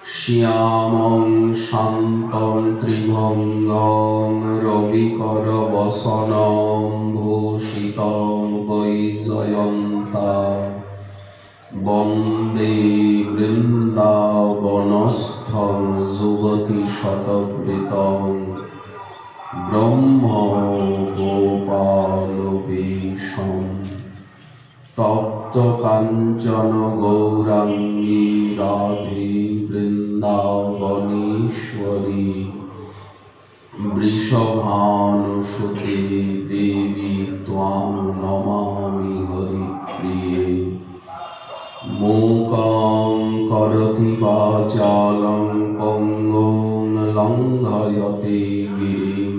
श्यामं शान्तं त्रिभङ्गं रविकरवसनं भूषितं वैजयन्ता वन्दे वृन्दावनस्थं युवतिशतवृतं ब्रह्मगोपालवेशम् तप्तकाञ्चन गौराङ्गी राधे वृन्दावनेश्वरी वृषभानुसुते देवी त्वां नमामि हरिप्रिये। मूकं करोति वाचालं पङ्गुं लङ्घयते गिरिं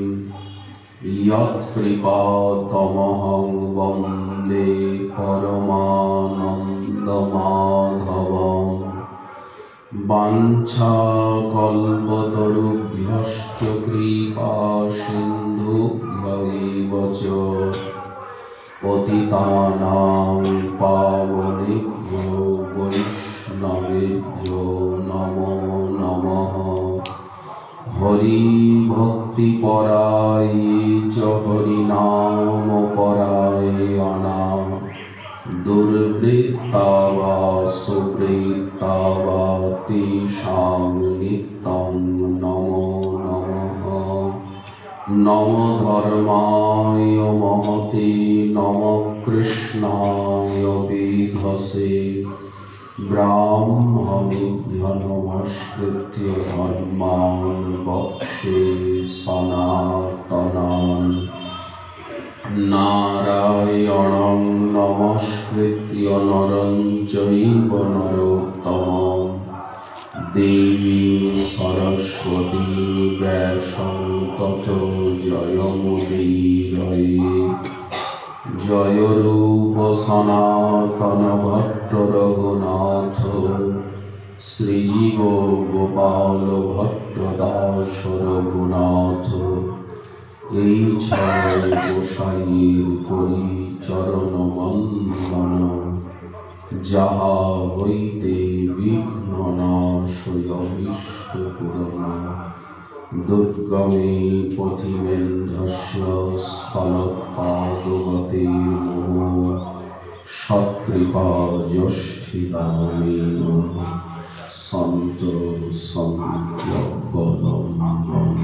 यत्कृपातमहं वन्दे परमानन्दमाधवम्। वाञ्छाकल्पतरुभ्यश्च कृपासिन्धुभ्यैव च पतितानां पावनेभ्यो वैष्णवेभ्यो नमो नमः। हरिभक्तिपराये च हरिनामपरायणा दुर्वृत्ता वा सुवृत्ता वा तेषां नित्यं नमो नमः। नमो धर्माय महते नमः कृष्णाय वेधसे ब्राह्मणेभ्यो नमस्कृत्य धर्मान् वक्षे सनातनान्। नारायणं नमस्कृत्य नरं चैव नरोत्तमं देवीं सरस्वतीं व्यासं ततो जयमुदीरये। जय रूप सनातन भट्ट रघुनाथ श्रीजीव गोपाल भट्ट दास रघुनाथ। এই ছয় গোসাইয়ের করি চরণ বন্দন, যাহা হইতে বিঘ্ন নাশয় অভীষ্ট পূরণ। দুর্গমে পথিমেন্দ্রস্য স্থলপাদগতির্মোহ সৎকৃপা জ্যেষ্ঠিদামেন সন্ত সংখ্যবলম্বনম।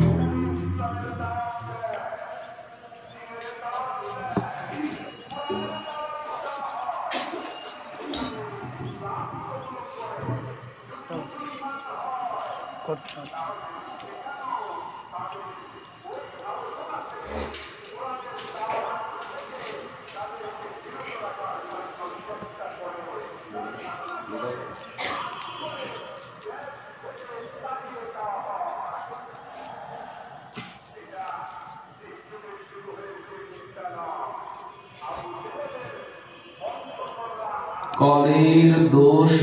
কলের দোষ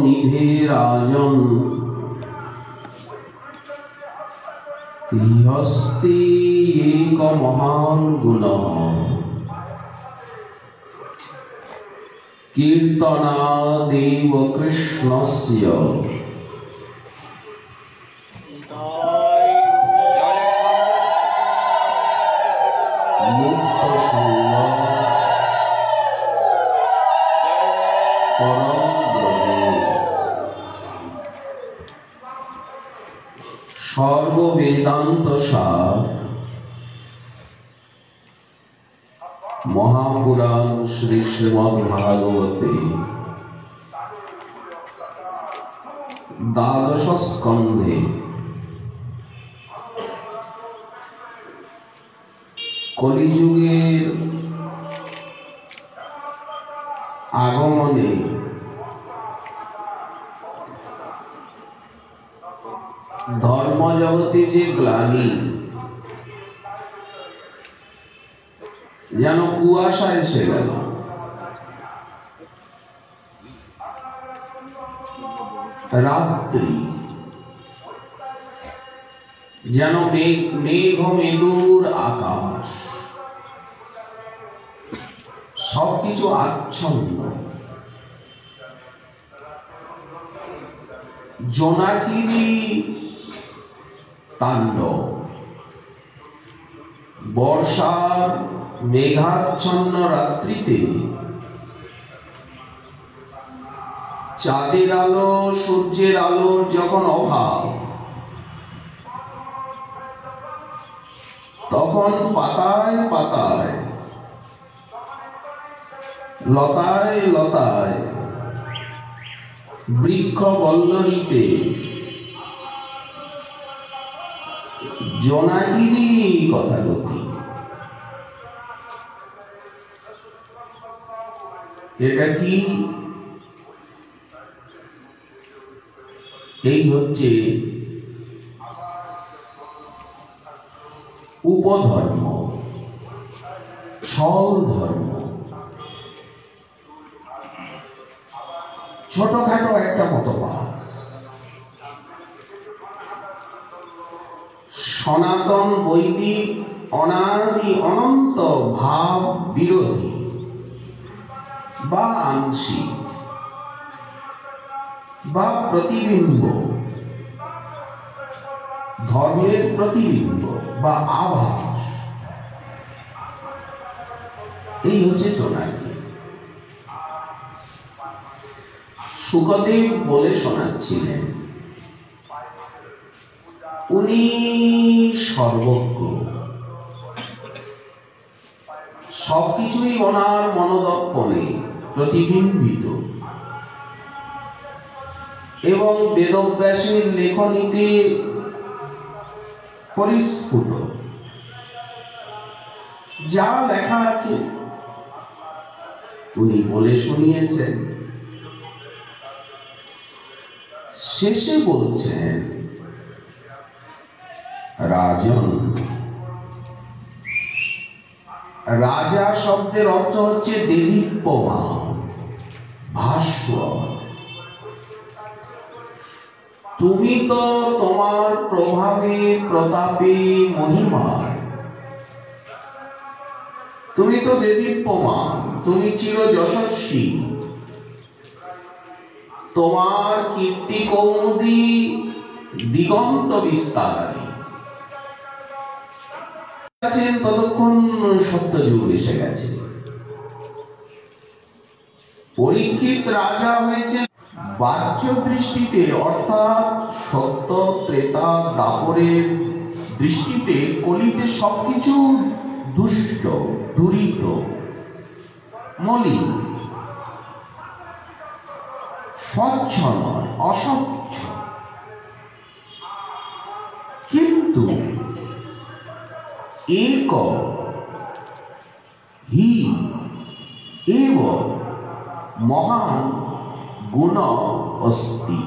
নিধে রাজন হস্তি এক মহান গুণ। কীর্তনাদেব কৃষ্ণস্য মুক্ত সঙ্গ পরম ব্রজ। সর্ববেদান্ত সার মহাপুরাণ শ্রী শ্রীমদ্ ভাগবতে দ্বাদশ স্কন্ধে কলিযুগের আগমনে ধর্মজগতে যে গ্লানি, যেন কুয়াশা এসে গেল। রাত্রি যেন মেঘ মেদুর আকাশ, সবকিছু আচ্ছন্ন। জোনাকিনী তাণ্ডব, বর্ষার মেঘাচ্ছন্ন রাত্রিতে চাঁদের আলো সূর্যের আলোর যখন অভাব, তখন পাতায় পাতায় লতায় লতায় বৃক্ষ বল্লরীতে জোনাকিনী কথাগতি। এটা কি? এই হচ্ছে উপধর্ম, ছল ধর্ম। ছোটখাটো একটা মতবাদ। সনাতন বৈদিক অনাদি অনন্ত ভাব বিরোধী বা আংশিক বা প্রতিবিম্ব, ধর্মের প্রতিবিম্ব বা আভাস, এই হচ্ছে জোনাকি। শুকদেব বলে শোনাচ্ছিলেন, উনি সর্বজ্ঞ, সবকিছুই ওনার মনোদর্পণে প্রতিবিম্বিত এবং বেদব্যাসের লেখনীতে পরিস্ফুট। যা লেখা আছে উনি বলে শুনিয়েছেন। শেষে বলছেন, রাজন, রাজা শব্দের অর্থ হচ্ছে দেদীপ্যমান, ভাস্বর। তুমি তো তোমার প্রভাবে প্রতাপে মহিমায়, তুমি তো দেদীপ্যমান, তুমি চির যশস্বী, তোমার কীর্তি কৌমুদী দিগন্ত বিস্তারী। ততক্ষণ সত্যযুগ এসে গেছে। পরীক্ষিত রাজা হয়েছে বাহ্য দৃষ্টিতে, অর্থাৎ সত্য ত্রেতা দাপরের দৃষ্টিতে কলিতে সবকিছু দুষ্ট, দুরিত, মলিন, স্বচ্ছ নয়, অস্বচ্ছ। কিন্তু এক হি এব মহান গুণ অস্তি,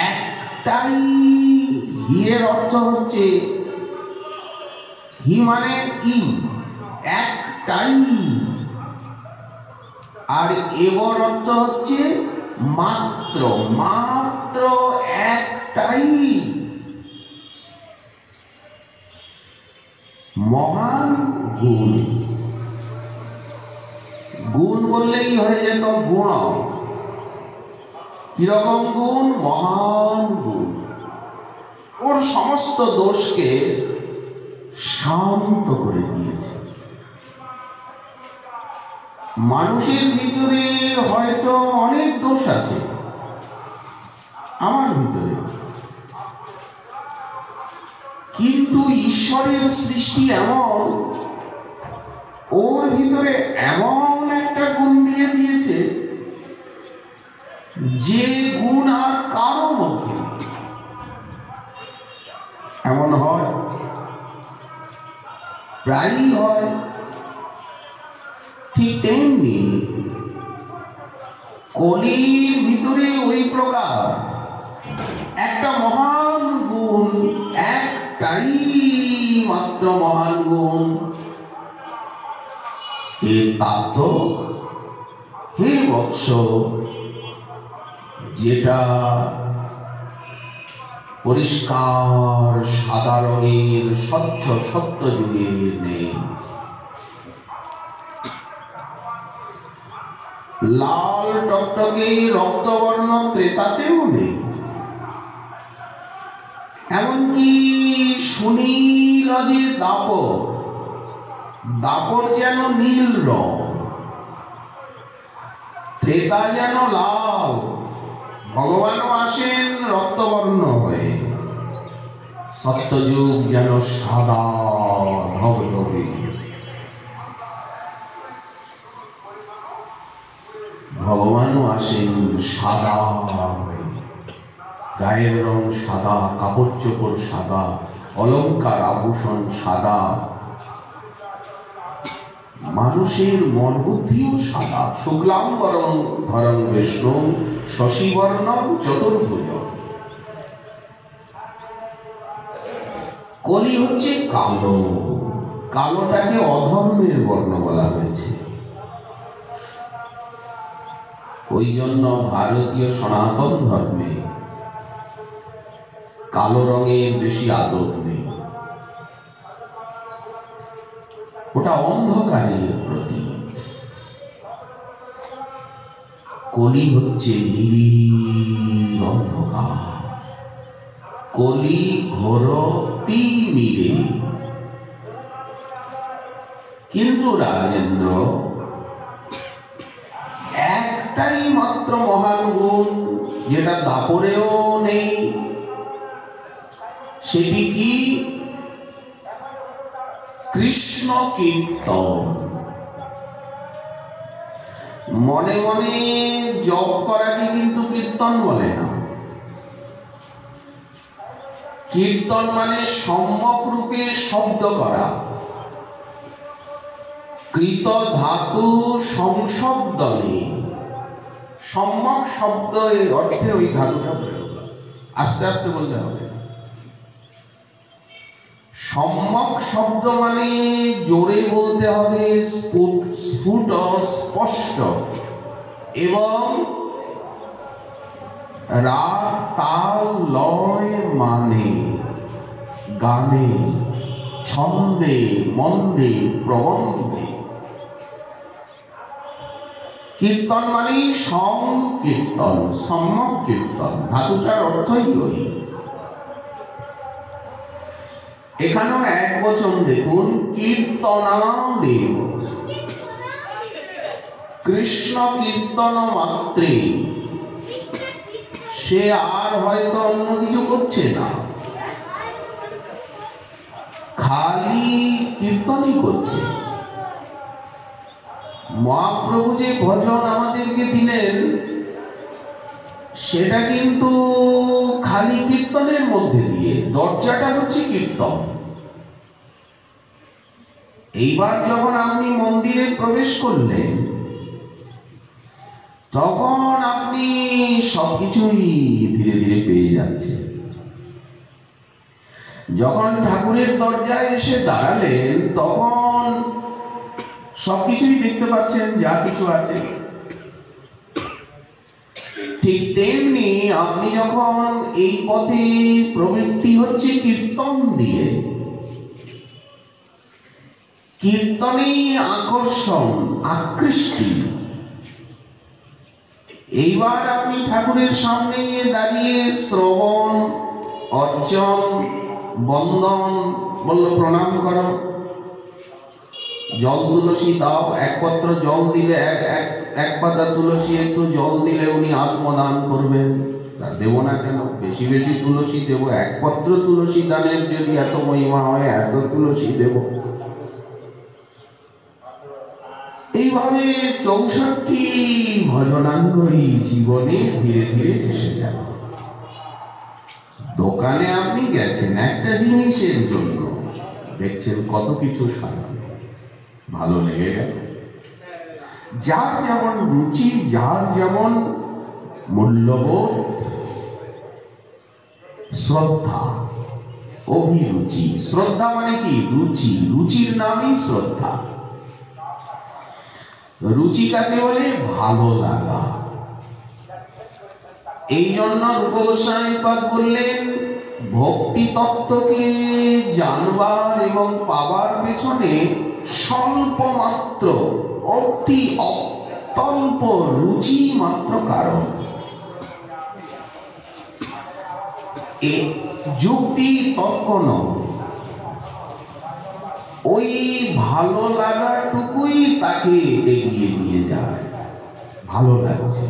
একটাই। হিয়ের অর্থ হচ্ছে, হি মানে ই, একটাই। আর এবর অর্থ হচ্ছে মাত্র, মাত্র একটাই মহান গুণ। গুণ বললেই হয়ে যেত গুণ। কিরকম গুণ? মহান গুণ। ওর সমস্ত দোষকে শান্ত করে দিয়েছে। মানুষের ভিতরে হয়তো অনেক দোষ আছে, আমার ভিতরে, কিন্তু ঈশ্বরের সৃষ্টি এমন, ওর ভিতরে এমন একটা গুণ দিয়ে দিয়েছে যে গুণ আর কারো মধ্যে। এমন হয়, প্রায়ই হয়। ঠিক তেমনি কলির ভিতরে ওই প্রকার একটা মহান গুণ, একটাই মাত্র মহান গুণ। হে পার্থ, হে বৎস, যেটা পরিষ্কার সাদা রঙের স্বচ্ছ সত্য যুগে নেই। লাল টকটকে রক্তবর্ণ ত্রেতাতেও নেই, এমনকি সুনীল যে দাপর, দাপর যেন নীল রং, ত্রেতা যেন লাল, ভগবানও আসেন রক্তবর্ণ হয়ে, সত্যযুগ যেন সাদা ধবধবে। ভগবানও আসেন সাদা হয়ে, গায়ের রং সাদা, কাপড় চোপড় সাদা, অলংকার আভূষণ সাদা, মানুষের মন বুদ্ধিও সাদা। শুক্লাম্বরং ধরং বিষ্ণু শশীবর্ণং চতুর্ভুজং। কলি হচ্ছে কালো, কালোটাকে অধর্মের বর্ণ বলা হয়েছে। ওই জন্য ভারতীয় সনাতন ধর্মে কালো রঙের বেশি আদর নেই, ওটা অন্ধকারের প্রতীক। কলি হচ্ছে নিবিড় অন্ধকার, কলি ঘোর তিমিরে। কিন্তু রাজেন্দ্র, একটাই মাত্র মহান গুণ যেটা দাপরেও নেই, সেটি কি? কৃষ্ণ কীর্তন। মনে মনে জপ করাকে কিন্তু কীর্তন বলে না। কীর্তন মানে সম্যক রূপে শব্দ করা, কৃত ধাতু সংশব্দনে। সম্যক শব্দ এর অর্থে ওই ধাতুটা প্রয়োগ, আস্তে আস্তে বলতে হবে। সম্যক শব্দ মানে জোরে বলতে হবে, স্ফুট স্পষ্ট, এবং রাগ তাল লয় মানে গানে, ছন্দে, মন্দে, প্রবন্ধে। কীর্তন মানে সংকীর্তন, সম্যক কীর্তন, ধাতুটার অর্থই ওই। এখানেও এক বচন দেখুন, কীর্তনাদেব। কৃষ্ণ কীর্তন মাত্রে সে আর হয়তো অন্য কিছু করছে না, খালি কীর্তনই করছে। মহাপ্রভু যে ভজন আমাদেরকে দিলেন সেটা কিন্তু খালি কীর্তনের মধ্যে দিয়ে, দরজাটা হচ্ছে কীর্তন। এইবার যখন আপনি মন্দিরে প্রবেশ করলেন, তখন আপনি সবকিছুই ধীরে ধীরে পেয়ে যাচ্ছেন। যখন ঠাকুরের দরজায় এসে দাঁড়ালেন, তখন সবকিছুই দেখতে পাচ্ছেন, যা কিছু আছে। ঠিক তেমনি আপনি যখন এই পথে প্রবৃত্তি হচ্ছে কীর্তন দিয়ে, কীর্তনেই আকর্ষণ, আকৃষ্টি। এইবার আপনি ঠাকুরের সামনে দাঁড়িয়ে শ্রবণ, অর্চন, বন্দন, বলল প্রণাম করো, জল তুলসী দাও, এক পত্র জল দিলে, এক পাতা তুলসী একটু জল দিলে উনি আত্মদান করবেন। তা দেবো না কেন? বেশি বেশি তুলসী দেবো, এক পত্র তুলসী দানের যদি এত মহিমা হয়, এত তুলসী দেব। এইভাবে 64 ভজনাঙ্গই জীবনে ধীরে ধীরে এসে গেল। দোকানে আপনি গেছেন একটা জিনিসের জন্য, দেখছেন কত কিছু সাজানো, ভালো লেগে গেল। যার যেমন রুচি, যার যেমন মূল্যবোধ, শ্রদ্ধা, অভিরুচি। শ্রদ্ধা মানে কি? রুচি। রুচির নামই শ্রদ্ধা। রুচি কাকে বলে? ভালো লাগা। এই জন্য রূপ গোস্বামী পাদ বললেন, ভক্তি তত্ত্বকে জানবার এবং পাবার পেছনে স্বল্প মাত্র, অতি অত্যল্প রুচি মাত্র কারণ। এ যুক্তি তর্ক নয়, ওই ভালো লাগাটুকুই তাকে এগিয়ে নিয়ে যায়। ভালো লাগছে,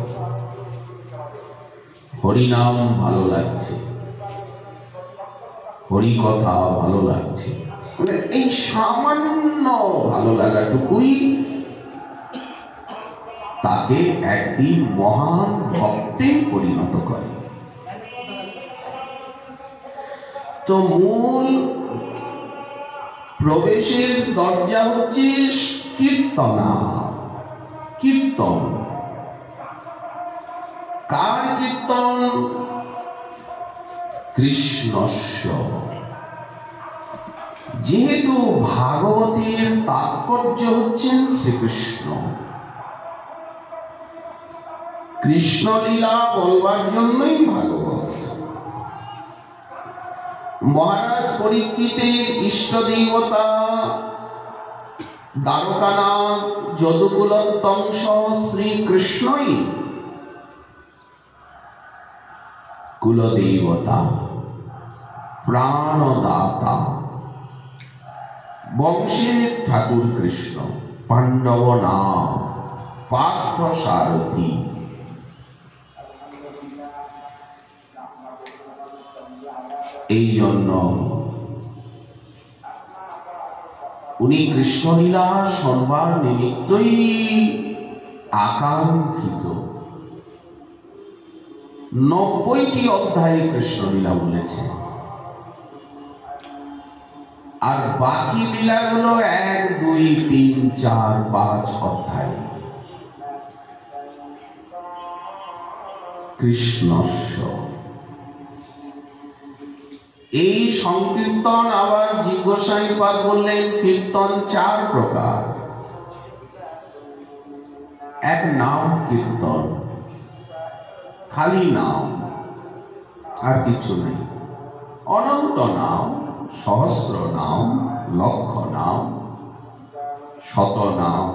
হরিনাম ভালো লাগছে, হরি কথা ভালো লাগছে, এই সামান্য ভালো লাগাটুকুই তাকে একদিন মহান ভক্তে পরিণত করে। তো মূল প্রবেশের দরজা হচ্ছে কীর্তনা, কীর্তন। কার কীর্তন? কৃষ্ণস্য। যেহেতু ভাগবতের তাৎপর্য হচ্ছেন শ্রীকৃষ্ণ, কৃষ্ণলীলা বলবার জন্যই ভাগবত। মহারাজ পরীক্ষিতের ইষ্ট দেবতা দ্বারকানাথ যদুকুলোত্তংশ শ্রীকৃষ্ণই কুলদেবতা, প্রাণদাতা, বংশের ঠাকুর কৃষ্ণ, পাণ্ডব নাম, পার্থ সারথী। এই জন্য উনি কৃষ্ণলীলা শোনবার নিমিত্তই আকাঙ্ক্ষিত। 90টি অধ্যায়ে কৃষ্ণলীলা বলেছে, আর বাকি লীলাগুলো 1, 2, 3, 4, 5 অধ্যায়। কৃষ্ণস্য। এই সংকীর্তন আবার জিজ্ঞাসাইপাদ বললেন কীর্তন 4 প্রকার। এক নাম কীর্তন, খালি নাম, আর কিছু নেই। অনন্ত নাম, সহস্র নাম, লক্ষ নাম, শত নাম,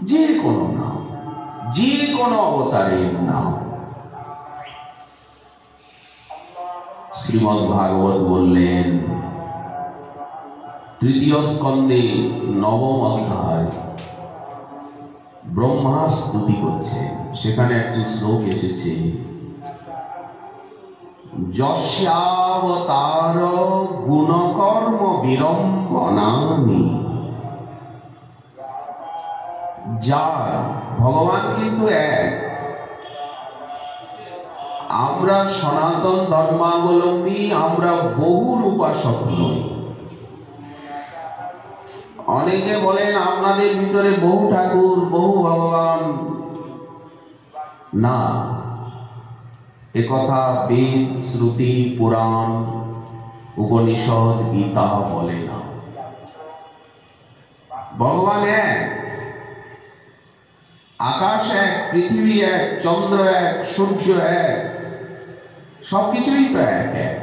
যে কোনো নাম, যে কোনো অবতারের নাম। শ্রীমদ্ ভাগবত বললেন তৃতীয় স্কন্ধে 9ম অধ্যায় ব্রহ্মা স্তুতি করছে, সেখানে একটি শ্লোক এসেছে, যস্যাবতার গুণকর্ম বিড়ম্বনানি। যার, ভগবান কিন্তু এক, আমরা সনাতন ধর্মাবলম্বী, আমরা বহুর উপাসক নই। অনেকে বলেন আপনাদের ভিতরে বহু ঠাকুর, বহু ভগবান। না, একথা বেদ, শ্রুতি, পুরাণ, উপনিষদ, গীতা বলে না। ভগবান এক, আকাশ এক, পৃথিবী এক, চন্দ্র এক, সূর্য এক, সবকিছুই তো এক এক।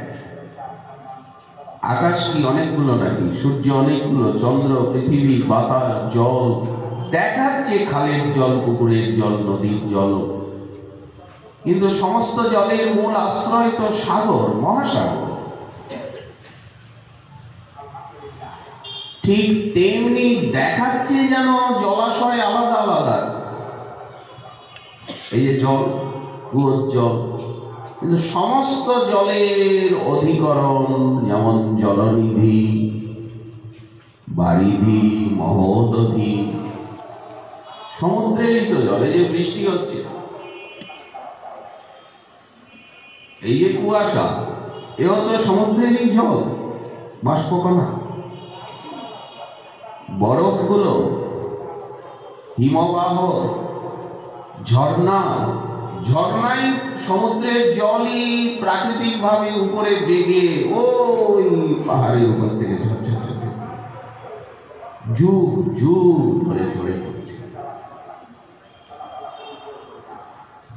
আকাশ কি অনেকগুলো নাকি? সূর্য অনেকগুলো, চন্দ্র, পৃথিবী, বাতাস, জল দেখাচ্ছে, খালের জল, পুকুরের জল, নদীর জল, কিন্তু সমস্ত জলের মূল আশ্রয় তো সাগর, মহাসাগর। ঠিক তেমনি দেখাচ্ছে যেন জলাশয় আলাদা আলাদা, এই যে জল, কুয়োর জল, কিন্তু সমস্ত জলের অধিকরণ, যেমন জলনিধি, বারিধি, মহোদধি, সমুদ্রেরই তো জল। এই যে বৃষ্টি হচ্ছে, এই যে কুয়াশা, এও তো সমুদ্রেরই জল, বাষ্পকণা। বরফগুলো, হিমবাহ, ঝর্ণা, ঝর্ণাই সমুদ্রের জলই প্রাকৃতিক ভাবে উপরে বেগে ওই পাহাড়ের উপর থেকে ঝরঝর যুগ যুগ ধরে ঝরে পড়ছে,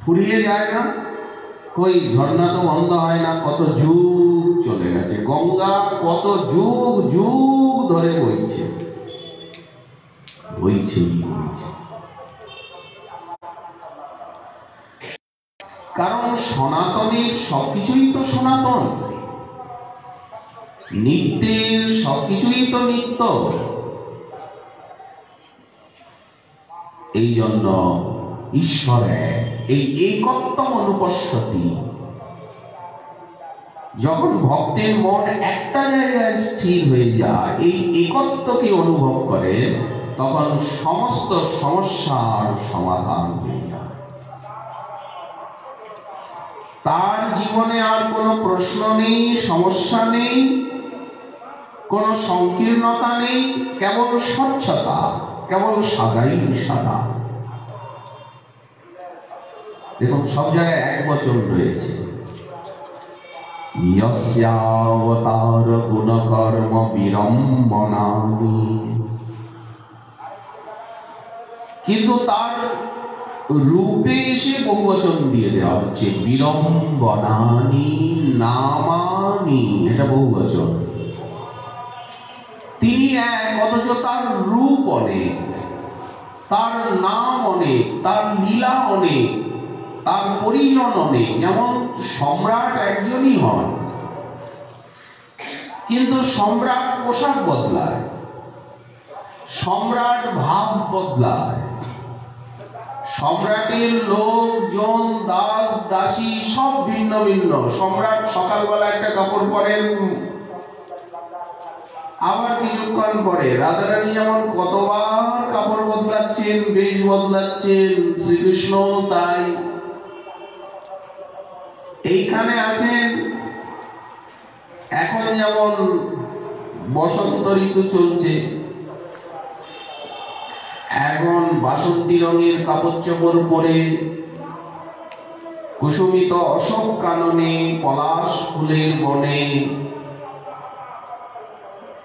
ফুরিয়ে যায় না। কই ঝর্ণা তো বন্ধ হয় না, কত যুগ চলে গেছে। গঙ্গা কত যুগ যুগ ধরে বইছে, বইছে, বইছে। কারণ সনাতনের সবকিছুই তো সনাতন, নিত্যের সবকিছুই তো নিত্য। এই জন্য ঈশ্বরে এই একত্বম অনুপশ্যতি, যখন ভক্তের মন একটা জায়গায় স্থির হয়ে যায়, এই একত্বকে অনুভব করে, তখন সমস্ত সমস্যার সমাধান হয়ে যায়। তার জীবনে আর কোনো প্রশ্ন নেই, সমস্যা নেই, কোনো সংকীর্ণতা নেই, কেবল স্বচ্ছতা, কেবল সাদাই সাদা। দেখুন সব জায়গায় এক বচন রয়েছে, यस्यावतार गुणकर्म विरम्बनानि, কিন্তু তার রূপে এসে বহুবচন দিয়ে দেওয়া হচ্ছে, বিরম্বনানি নামানি, এটা বহুবচন। তিনি এক, অথচ তার রূপ অনেক, তার নাম অনেক, তার লীলা অনেক, তার পরিজন অনেক। যেমন সম্রাট একজনই হন, কিন্তু সম্রাট পোশাক বদলায়, সম্রাট ভাব বদলায়, সম্রাটের লোকজন, দাস দাসী সব ভিন্ন ভিন্ন। সম্রাট সকালবেলা একটা কাপড় পরেন, আবার কিছুক্ষণ পরে রাধারানী যেমন কতবার কাপড় বদলাচ্ছেন, বেশ বদলাচ্ছেন, শ্রীকৃষ্ণ তাই। এইখানে আছেন, এখন যেমন বসন্ত ঋতু চলছে, এখন বাসন্তী রঙের কাপড় চোপড় পরে কুসুমিত অশোক কাননে, পলাশ ফুলের বনে,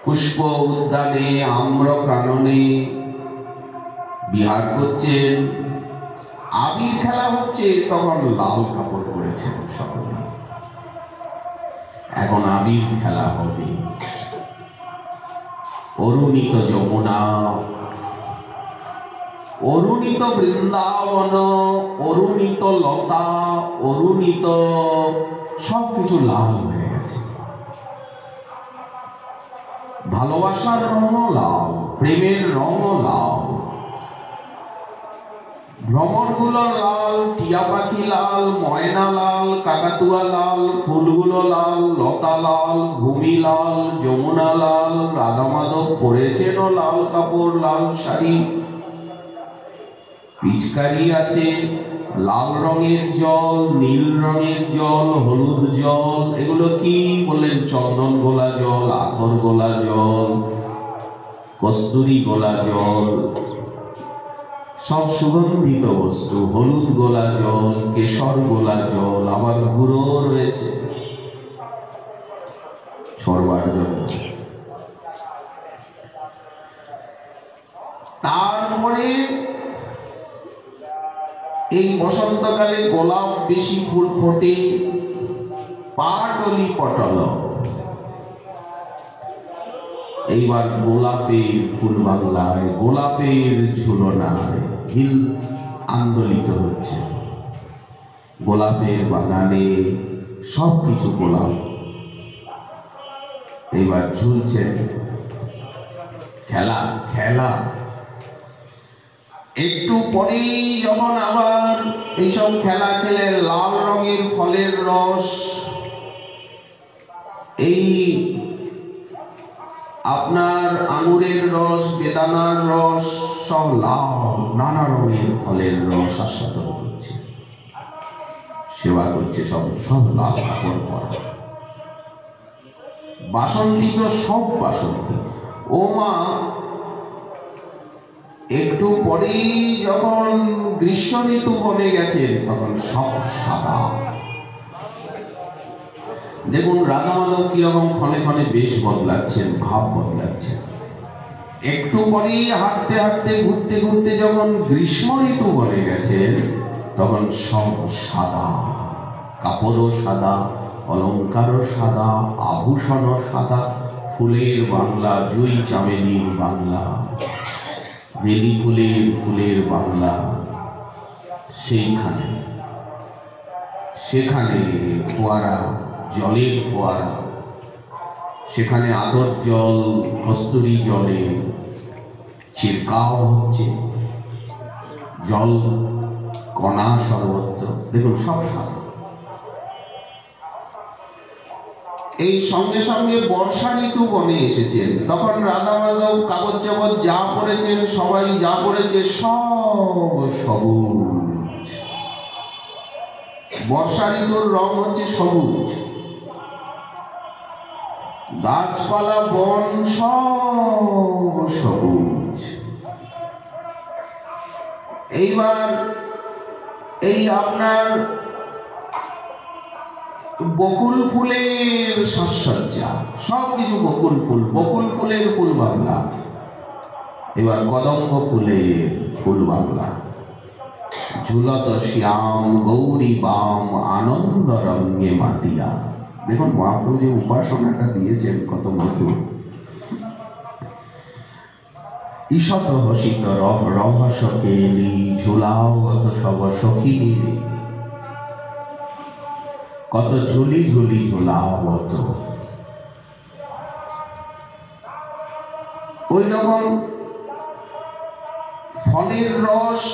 পুষ্প উদ্যানে, আম্র কাননে বিহার করছেন। আবির খেলা হচ্ছে, তখন লাল কাপড় পরেছেন সকলে। এখন আবির খেলা হবে। অরুণিত যমুনা, অরুণিত বৃন্দাবন, অরুণিত লতা, অরুণিত সবকিছু লাল হয়ে গেছে। ভালোবাসার রঙও লাল, প্রেমের রঙও লাল, ভ্রমরগুলো লাল, টিয়া পাখি লাল, ময়না লাল, কাকাতুয়া লাল, ফুলগুলো লাল, লতা লাল, ভূমি লাল, যমুনা লাল, রাধা মাধব পরেছেন লাল কাপড়, লাল শাড়ি, পিচকারি আছে, লাল রঙের জল, নীল রঙের জল, হলুদ জল। এগুলো কি বললেন? চন্দন গোলা জল, আতর গোলা জল, কস্তুরী গোলা জল, সব সুগন্ধিত বস্তু। হলুদ গোলা জল, কেশর গোলা জল, আবার গুঁড়ো রয়েছে ছড়বার জন্য। তারপরে এই বসন্তকালে গোলাপ বেশি ফুল ফোটে, পাটলি পটল। এইবার গোলাপের ফুল বাংলায়, গোলাপের ঝুলনায় হিল আন্দোলিত হচ্ছে। গোলাপের বাগানে সবকিছু গোলাপ এইবার ঝুলছে। খেলা খেলা। একটু পরেই যখন আবার এইসব খেলা খেলে, লাল রঙের ফলের রস, এই আপনার আঙুরের রস, বেদানার রস, সব লাল, নানা রঙের ফলের রস আস্বাদন করছে, সেবা করছে, সব সব লাল কাপড় পরা। বাসন্তী তো সব বাসন্তী। ও মা, একটু পরেই যখন গ্রীষ্ম ঋতু বনে গেছে, তখন সব সাদা। দেখুন রাধা মাধব কিরকম ক্ষণে ক্ষণে বেশ বদলাচ্ছেন, ভাব বদলাচ্ছেন। একটু পরেই হাঁটতে হাঁটতে, ঘুরতে ঘুরতে যখন গ্রীষ্ম ঋতু বনে গেছেন, তখন সব সাদা, কাপড়ও সাদা, অলঙ্কারও সাদা, আভূষণও সাদা। ফুলের বাংলা, জুঁই চামেলির বাংলা, বেলি ফুলের ফুলের বাংলা, সেইখানে সেখানে ফোয়ারা, জলের ফোয়ারা, সেখানে আদর জল কস্তুরী জলে ছিড়কাও হচ্ছে, জল কণা সর্বত্র। দেখুন সব সাদা। এই সঙ্গে সঙ্গে বর্ষা ঋতু বনে এসেছেন, তখন রাধা মাধব কাগজ জগৎ যা পড়েছেন, সবাই যা পড়েছে সব সবুজ। বর্ষা ঋতুর রং হচ্ছে সবুজ, গাছপালা বন সব সবুজ। এইবার এই আপনার বকুল ফুলের সাজসজ্জা, সবকিছু বকুল ফুল, বকুল ফুলের ফুল বাংলা। এবার কদম্ব ফুলের ফুল বাংলা। ঝুলত শ্যাম গৌরী বাম আনন্দ রঙ্গে মাতিয়া। দেখুন মহাপ্রভু যে উপাসনাটা দিয়েছেন কত মধুর। ঈশত হসিত রহস কেলি ঝুলাও কত সব সখিনী, কত ঝুলি ঝুলি ঝুলাও কত। ওই রকম ফলের রস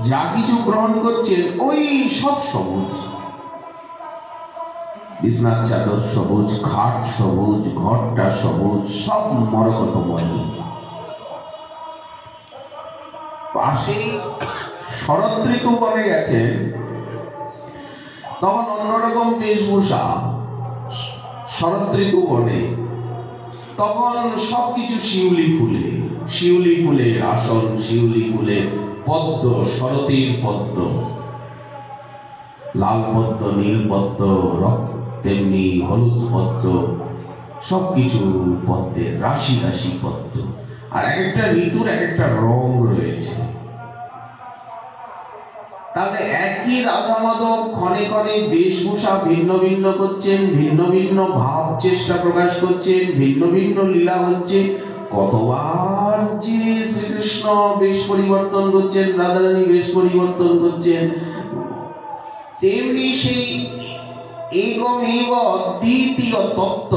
যা কিছু গ্রহণ করছেন ওই সব সবুজ। বিছনার চাদর সবুজ, খাট সবুজ, ঘরটা সবুজ, সব মরকত মনি। পাশেই শরৎ ঋতু বনে গেছে, তখন অন্যরকম বেশভূষা। শরৎ ঋতু বনে তখন সবকিছু শিউলি ফুলে, শিউলি ফুলের আসন, শিউলি ফুলের পদ্ম, শরতের পদ্ম, লাল পদ্ম, নীল পদ্ম, তেমনি হলুদ পদ্ম, সবকিছু পদ্মের রাশি রাশি পদ্ম। আর এক একটা ঋতুর এক একটা রং রয়েছে। তাহলে একই রাধা মাধব ক্ষণে ক্ষণে বেশভূষা ভিন্ন ভিন্ন করছেন, ভিন্ন ভিন্ন ভাব চেষ্টা প্রকাশ করছেন, ভিন্ন ভিন্ন লীলা হচ্ছে। কতবার যে শ্রীকৃষ্ণ বেশ পরিবর্তন করছেন, রাধারানী বেশ পরিবর্তন করছেন। তেমনি সেই এগম এব দ্বিতীয় তত্ত্ব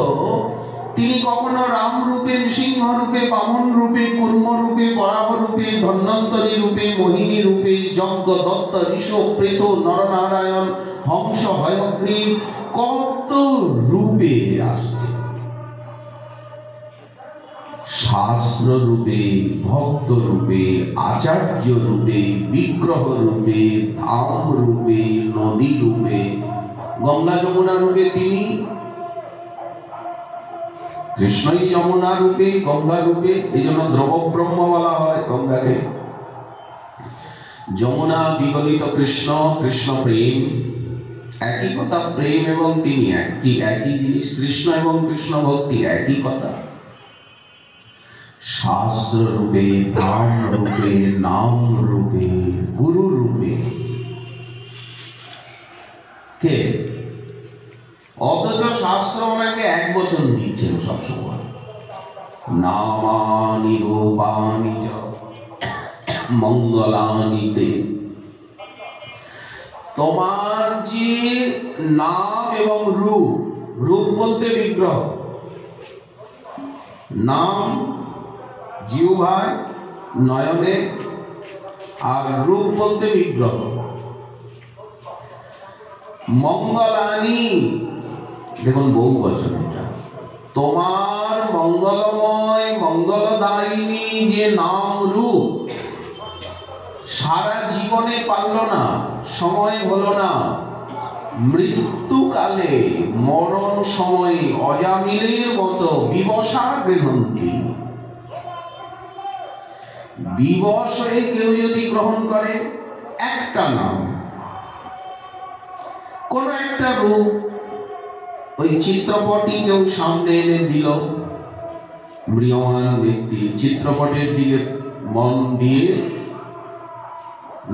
তিনি কখনো রাম রূপে, সিংহ রূপে, বামন রূপে, কুর্ম রূপে, বরাহ রূপে, ধন্বন্তরী রূপে, মোহিনী রূপে, যজ্ঞ দত্ত, ঋষ, প্রেত, নরনারায়ণ, হংস, হয়গ্রীব, কত রূপে আসছে। শাস্ত্র রূপে, ভক্ত রূপে, আচার্য রূপে, বিগ্রহ রূপে, ধাম রূপে, নদী রূপে, গঙ্গা যমুনা রূপে তিনি। কৃষ্ণই যমুনা রূপে, গঙ্গা রূপে, এই জন্য দ্রব ব্রহ্ম বলা হয় গঙ্গাকে। যমুনা বিগলিত কৃষ্ণ, কৃষ্ণ প্রেম, একই কথা। প্রেম এবং তিনি একই জিনিস। কৃষ্ণ এবং কৃষ্ণ ভক্তি একই কথা। শাস্ত্র রূপে, ধাম রূপে, নাম রূপে, গুরু রূপে কে? অথচ শাস্ত্র ওনাকে এক বছর দিচ্ছেন সবসময়। নামানি রূপানি চ মঙ্গলানিতে। তোমার যে নাম এবং রূপ, রূপ বলতে বিগ্রহ, নাম জিহ্বায়, নয়নে, আর রূপ বলতে বিগ্রহ। মঙ্গলানি, দেখুন বহু বচন এটা। তোমার মঙ্গলময়, মঙ্গলদায়িনী যে নাম রূপ সারা জীবনে পারল না, সময় হলো না। মৃত্যুকালে, মরণ সময়ে অজামিলের মতো বিবশা গৃহন্তি। বিবশ হয়ে কেউ যদি গ্রহণ করে একটা নাম, কোন একটা রূপ, ওই চিত্রপটই কেউ সামনে এনে দিল, ম্রিয়মান ব্যক্তি চিত্রপটের দিকে মন দিয়ে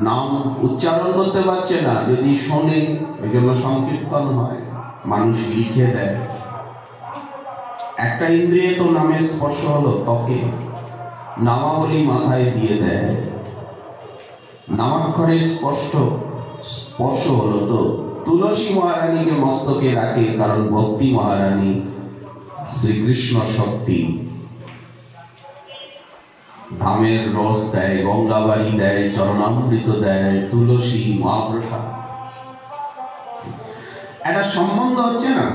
নাম উচ্চারণ করতে পারছে না, যদি শোনে, ওই জন্য সংকীর্তন হয়, মানুষ লিখে দেয়। একটা ইন্দ্রিয়ে তো নামের স্পর্শ হলো, ত্বকে নামাবলী মাথায় দিয়ে দেয়, নামাক্ষরের স্পর্শ হলো তো তুলসী মহারানীকে মস্তকে রাখে, কারণ ভক্তি মহারানী, শ্রীকৃষ্ণ শক্তি। ধামের রস দেয়, গঙ্গাবাড়ি দেয়, চরণামৃত দেয়, তুলসী মহাপ্রসাদ। একটা সম্বন্ধ হচ্ছে না?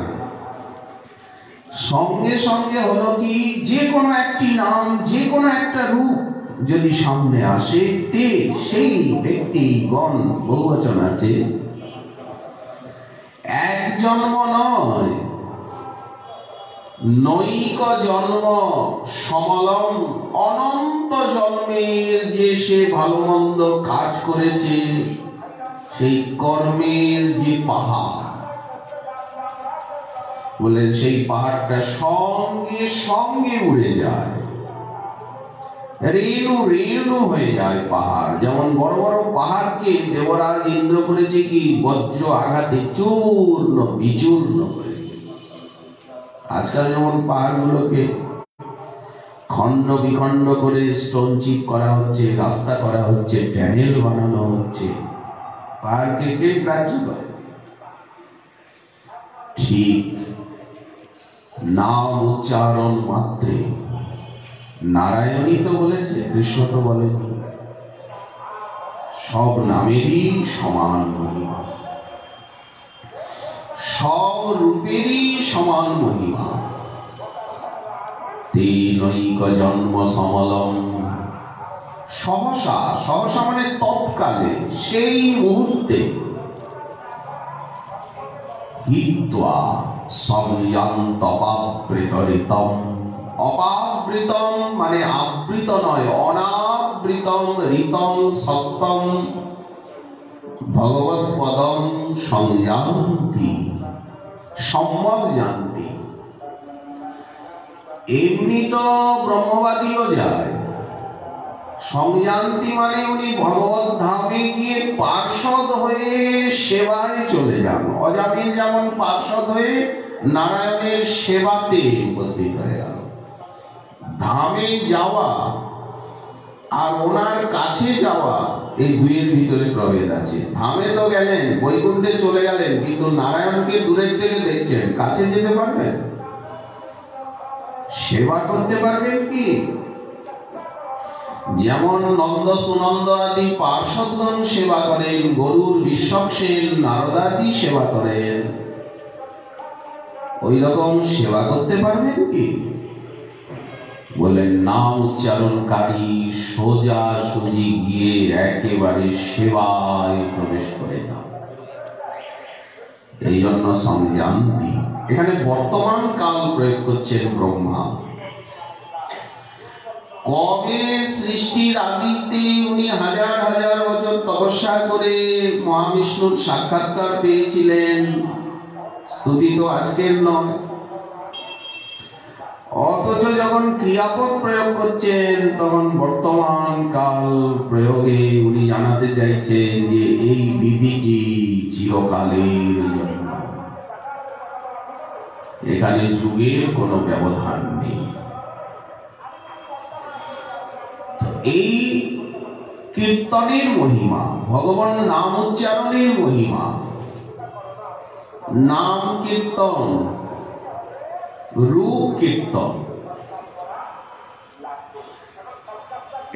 সঙ্গে সঙ্গে হলো কি, যে কোনো একটি নাম, যে কোনো একটা রূপ যদি সামনে আসে, তে সেই ব্যক্তি গণ, বহুবচন আছে, এক জন্ম নয়, নৈক জন্ম সমলম, অনন্ত জন্মের যে সে ভালো মন্দ কাজ করেছে, সেই কর্মের যে পাহাড়, বলেন সেই পাহাড়টা সঙ্গে সঙ্গে উড়ে যায়, রেণু রেণু হয়ে যায় পাহাড়। যেমন বড় বড় পাহাড়কে দেবরাজ ইন্দ্র করেছে কি, বজ্র আঘাতে চূর্ণ বিচূর্ণ করে। আজকাল যেমন পাহাড়গুলোকে খণ্ড বিখণ্ড করে স্টোন চিপ করা হচ্ছে, রাস্তা করা হচ্ছে, ট্যানেল বানানো হচ্ছে, পাহাড়কে কে গ্রাহ্য করে? ঠিক নাম উচ্চারণ মাত্রে, নারায়ণই তো বলেছে, কৃষ্ণ তো বলেন, সব নামেরই সমান মহিমা, সব রূপেরই সমান মহিমা। তেনৈক জন্ম সমলম, সহসা, সহসা মানে তৎকালে, সেই মুহূর্তে, হিত্বা সংযন্ত অপাবৃতরিতম, অপাবৃতম মানে আবৃত নয়, অনাবৃতম, ঋতম সত্যম ভগবৎ পদম সংযান্তি, সম্যক জানতি। এমনি তো ব্রহ্মবাদীও যায়, সংযান্তি মানে উনি ভগবত ধামে গিয়ে পার্ষদ হয়ে সেবায় চলে যান। অজামিল যেমন পার্ষদ হয়ে নারায়ণের সেবাতে উপস্থিত হয়ে গেল। ধামে যাওয়া আর ওনার কাছে যাওয়া, এই দুইয়ের ভিতরে প্রভেদ আছে। ধামে তো গেলেন, বৈকুণ্ঠে চলে গেলেন, কিন্তু নারায়ণকে দূরের থেকে দেখছেন, কাছে যেতে পারবেন? সেবা করতে পারবেন কি? যেমন নন্দ সুনন্দ আদি পার্ষদগণ সেবা করেন, গরুর বিশ্বক্ষেন নারদাদি সেবা করেন, ওই রকম সেবা করতে পারবেন কি? বলেন নাম উচ্চারণকারী সোজা সুজি গিয়ে একেবারে সেবায় প্রবেশ করে না। এই জন্য সংযান্তি, এখানে বর্তমান কাল প্রয়োগ করছেন ব্রহ্মা। কবে সৃষ্টির আদিতে উনি হাজার হাজার বছর তপস্যা করে মহাবিষ্ণুর সাক্ষাৎকার পেয়েছিলেন, স্তুতি তো আজকের নয়। অথচ যখন ক্রিয়াপদ প্রয়োগ করছেন, তখন বর্তমান কাল প্রয়োগে উনি জানাতে চাইছেন যে এই বিধিটি চিরকালের জন্য, এখানে যুগের কোনো ব্যবধান নেই। এই কীর্তনের মহিমা, ভগবান নাম উচ্চারণের মহিমা, নাম কীর্তন, রূপ কীর্তন,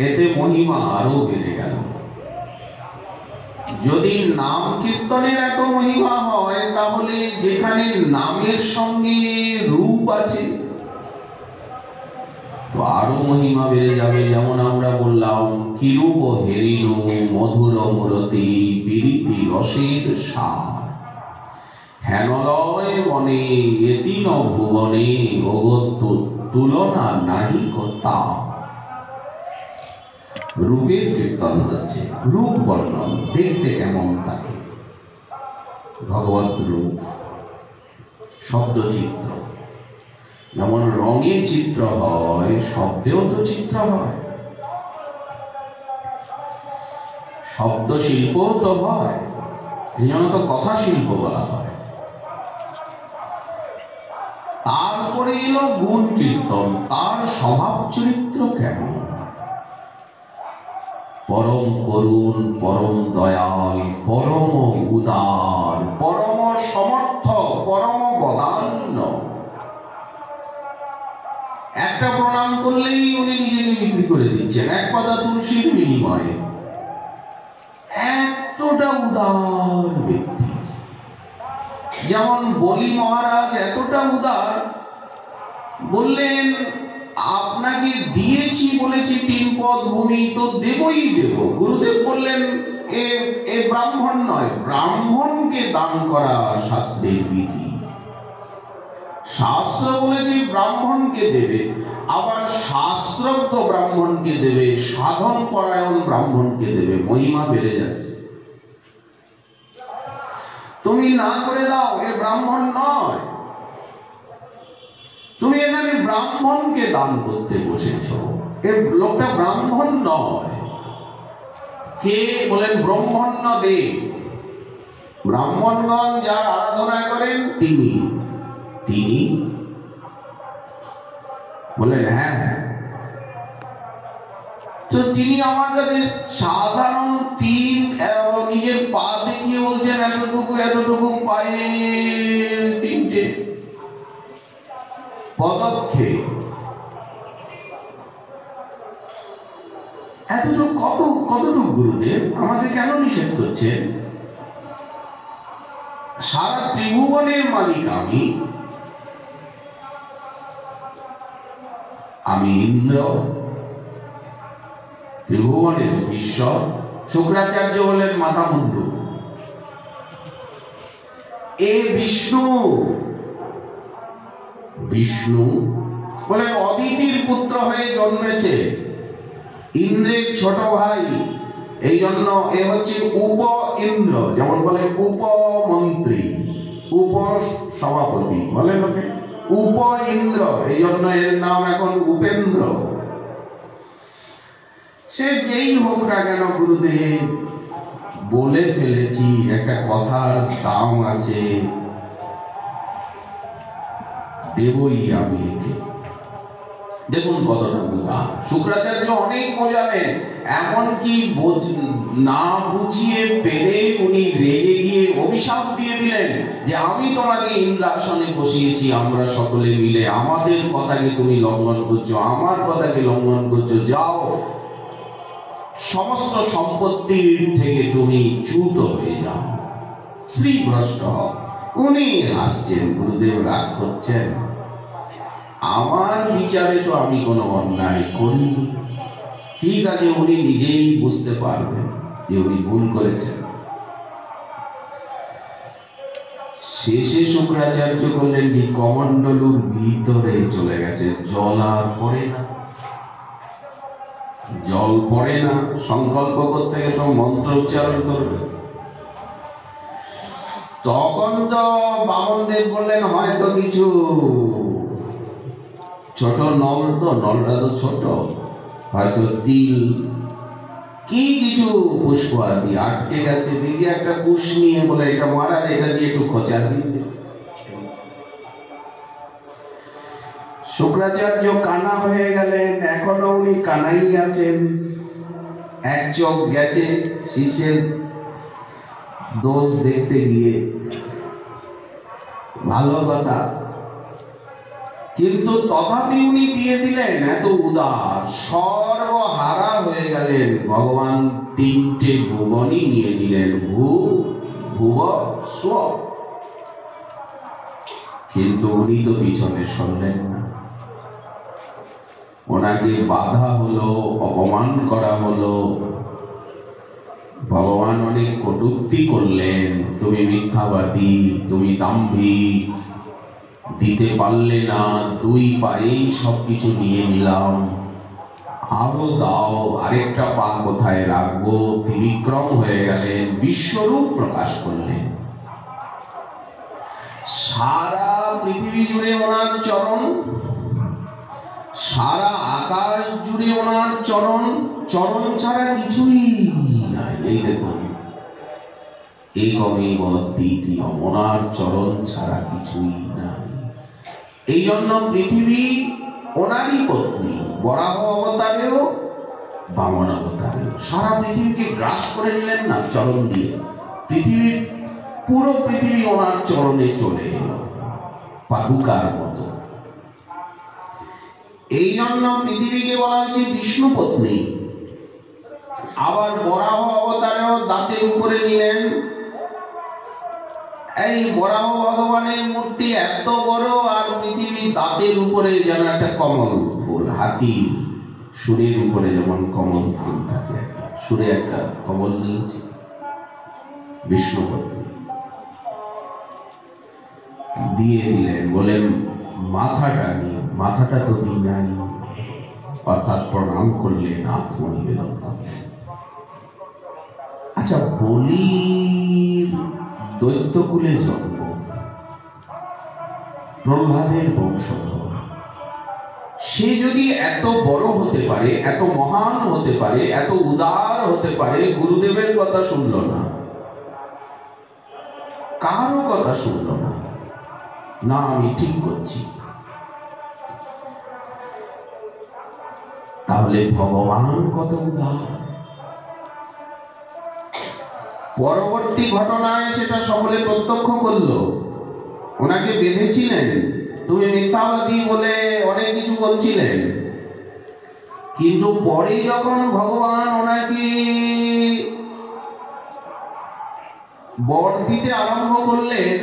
এতে মহিমা আরো বেড়ে গেল। যদি নাম কীর্তনের এত মহিমা হয়, তাহলে যেখানে নামের সঙ্গে রূপ আছে, তো আরো মহিমা বেড়ে যাবে। যেমন আমরা বললাম, কিরূপ হেরিনু মধুর মূরতি বিরিতি রসের সার, হেনলয় বনে এতিন ভুবনে অগত্য তুলনা নাহি কথা। রূপের কীর্তন হচ্ছে, রূপ বর্ণন, দেখতে কেমন থাকে, ভগবত রূপ, শব্দচিত্র। যেমন রঙে চিত্র হয়, শব্দেও তো চিত্র হয়, শব্দ শিল্পও তো হয়, এই জন্য তো কথা শিল্প বলা হয়। তারপরে এলো গুণ কীর্তন, তার স্বভাব চরিত্র কেমন, পরম করুণ, পরম দয়াল, পরম উদার, পরম প্রণাম করলেই উনি নিজেকে বিক্রি করে দিচ্ছেন এক পাতা তুলসীর বিনিময়ে। এতটা উদার ব্যক্তি। যেমন বলি মহারাজ এতটা উদার, বললেন আপনাকে দিয়েছি বলেছি 3 পদ ভূমি, তো দেবই দেব। গুরুদেব বললেন এ ব্রাহ্মণ নয়, ব্রাহ্মণকে দান করা শাস্ত্রের বিধি। শাস্ত্র বলেছে ব্রাহ্মণকে দেবে, আবার শাস্ত্রজ্ঞ ব্রাহ্মণকে দেবে, সাধন পরায়ণ ব্রাহ্মণকে দেবে। মহিমা বেড়ে যাচ্ছে। তুমি না করে দাও, এ ব্রাহ্মণ নয়। তুমি এখানে ব্রাহ্মণকে দান করতে বসেছ, এ লোকটা ব্রাহ্মণ নয়। কে বলেন? ব্রহ্মণ্য দেব। ব্রাহ্মণগণ যার আরাধনা করেন তিনি বলেন হ্যাঁ হ্যাঁ। তো তিনি আমার কাছে সাধারণ 3 নিজের পা দেখিয়ে বলছেন এতটুকু এতটুকু পায়ের 3টে পদক্ষেপ, এতটুকু কতটুকু গুরুদেব আমাকে কেন নিষেধ করছেন? সারা ত্রিভুবনের মালিক আমি ইন্দ্র, ত্রিভুবনের ঈশ্বর। শুক্রাচার্য বলেন মাথা মুন্ডু। এ বিষ্ণু বলেন অদিতির পুত্র হয়ে জন্মেছে, ইন্দ্রের ছোট ভাই, এই জন্য এ হচ্ছে উপ ইন্দ্র। যেমন বলে উপমন্ত্রী, উপ সভাপতি বলেন ওকে উপ ইন্দ্র, এই জন্য এর নাম এখন উপেন্দ্র। সে যেই হোক না কেন গুরুদেব, বলে ফেলেছি, একটা কথার দাম আছে, দেবই আমি একে। দেখুন কতটা উদার। শুক্রাচার্য অনেক বোঝালেন, এমনকি না বুঝিয়ে পেরে উনি রেগে গিয়ে অভিশাপ দিয়ে দিলেন যে আমি তোমাকে ইন্দ্রাসনে বসিয়েছি, আমরা সকলে মিলে আমাদের কথাকে তুমি লঙ্ঘন করছো, আমার কথাকে লঙ্ঘন করছো, যাও সমস্ত সম্পত্তির থেকে তুমি চ্যুত হয়ে যাও, শ্রীভ্রষ্ট হও। উনি হাসছেন, গুরুদেব রাগ করছেন, আমার বিচারে তো আমি কোনো অন্যায় করিনি। ঠিক আছে, উনি নিজেই বুঝতে পারবেন যে উনি ভুল করেছেন। শেষে শুক্রাচার্য করলেন কি, কমণ্ডলুর ভিতরে চলে গেছে, জল আর পড়ে না, জল পড়ে না। সংকল্প করতে গেলে তো মন্ত্র উচ্চারণ করবে। তখন তো বামনদেব বললেন হয়তো কিছু ছোট নল, তো নলটা তো ছোট, হয়তো তিল কি কিছু পুষ্প আদি আটকে গেছে। দেখি একটা কুশ নিয়ে বলে এটা মহারাজ, এটা দিয়ে একটু খোঁচা দিন। শুক্রাচার্য কানা হয়ে গেলেন, এখনো উনি কানাই আছেন। এক চোখ গেছে শিষ্যের দোষ দেখতে গিয়ে, ভালো কথা, কিন্তু তথাপি উনি দিয়ে দিলেন। এত উদার, সর্বহারা হয়ে গেলেন। ভগবান 3টে ভুবনই নিয়ে নিলেন, ভুব স্ব। কিন্তু উনি তো পিছনে সরলেন না। ওনাকে বাধা হলো, অপমান করা হলো, ভগবান অনেক কটূক্তি করলেন, তুমি মিথ্যাবাদী, তুমি দাম্ভিক, দিতে পারলে না, 2 পায়েই সবকিছু নিয়ে নিলাম, আরো দাও, আরেকটা পা কোথায় রাখবো। ত্রিবিক্রম হয়ে গেলেন, বিশ্বরূপ প্রকাশ করলেন। সারা পৃথিবী জুড়ে ওনার চরণ, সারা আকাশ জুড়ে ওনার চরণ, চরণ ছাড়া কিছুই নাই। এই দেখুন, একমেব দ্বিতীয়, ওনার চরণ ছাড়া কিছুই নাই। এই জন্য পৃথিবী ওনারই পত্নী, বরাহ অবতারেও বামন অবতারেও। সারা পৃথিবীকে গ্রাস করে নিলেন না চরণ দিয়ে। পৃথিবীর পুরো পৃথিবী ওনার চরণে চলে এলো, পাদুকার মতো। এই জন্য পৃথিবীকে বলা হয়েছে বিষ্ণু পত্নী। আবার বরাহ অবতারেও দাঁতের উপরে নিলেন। এই বরাহ ভগবানের মূর্তি এত বড়, আর পৃথিবী দাঁতের উপরে যেন একটা কমল ফুল, হাতি সুরের উপরে যেমন কমল ফুল থাকে, সুরে একটা কমল নিয়েছে বিষ্ণু পত্নী দিয়ে দিলেন। বলেন মাথাটা নিয়ে, মাথাটা তো দিন, অর্থাৎ প্রণাম করলেন, আত্মনিবেদন করলেন। আচ্ছা, বলির দৈত্যকুলে জন্ম, প্রহ্লাদের বংশধর, সে যদি এত বড় হতে পারে, এত মহান হতে পারে, এত উদার হতে পারে, গুরুদেবের কথা শুনল না, কারো কথা শুনল না, না আমি ঠিক করছি, তাহলে ভগবান কত উদার। পরবর্তী ঘটনায় সেটা সকলে প্রত্যক্ষ করলো। ওনাকে বেঁধেছিলেন, তুমি মিথ্যাবাদী বলে অনেক কিছু বলছিলেন, কিন্তু পরে যখন ভগবান ওনাকে বর দিতে আরম্ভ করলেন,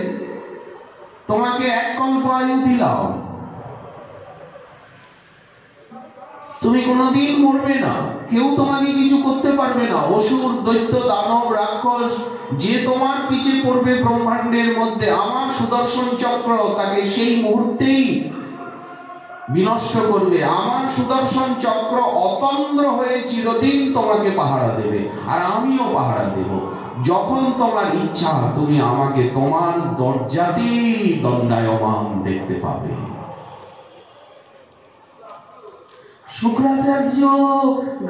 তোমাকে এক কল্প আয়ু দিলাম, তুমি কোনোদিন মরবে না, কেউ তোমাকে কিছু করতে পারবে না, অসুর দৈত্য দানব রাক্ষস যে তোমার পিছে পড়বে ব্রহ্মাণ্ডের মধ্যে, আমার সুদর্শন চক্র তাকে সেই মুহূর্তেই বিনষ্ট করবে। আমার সুদর্শন চক্র অতন্দ্র হয়ে চিরদিন তোমাকে পাহারা দেবে, আর আমিও পাহারা দেব। যখন তোমার ইচ্ছা তুমি আমাকে তোমার দরজাতেই দণ্ডায়মান দেখতে পাবে। শুক্রাচার্য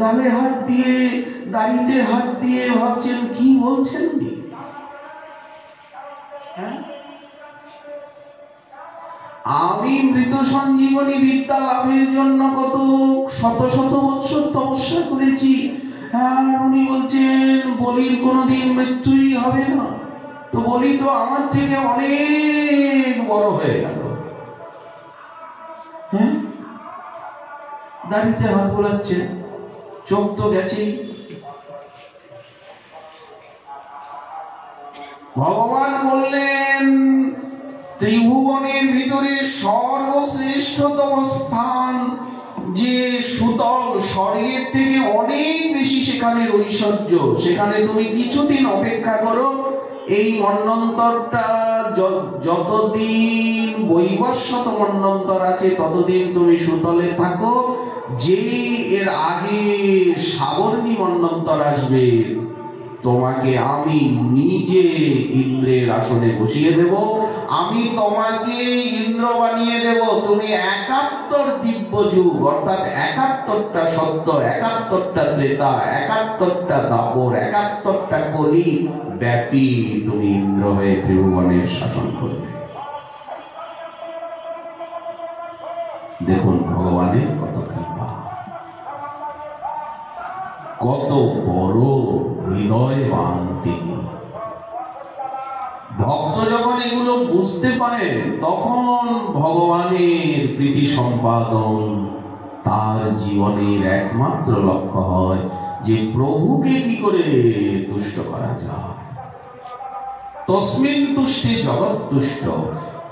গালে হাত দিয়ে, দাড়িতে হাত দিয়ে ভাবছেন কি বলছেন। আমি মৃত সঞ্জীবনী বিদ্যা লাভের জন্য কত শত শত বৎসর তপস্যা করেছি, আর উনি বলছেন বলির কোনোদিন মৃত্যুই হবে না। তো বলি তো আমার থেকে অনেক বড় হয়ে গেল। হ্যাঁ, দাড়িতে হাত বোলাচ্ছেন, চোখ তো গেছেই। ভগবান বললেন ত্রিভুবনের ভিতরে সর্বশ্রেষ্ঠতম স্থান যে সুতল, স্বর্গের থেকে অনেক বেশি সেখানে ঐশ্বর্য, সেখানে তুমি কিছুদিন অপেক্ষা করো। এই মন্বন্তরটা যতদিন বৈবস্বত মন্বন্তর আছে ততদিন তুমি সুতলে থাকো। যেই এর আগে সাবর্ণী মন্বন্তর আসবে, তোমাকে আমি নিজে ইন্দ্রের আসনে বসিয়ে দেব, আমি তোমাকে ইন্দ্র বানিয়ে দেব। তুমি ৭১ দিব্য যুগ, অর্থাৎ ৭১টা সত্য, ৭১টা ত্রেতা, ৭১টা দাপর, ৭১টা কলি ব্যাপী তুমি ইন্দ্র হয়ে ত্রিভুবনের শাসন করবে। দেখুন ভগবানের কত কৃপা, কত বড় হৃদয়বান তিনি। ভক্ত যখন এগুলো বুঝতে পারে তখন ভগবানের প্রীতি সম্পাদন তার জীবনের একমাত্র লক্ষ্য হয়, যে প্রভুকে কি করে তুষ্ট করা যায়। তস্মিন তুষ্টে জগৎ তুষ্ট,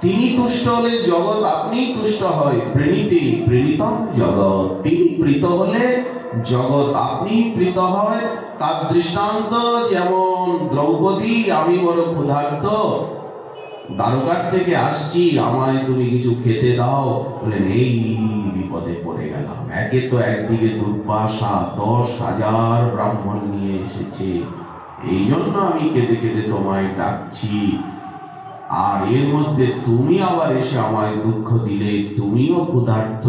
তিনি তুষ্ট হলে জগৎ আপনি তুষ্ট হয়। প্রীতি প্রীতম জগৎ, তিনি প্রীত হলে জগৎ আপনি প্রীত হয়। তার দৃষ্টান্ত যেমন দ্রৌপদী, আমি বড় ক্ষুধার্ত, দ্বারকার থেকে আসছি, আমায় তুমি কিছু খেতে দাও। বলেন এই বিপদে পড়ে গেলাম, একে তো একদিকে দুর্বাসা ১০,০০০ ব্রাহ্মণ নিয়ে এসেছে, এই জন্য আমি কেঁদে কেঁদে তোমায় ডাকছি, আর এর মধ্যে তুমি আবার এসে আমায় দুঃখ দিলে, তুমিও ক্ষুধার্ত।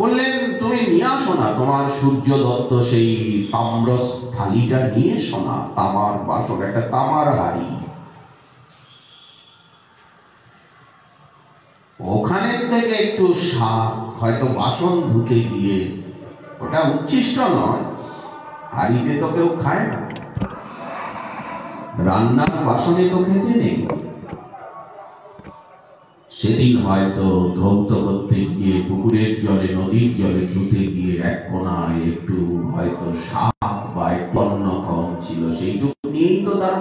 বললেন তুমি নিয়ে আসো না তোমার সূর্য দত্ত সেই তাম্রস থালিটা নিয়ে এসো না, তামার বাসন, একটা তামার হাড়ি। ওখানে থেকে একটু শাক, হয়তো বাসন ধুতে গিয়ে, ওটা উচ্ছিষ্ট নয়, হাড়িতে তো কেউ খায় না, রান্নার বাসনে তো খেতে নেই। সেদিন হয়তো ধৌত করতে গিয়ে পুকুরের জলে নদীর জলে ধুতে গিয়ে এক কোনায় একটু হয়তো শাক বা পণ্য কম ছিল, সেইটুকু নিয়েই তো তার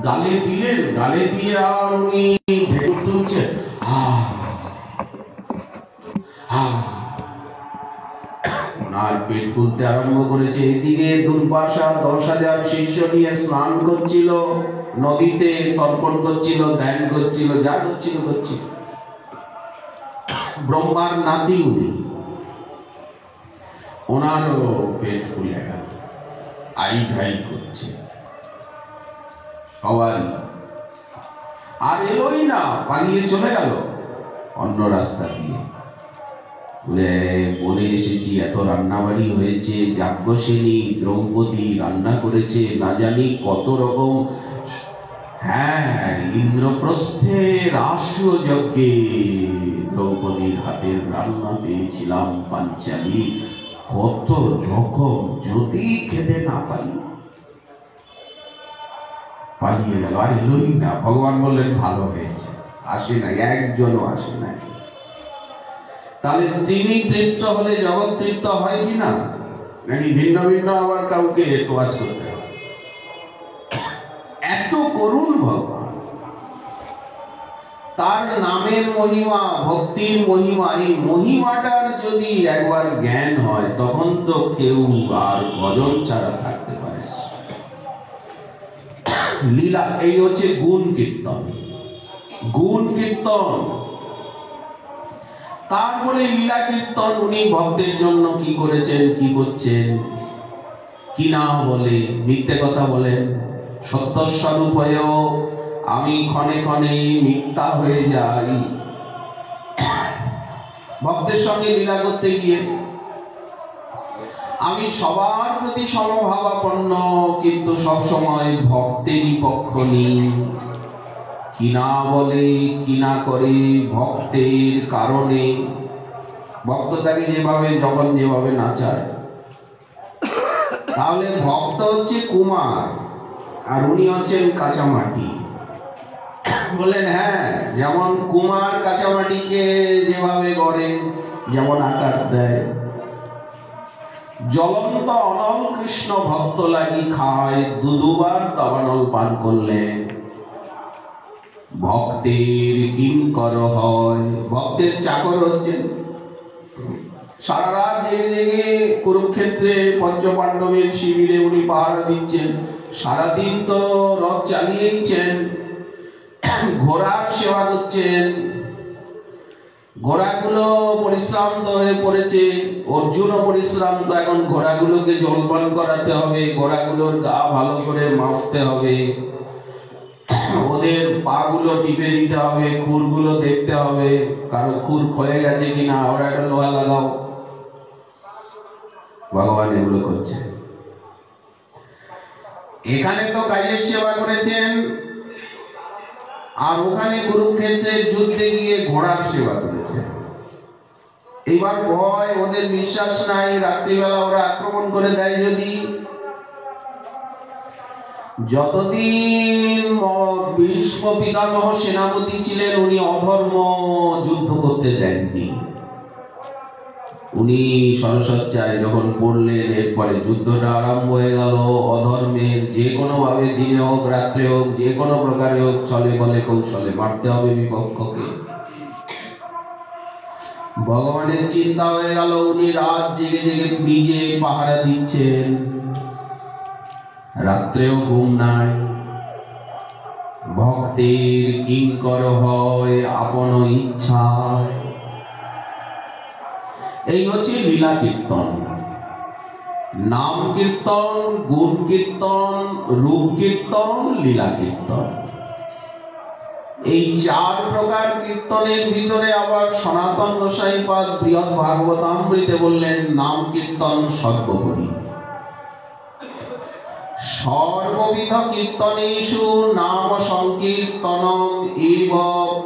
গালে দিলেন, গালে দিয়ে আর উনি ঢেকুর তুলছেন, ওনার পেট খুলতে আরম্ভ করেছে। এদিকে দুর্বাসা 10,000 শিষ্য নিয়ে স্নান করছিল নদীতে, তর্পণ করছিল, ধ্যান করছিল, যা করছিল। ব্রহ্মার নাতি উনি, ওনারও পেট ফুলে গেল, আই ঢাই করছে সবারই। আর এলোই না, পালিয়ে চলে গেল অন্য রাস্তা দিয়ে। বলে এসেছি এত রান্নাবাড়ি হয়েছে, যাজ্ঞসেনী দ্রৌপদী রান্না করেছে না জানি কত রকম। হ্যাঁ, ইন্দ্রপ্রস্থে রাষ্ট্রীয় যজ্ঞে দ্রৌপদীর হাতের রান্না পেয়েছিলাম পাঞ্চালী, কত রকম, যদি খেতে না পাই। পালিয়ে গেল, আর এলোই না। ভগবান বললেন ভালো হয়েছে, আসে নাই, একজনও আসে নাই। তাহলে তিনি তৃপ্ত হলে জগৎ তৃপ্ত হয় কিনা, নাকি ভিন্ন ভিন্ন আবার কাউকে তোয়াজ করতে হবে? এত করুণ ভগবান, তার নামের মহিমা, ভক্তির মহিমা, এই মহিমাটার যদি একবার জ্ঞান হয় তখন তো কেউ আর ভজন ছাড়া থাকতে পারে। লীলা, এই হচ্ছে গুণ কীর্তন। গুণ কীর্তন, তারপরে লীলা কীর্তন। উনি ভক্তের জন্য কি করেছেন, কি করছেন, কি না বলে মিথ্যে কথা বলেন। সত্যস্বরূপ হয়েও আমি ক্ষণে ক্ষণে মিথ্যা হয়ে যাই ভক্তের সঙ্গে লীলা করতে গিয়ে। আমি সবার প্রতি সমভাবাপন্ন, কিন্তু সবসময় ভক্তেরই পক্ষ নিই। কি না বলে, কি না করে, ভক্তের কারণে। ভক্ত তাকে যেভাবে, যখন যেভাবে নাচায়, তাহলে ভক্ত হচ্ছে কুমার আর উনি হচ্ছেন কাঁচামাটি। বললেন হ্যাঁ, যেমন কুমার কাঁচামাটিকে যেভাবে গড়ে, যেমন আকার দেয়, জ্বলন্ত অনল কৃষ্ণ ভক্ত লাগি খায়, দুবার দাবানল পান করলেন ভক্তের কিঙ্কর হয়। ভক্তের চাকর হচ্ছেন। সারা রাত জেগে জেগে কুরুক্ষেত্রে পঞ্চপাণ্ডবের শিবিরে উনি পাহারা দিচ্ছেন, সারাদিন তো রথ চালিয়েছেন, ঘোড়ার সেবা করছেন। ঘোড়াগুলো পরিশ্রান্ত হয়ে পড়েছে, অর্জুনও পরিশ্রান্ত। এখন ঘোড়াগুলোকে জলপান করাতে হবে, ঘোড়াগুলোর গা ভালো করে মাজতে হবে, ওদের পা গুলো টিপে দিতে হবে, খুরগুলো দেখতে হবে, কারো খুর ক্ষয়ে গেছে কিনা, ওরা একটা লোহা লাগাও। ভগবান এগুলো করছে। এখানে তো কাজের সেবা করেছেন, আর ওখানে কুরুক্ষেত্রের যুদ্ধে গিয়ে ঘোড়ার সেবা করেছেন। এবার ভয়, ওদের বিশ্বাস নাই, রাত্রিবেলা ওরা আক্রমণ করে দেয় যদি। যতদিন ভীষ্ম পিতামহ সেনাপতি ছিলেন, উনি অধর্ম যুদ্ধ করতে দেননি। উনি সরসজ্জায় যখন পড়লেন, এরপরে যুদ্ধটা আরম্ভ হয়ে গেল। অধর্মের যে কোনো ভাবে, দিনে হোক রাত্রে হোক, যে কোনো প্রকারে হোক, ছলে বলে কৌশলে মারতে হবে বিপক্ষকে। ভগবানের চিন্তা হয়ে গেল, উনি রাত জেগে জেগে ব্রিজে পাহারা দিচ্ছেন, রাত্রেও ঘুম নাই। ভক্তের কিঙ্কর হয় আপন ইচ্ছায়। এই হচ্ছে লীলা কীর্তন। নাম কীর্তন, গুণ কীর্তন, রূপ কীর্তন, লীলা কীর্তন, এই 4 প্রকার কীর্তনের ভিতরে আবার সনাতন গোসাইপাদ বৃহৎ ভাগবতামৃতে বললেন নাম কীর্তন সর্বোপরি। সর্ববিধ কীর্তনেষু নাম সংকীর্তনম এব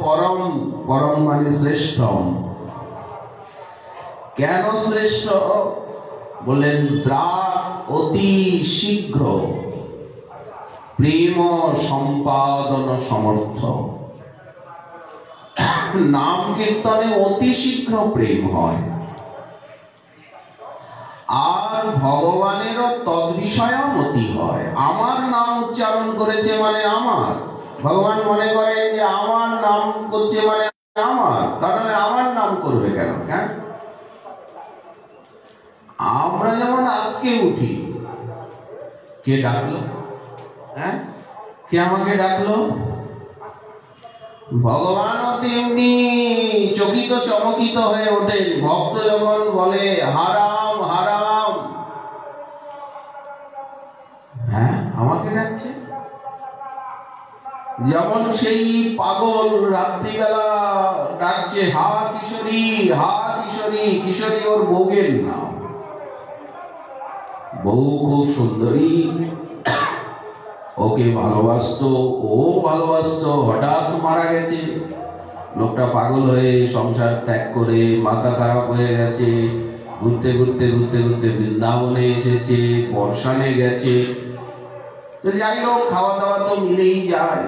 পরম। পরম মানে শ্রেষ্ঠম। কেন শ্রেষ্ঠ? বললেন দ্রাক অতি শীঘ্র প্রেম সম্পাদন সমর্থ। নাম কীর্তনে অতি শীঘ্র প্রেম হয়, আর ভগবানেরও তদ্বিষয়মতি হয়। আমার নাম উচ্চারণ করেছে মানে আমার, ভগবান মনে করেন যে আমার নাম করছে মানে আমার, তাহলে আমার নাম করবে কেন? হ্যাঁ, আমরা যেমন আজকে উঠি, কে ডাকলো? হ্যাঁ, কে আমাকে ডাকলো? ভগবানও তেমনি চকিত চমকিত হয়ে ওঠেন ভক্ত যখন বলে হারাম হারাম। হ্যাঁ, আমাকে ডাকছে। যেমন সেই পাগল রাত্রিবেলা ডাকছে হা কিশোরী, হা কিশোরী। কিশোরী ওর বউয়ের নাম। বউ খুব সুন্দরী, ওকে ভালোবাসতো, ও ভালোবাসতো। হঠাৎ মারা গেছে, লোকটা পাগল হয়ে সংসার ত্যাগ করে মাথা খারাপ হয়ে গেছে। ঘুরতে ঘুরতে ঘুরতে ঘুরতে বৃন্দাবনে এসেছে, বর্ষানে গেছে। তো যাই হোক, খাওয়া দাওয়া তো মিলেই যায়।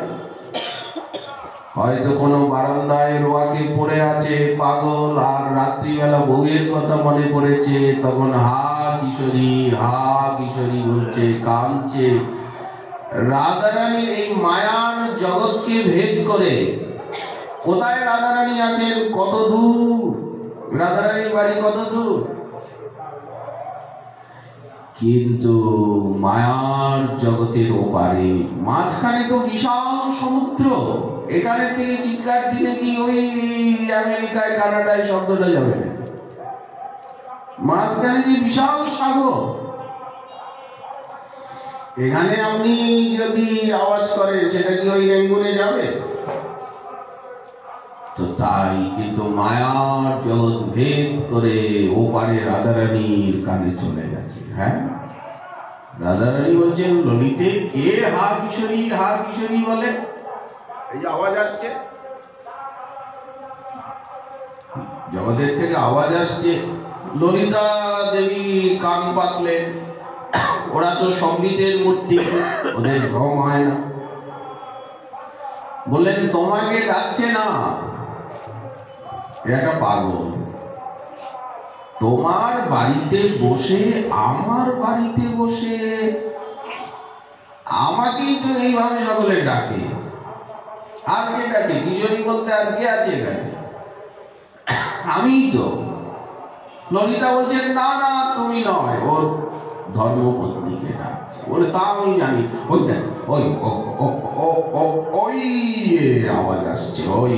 হয়তো কোনো বারান্দায় রোয়াকে পড়ে আছে পাগল, আর রাত্রিবেলা বউয়ের কথা মনে পড়েছে, তখন হা কিশোরী, হা কিশোরী বলছে, কাঁদছে। রাধারানীর এই মায়ার জগৎকে ভেদ করে কোথায় রাধারানী আছেন? কত দূর, রাধারানীর বাড়ি কত দূর। কিন্তু মায়ার জগতের ওপারে মাঝখানে তো বিশাল সমুদ্র। এখানে থেকে চিৎকার দিলে কি ওই আমেরিকায় কানাডায় শব্দটা যাবে? মাঝখানে যে বিশাল সাগর, এখানে আপনি যদি আওয়াজ করেন সেটা কি ওই রেঙ্গুনে যাবে? তো তাই কিন্তু মায়ার জগৎ ভেদ করে ওপারে রাধারানীর কানে চলে গেছে। হ্যাঁ, রাধারানী বলছেন ললিতে কে হা কিশোরী, হা কিশোরী বলে? এই যে আওয়াজ আসছে, জগতের থেকে আওয়াজ আসছে। ললিতা দেবী কান পাতলেন। ওরা তো সঙ্গীতের মূর্তি, ওদের ভ্রম হয় না। বললেন তোমাকে ডাকছে না, একটা পাগল। তোমার বাড়িতে বসে, আমার বাড়িতে বসে আমাকেই তো এইভাবে সকলে ডাকে। আর কে ডাকে? কিশোরী বলতে আর কে আছে এখানে? আমি তো। ললিতা বলছেন না না, তুমি নয়, ওর ধর্মপত্নীকে ডাকছে। বলে তা আমি জানি। ওই দেখ, ওই ওই আওয়াজ আসছে, ওই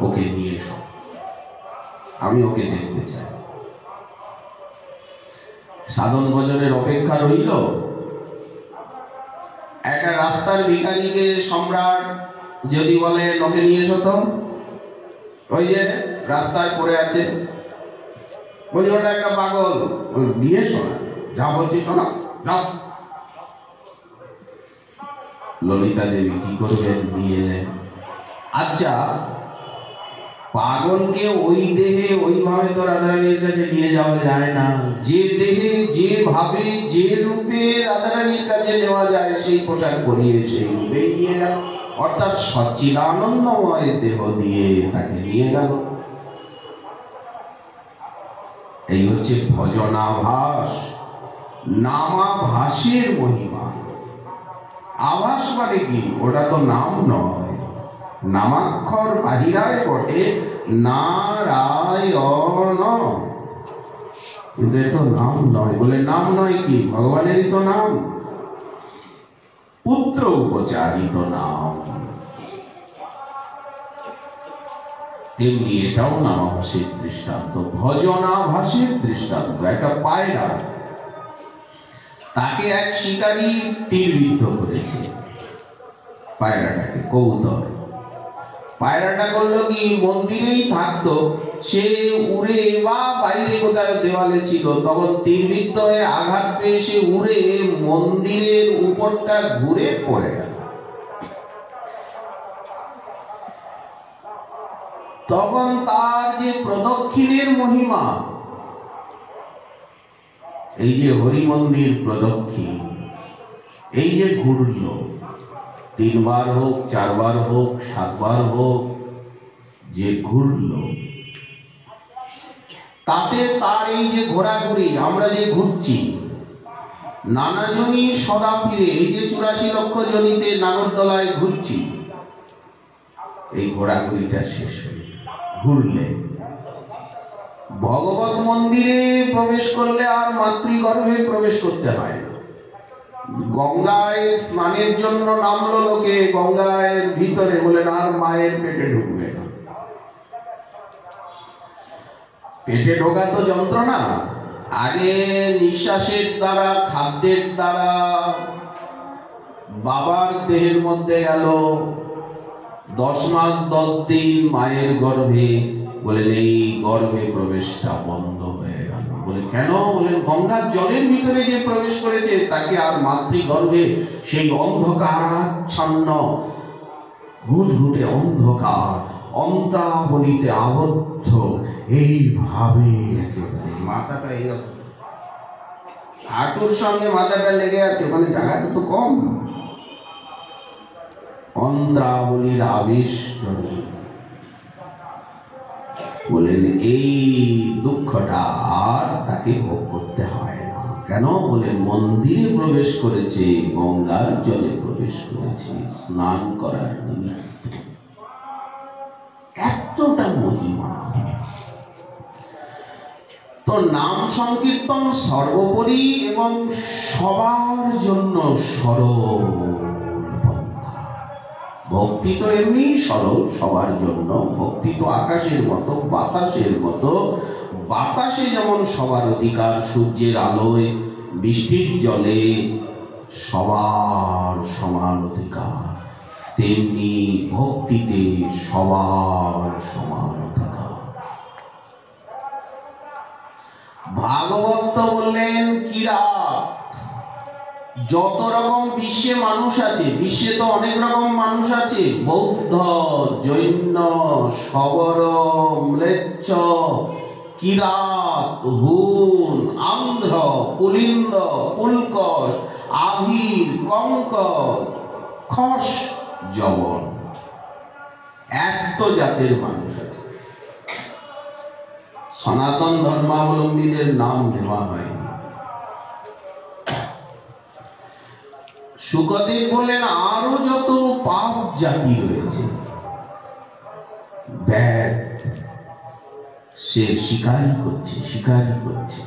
ওকে নিয়ে এসো, আমি ওকে দেখতে চাই। সাধন ভজনের অপেক্ষা রইল। একটা রাস্তার ভিখারিকে সম্রাট যদি বলে ওকে নিয়ে এসো, তো ওই যে রাস্তায় পড়ে আছে, বলি ওটা একটা পাগল, নিয়ে এসো না, যা বলছি শোনা, যাও। ললিতা দেবী কি করবেন? নিয়ে এলেন। আচ্ছা, পাগলকে ওই দেহে ওইভাবে তো রাধারানীর কাছে নিয়ে যাওয়া যায় না। যে দেহে, যে ভাবে, যে রূপে রাধারানীর কাছে নেওয়া যায় সেই পোশাক পরিয়ে সেই রূপেই নিয়ে গেল। অর্থাৎ সচ্চিদানন্দময় দেহ দিয়ে তাকে নিয়ে গেল। এই হচ্ছে ভজনাভাস, নামাভাসের মহিমা। আভাস মানে কি? ওটা তো নাম নয়, নামাক্ষর বাহিরায় বটে নারায়ণ, কিন্তু এটা নাম নয়। বলে নাম নয় কি? ভগবানেরই তো নাম, পুত্র উপচারিত নাম। তেমনি এটাও নামাভাসের দৃষ্টান্ত, ভজনাভাসের দৃষ্টান্ত। একটা পায়রা, তাকে এক শিকারী তীরবিদ্ধ করেছে, পায়রাটাকে, কবুতর। পায়রাটা করলো কি? মন্দিরেই থাকতো, সে উড়ে বা বাইরে কোথায় দেওয়ালে ছিল, তখন তীরবিদ্ধ হয়ে আঘাত পেয়ে সে উড়ে মন্দিরের উপরটা ঘুরে পড়ে গেল। তখন তার যে প্রদক্ষিণের মহিমা, এই যে হরি মন্দির প্রদক্ষিণ, এই যে ঘুরল, 3 বার হোক, 4 বার হোক, 7 বার হোক, যে ঘুরল, তাতে তার এই যে ঘোরাঘুরি, আমরা যে ঘুরছি নানা জনই সদা ফিরে, এই যে 84 লক্ষ জনিতে নাগরদোলায় ঘুরছি, এই ঘোরাঘুরিটা শেষ হয়ে ঘুরলে ভগবত মন্দিরে প্রবেশ করলে আর মাতৃগর্ভে প্রবেশ করতে হয় না। গঙ্গায় স্নানের জন্য নামলো লোকে, গঙ্গায় ভিতরে বলেন আর মায়ের পেটে ঢুকবে না। পেটে ঢোকা তো যন্ত্রণা, আগে নিঃশ্বাসের দ্বারা, খাদ্যের দ্বারা বাবার দেহের মধ্যে গেল, 10 মাস 10 দিন মায়ের গর্ভে, বলেন এই গর্ভে প্রবেশটা বন্ধ হয়ে গেল। বলে কেন? বলেন গঙ্গার জলের ভিতরে যে প্রবেশ করেছে তাকে আর মাতৃগর্ভে সেই অন্ধকারাচ্ছন্ন ঘুটঘুটে অন্ধকার অন্তরাবলিতে আবদ্ধ এইভাবে একেবারে মাথাটা এইরকম হাঁটুর সঙ্গে মাথাটা লেগে আছে, ওখানে জায়গাটা তো কম, অন্দ্রাবলীর আবেশ বলেন এই দুঃখটা আর তাকে ভোগ করতে হয় না। কেন? বলেন মন্দিরে প্রবেশ করেছে, গঙ্গার জলে প্রবেশ করেছে স্নান করার নিমিত্তে। এতটা মহিমা। তো নাম সংকীর্তন সর্বোপরি এবং সবার জন্য সরল পন্থা। ভক্তি তো এমনি সরল সবার জন্য, ভক্তি তো আকাশের মতো, বাতাসের মতো। বাতাসে যেমন সবার অধিকার, সূর্যের আলোয়, বৃষ্টির জলে সবার সমান অধিকার, তেমনি ভক্তিতে সবার সমান অধিকার। ভাগবত বললেন কিরাত, যত রকম বিশ্বে মানুষ আছে, বিশ্বে তো অনেক রকম মানুষ আছে, বৌদ্ধ, জৈন, শবর, ম্লেচ্ছ, কিরাত, হুন, আন্ধ্র, পুলিন্দ, পুলকশ, আভির, কঙ্কর, খস, যবন, এত জাতের মানুষ আছে। সনাতন ধর্মাবলম্বীদের নাম নেওয়া হয়নি। শুকদেব বললেন আরো যত পাপ জাতি রয়েছে, ব্যাদ সে শিকারী করছে,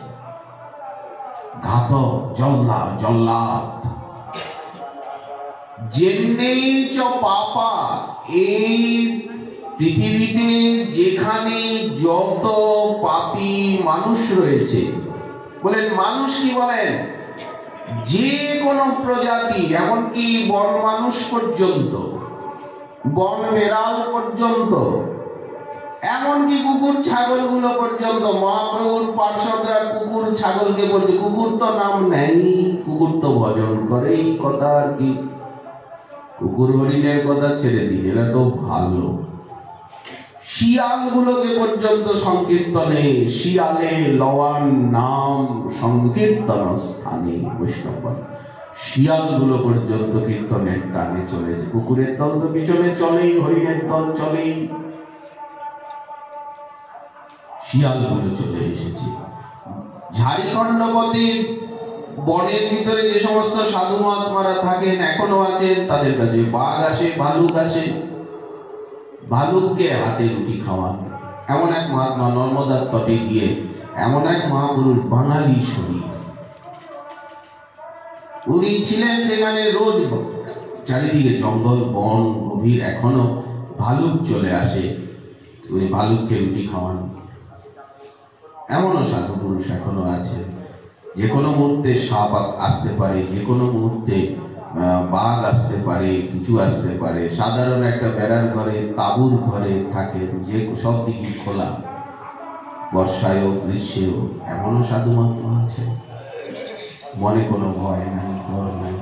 ঘাতক, জল্লাদ, যেমনি চ পাপা, এই পৃথিবীতে যেখানে যত পাপী মানুষ রয়েছে, বলেন মানুষ কি বলেন? যে কোনো প্রজাতি, এমনকি বন মানুষ পর্যন্ত, বন বেড়াল পর্যন্ত, এমনকি কুকুর ছাগল গুলো পর্যন্ত, মহাপ্রভুর পার্ষদরা কুকুর ছাগলকে বলছে, কুকুর তো নাম নেই, কুকুর তো ভজন করে, এই কথা আর কি, কুকুর হরিণের কথা ছেড়ে দিন, এরা তো ভালো। শিয়াল গুলোকে পর্যন্ত সংকীর্তনে, শিয়ালে লওয়ান নাম সংকীর্তন স্থানে বৈষ্ণব, শিয়াল গুলো পর্যন্ত কীর্তনের টানে চলেছে। কুকুরের দল তো পিছনে চলেই, হরিণের দল চলেই, শিয়াল গুলো চলে এসেছে। ঝাড়খণ্ড পথে বনের ভিতরে যে সমস্ত সাধু মহাত্মারা থাকেন, এখনো আছেন, তাদের কাছে বাঘ আসে, ভালুক আসে, ভালুককে হাতে রুটি খাওয়ান। এমন এক মহাত্মা নর্মদার তটে গিয়ে, এমন এক মহাপুরুষ, বাঙালি শরীর, উনি ছিলেন সেখানে, রোজ চারিদিকে জঙ্গল বন গভীর, এখনো ভালুক চলে আসে, উনি ভালুককে রুটি খাওয়ান। এমনও সাধু পুরুষ এখনো আছে। যে কোনো মুহূর্তে সাপ আসতে পারে, যে কোনো মুহূর্তে বাঘ আসতে পারে, কিছু আসতে পারে। সাধারণ একটা বেড়ার ঘরে, তাঁবুর ঘরে থাকে, যে সব দিকে খোলা, বর্ষায়ও গ্রীষ্মেও। এমনও সাধু মহাত্মা আছে, মনে কোনো ভয় নাই, ডর নাই,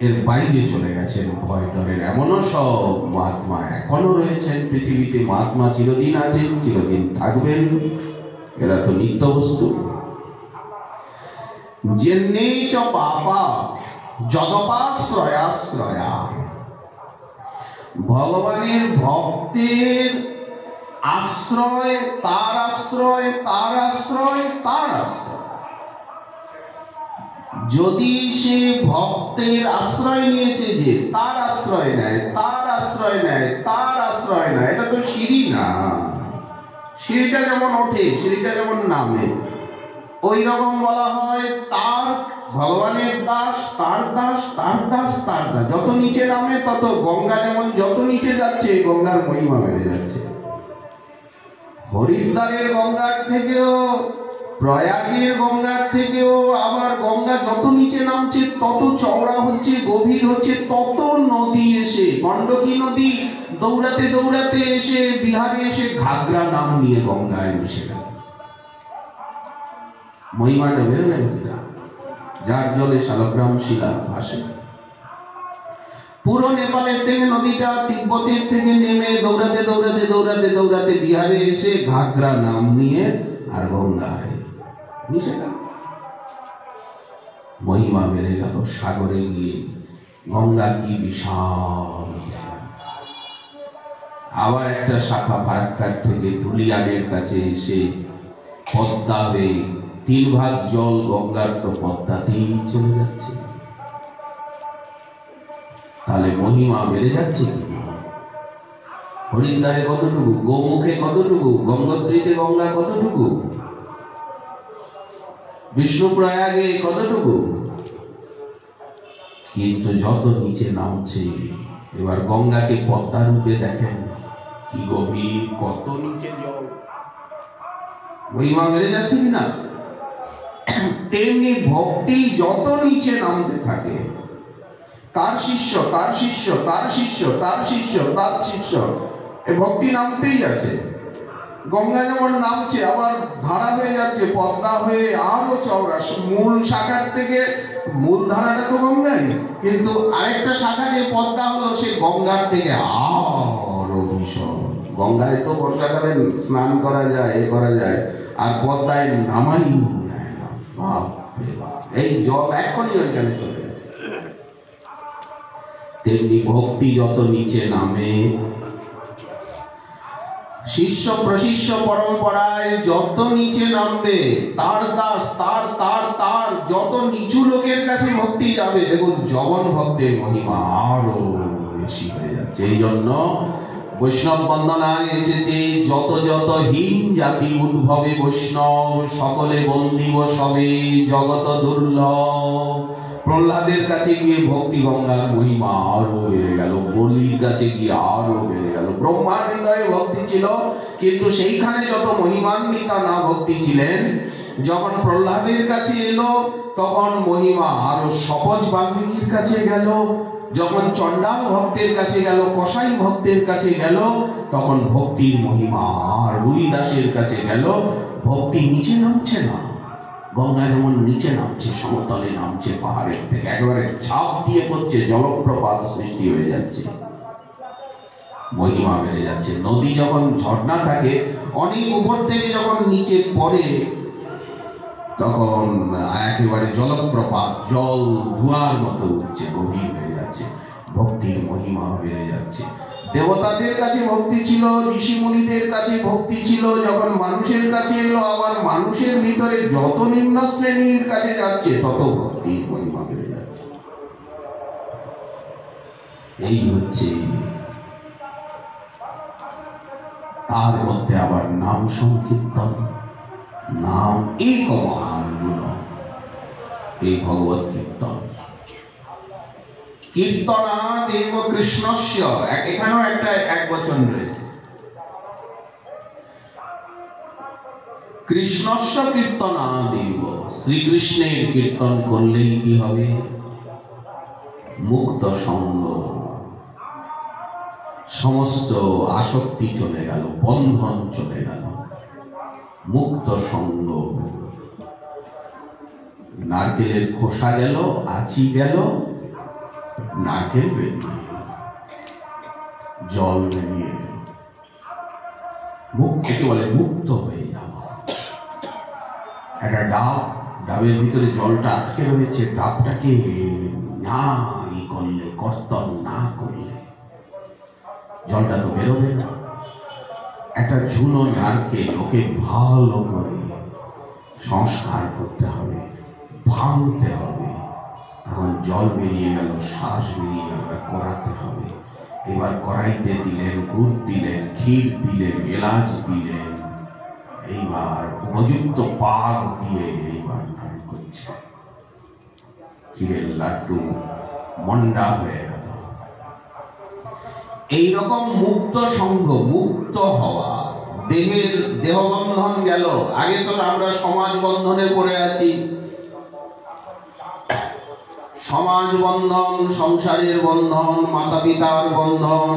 এর বাইরে চলে গেছেন ভয় ডরের। এমনও সব মহাত্মা এখনো রয়েছেন পৃথিবীতে। মহাত্মা চিরদিন আছেন, চিরদিন থাকবেন, এরা তো নিত্য বস্তু। যেমনি চ পাপা, যদপাশ্রয়াশ্রয়া, ভগবানের ভক্তের আশ্রয়, তার আশ্রয়, তার আশ্রয়, তার আশ্রয়। যদি সে ভক্তের আশ্রয় নিয়েছে, যে তার আশ্রয় নেয়, তার আশ্রয় নেয়, তার আশ্রয় নেয়, এটা তো সিঁড়ি না। সিঁড়িটা যেমন ওঠে, সিঁড়িটা যেমন নামে, ওই রকম বলা হয় তার ভগবানের দাস, তার দাস, তার দাস, তার দাস। যত নিচে নামে তত, গঙ্গা যেমন যত নিচে যাচ্ছে গঙ্গার মহিমা বেড়ে যাচ্ছে। হরিদ্বারের গঙ্গার থেকেও, প্রয়াগের গঙ্গার থেকেও আবার গঙ্গা যত নিচে নামছে তত চওড়া হচ্ছে, গভীর হচ্ছে, তত নদী এসে, গণ্ডকী নদী দৌড়াতে দৌড়াতে এসে বিহারে এসে ঘাগরা নাম নিয়ে গঙ্গায় মিশে গেল। মহিমাটা বেড়ে গেল কিনা, যার জলে শালগ্রাম শিলা ভাসে। পুরো নেপালের থেকে নদীটা তিব্বতের থেকে নেমে দৌড়াতে দৌড়াতে দৌড়াতে দৌড়াতে বিহারে এসে ঘাগরা নাম নিয়ে আর গঙ্গায় মিশে গেল। মহিমা বেড়ে গেল। সাগরে গিয়ে গঙ্গা কি বিশাল। আবার একটা শাখা ফারাক্কার থেকে ধুলিয়ানের কাছে এসে পদ্মা হয়ে 3 ভাগ জল গঙ্গার তো পদ্মাতেই চলে যাচ্ছে। তাহলে মহিমা বেড়ে যাচ্ছে কিনা? হরিদ্বারে কতটুকু, গোমুখে কতটুকু, গঙ্গোত্রীতে গঙ্গা কতটুকু, বিষ্ণুপ্রয়াগে কতটুকু। কিন্তু যত নিচে নামছে, এবার গঙ্গাকে পদ্মা রূপে দেখেন, কি গভীর, কত নিচে জল। মহিমা বেড়ে যাচ্ছে কিনা? তেমনি ভক্তি যত নিচে নামতে থাকে, তার শিষ্য, তার শিষ্য, তার শিষ্য, তার শিষ্য, তার শিষ্য, এ ভক্তি নামতেই যাচ্ছে। গঙ্গা যেমন নামছে, আবার ধারা হয়ে যাচ্ছে, পদ্মা হয়ে আরো চওড়া। মূল শাখার থেকে, মূল ধারাটা তো গঙ্গায়, কিন্তু আরেকটা শাখা যে পদ্মা হলো, সে গঙ্গার থেকে আরো ভীষণ। গঙ্গায় তো বর্ষাকালে স্নান করা যায়, এ করা যায়, আর পদ্মায় নামাই নেয় না। বাপরে বাপ, এই জল এখনই ওইখানে চলে যায়। তেমনি ভক্তি যত নিচে নামে, শিষ্য প্রশিষ্য পরম্পরায় যত নিচে নামবে, তার দাস, তার তার তার যত নিচু লোকের কাছে ভক্তি যাবে, দেখুন জগন ভক্তের মহিমা আরো বেশি হয়ে যাচ্ছে। এই জন্য বৈষ্ণব বন্দনায় এসেছে, যত যত হীন জাতি উদ্ভবে বৈষ্ণব, সকলে বন্দিব সবে জগত দুর্লভ। প্রহ্লাদের কাছে গিয়ে ভক্তি গঙ্গার মহিমা আরো বেড়ে গেল, বলির কাছে গিয়ে আরো বেড়ে গেল। ব্রহ্মার হৃদয়ে ভক্তি ছিল, কিন্তু সেইখানে যত মহিমান্বিতা না ভক্তি ছিলেন, যখন প্রহ্লাদের কাছে এলো তখন মহিমা আরো সপজ বাল্মীকির কাছে গেল। যখন চণ্ডাল ভক্তের কাছে গেল, কসাই ভক্তের কাছে গেল, তখন ভক্তির মহিমা আর রুইদাসের কাছে গেল। ভক্তি নিচে নামছে না, গঙ্গা যেমন নিচে নামছে, সমতলে নামছে, পাহাড়ের থেকে একেবারে ছাপ দিয়ে পড়ছে, জলপ্রপাত সৃষ্টি হয়ে যাচ্ছে, মহিমা বেড়ে যাচ্ছে। নদী যখন ঝর্ণা থাকে, অনেক উপর থেকে যখন নিচে পড়ে, তখন একেবারে জলপ্রপাত, জল ধোঁয়ার মতো উঠছে, গভীর হয়ে যাচ্ছে, ভক্তির মহিমা বেড়ে যাচ্ছে। দেবতাদের কাছে ভক্তি ছিল, ঋষি মুনিদের কাছে ভক্তি ছিল, যখন মানুষের কাছে এলো, আবার মানুষের ভিতরে যত নিম্ন শ্রেণীর কাছে যাচ্ছে, তত ভক্তির মহিমা বেড়ে যাচ্ছে। এই হচ্ছে। তার মধ্যে আবার নাম সংকীর্তন, নাম এক মহান গুণ, এই ভগবত কীর্তন। কীর্তনাদেব কৃষ্ণস্য, এখানেও একটা এক বচন রয়েছে। কৃষ্ণস্য কীর্তনাদেব, শ্রীকৃষ্ণের কীর্তন করলেই কি হবে? মুক্ত সঙ্গ, সমস্ত আসক্তি চলে গেল, বন্ধন চলে গেল, মুক্ত সঙ্গ। নারকেলের খোসা গেল, আঁচি গেল, নারকেল বেরিয়ে, জল বেরিয়ে, মুক্তকে বলে মুক্ত হয়ে যাওয়া। একটা ডাব, ডাবের ভিতরে জলটা আটকে রয়েছে, ডাবটাকে না ই করলে, কর্তন না করলে জলটা তো বেরোবে না। একটা ঝুনো নারকেল ওকে ভালো করে সংস্কার করতে হবে, ভাঙতে হবে, তখন জল বেরিয়ে গেল, শ্বাস বেরিয়ে গেল, করাতে হবে। এবার কড়াইতে দিলেন, গুড় দিলেন, ক্ষীর দিলেন, এলাচ দিলেন, এইবার উপযুক্ত পাক দিয়ে এইবার নাম করছে। ক্ষীরের লাড্ডু মন্ডা হয়ে গেল। এইরকম মুক্ত সঙ্গ, মুক্ত হওয়া, দেহের দেহবন্ধন গেল। আগে তো আমরা সমাজ বন্ধনে পড়ে আছি, সমাজ বন্ধন, সংসারের বন্ধন, মাতা পিতার বন্ধন।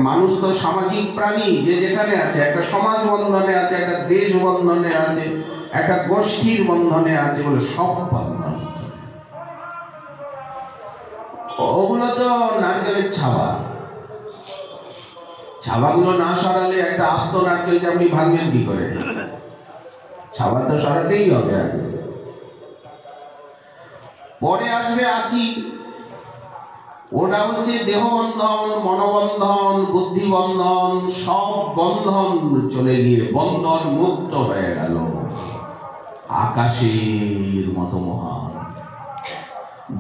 মানুষ তো সামাজিক প্রাণী, যে যেখানে আছে একটা সমাজ বন্ধনে আছে, একটা দেশ বন্ধনে আছে, একটা গোষ্ঠীর বন্ধনে আছে, বলে সব বন্ধন। ওগুলো তো নারকেলের ছাবা, ছাবাগুলো না সরালে একটা আস্ত নারকেলকে আপনি ভাঙবেন কি করে? ছাবা তো সরাতেই হবে আগে। পরে আসবে আছি, ওটা হচ্ছে দেহবন্ধন, মনোবন্ধন, বুদ্ধিবন্ধন, সব বন্ধন চলে গিয়ে বন্ধন মুক্ত হয়ে গেল। আকাশের মতো মহান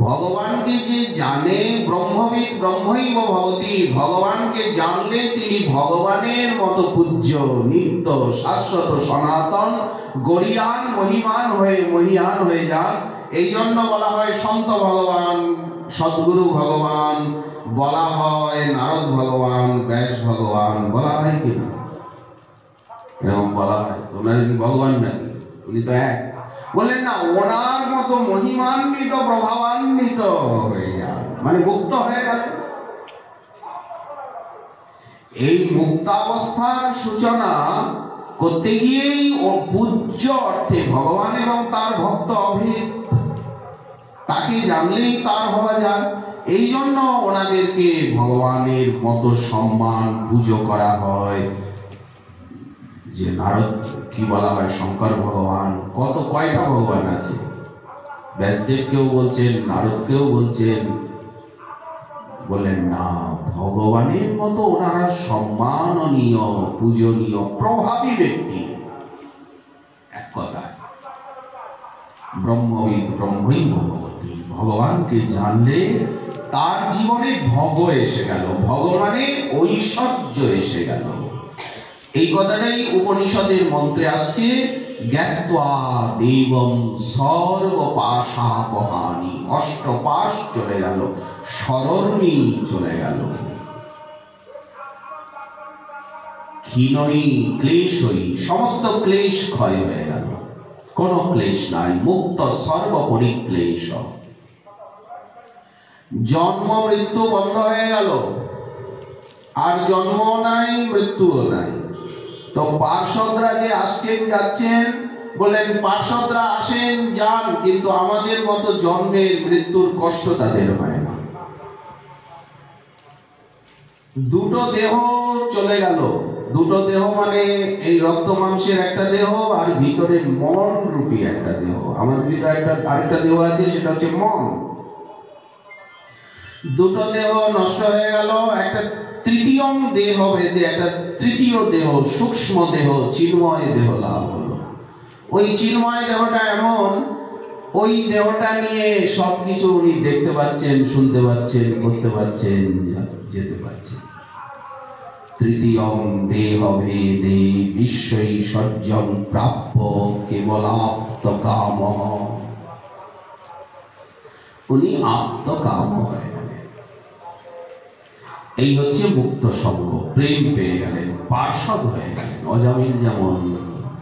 ভগবানকে যে জানে, ব্রহ্মবিদ ব্রহ্মৈব ভবতি, ভগবানকে জানলে তিনি ভগবানের মতো পূজ্য, নিত্য, শাশ্বত, সনাতন, গরিয়ান, মহিয়ান হয়ে যান। এই জন্য বলা হয় সন্ত ভগবান, সদ্গুরু ভগবান, বলা হয় নারদ ভগবান, ব্যাস ভগবান, বলা হয় কিনা? এরকম বলা হয়। তোমরা যদি ভগবান নাকি, উনি তো এক। বললেন না, ওনার মতো মহিমান্বিত, প্রভাবান্বিত হয়ে যান, মানে মুক্ত হয়ে গেল। এই মুক্তাবস্থার সূচনা করতে গিয়েই ও পূজ্য অর্থে ভগবান এবং তার ভক্ত অভেদ, তাকে জানলেই তার হওয়া যায়। এই জন্য ওনাদেরকে ভগবানের মতো সম্মান পুজো করা হয়। যে নারদ কি বলা হয়, শঙ্কর ভগবান, কয়টা ভগবান আছে? ব্যাসদেবকেও বলছেন, নারদকেও বলছেন। বললেন না, ভগবানের মতো ওনারা সম্মাননীয়, পূজনীয়, প্রভাবী ব্যক্তি। এক কথা, ব্রহ্মবিদ ব্রহ্মই ভগবতী, ভগবানকে জানলে তার জীবনে ভগ এসে গেল, ভগবানের ঐশ্বর্য এসে গেল। এই কথাটাই উপনিষদের মন্ত্রে আসছে, জ্ঞাত্বা দেবম সর্বপাশাপহানি। অষ্টপাশ চলে গেল, সরণী চলে গেল, ক্ষীণই ক্লেশই, সমস্ত ক্লেশ ক্ষয় হয়ে গেল, কোনো ক্লেশ নাই, মুক্ত সর্বপরিক্লেশ। জন্ম মৃত্যু বন্ধ হয়ে গেল, আর জন্ম নাই, মৃত্যুও নাই। তো পার্ষদরা যে আসছেন যাচ্ছেন, বলেন পার্ষদরা আসেন যান, কিন্তু আমাদের মতো জন্মের মৃত্যুর কষ্ট তাদের হয় না। দুটো দেহ চলে গেল, দুটো দেহ মানে এই রক্ত মাংসের একটা দেহ, আর ভিতরে মন রূপী একটা দেহ। আমাদের ভিতরে আরেকটা দেহ আছে, সেটা হচ্ছে মন। দুটো দেহ নষ্ট হয়ে গেল, একটা তৃতীয় দেহ ভেদে একটা তৃতীয় দেহ, সূক্ষ্ম দেহ, চিন্ময় দেহ লাভ হলো। ওই চিন্ময় দেহটা এমন, ওই দেহটা নিয়ে সবকিছু উনি দেখতে পাচ্ছেন, শুনতে পাচ্ছেন, করতে পাচ্ছেন, যেতে পাচ্ছেন। তৃতীয় দেহ ভেদে বিশ্বৈশ্বর্যং প্রাপ্য কেবলাপ্তকাম, উনি আত্মকাম হয়ে গেলেন। এই হচ্ছে মুক্ত সঙ্গ, প্রেম পেয়ে গেলেন, পার্ষদ হয়ে গেলেন। অজামিল যেমন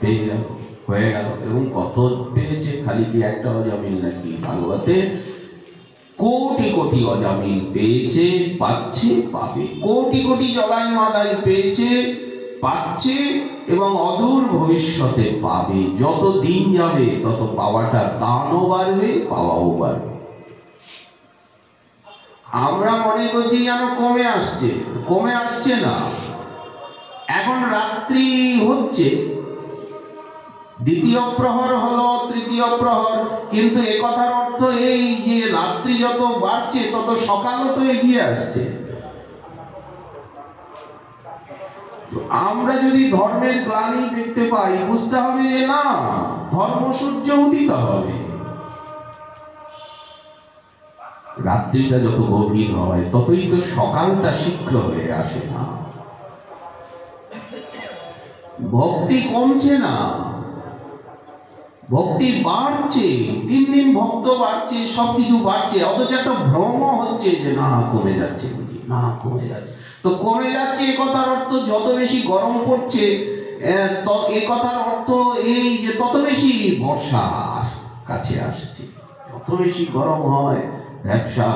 পেয়ে গেল, হয়ে গেল, এবং কত পেয়েছে, খালি কি একটা অজামিল নাকি? ভাগবতে কোটি কোটি অজামিল পেয়েছে, পাচ্ছে, পাবে। কোটি কোটি জলাই মাদাই পেয়েছে, পাচ্ছে, এবং অদূর ভবিষ্যতে পাবে। যত দিন যাবে তত পাওয়াটা দানও বাড়বে, পাওয়াও বাড়বে। আমরা মনে করছি যেন কমে আসছে, কমে আসছে না। এখন রাত্রি হচ্ছে, দ্বিতীয় প্রহর হলো তৃতীয় প্রহর, কিন্তু এ কথার অর্থ এই যে রাত্রি যত বাড়ছে তত সকালও তো এগিয়ে আসছে। আমরা যদি ধর্মের গ্লানি দেখতে পাই, বুঝতে হবে যে না, ধর্ম সূর্য উদিত হবে। রাত্রিটা যত গভীর হয় ততই তো সকালটা শীঘ্র হয়ে আসে না। ভক্তি কমছে না, ভক্তি বাড়ছে, দিন দিন ভক্ত বাড়ছে, সবকিছু বাড়ছে, অথচ একটা ভ্রম হচ্ছে যে না কমে যাচ্ছে, না কমে যাচ্ছে। তো কমে যাচ্ছে এ কথার অর্থ যত বেশি গরম পড়ছে, এ কথার অর্থ এই যে তত বেশি বর্ষা কাছে আসছে। যত বেশি গরম হয়, ব্যবসা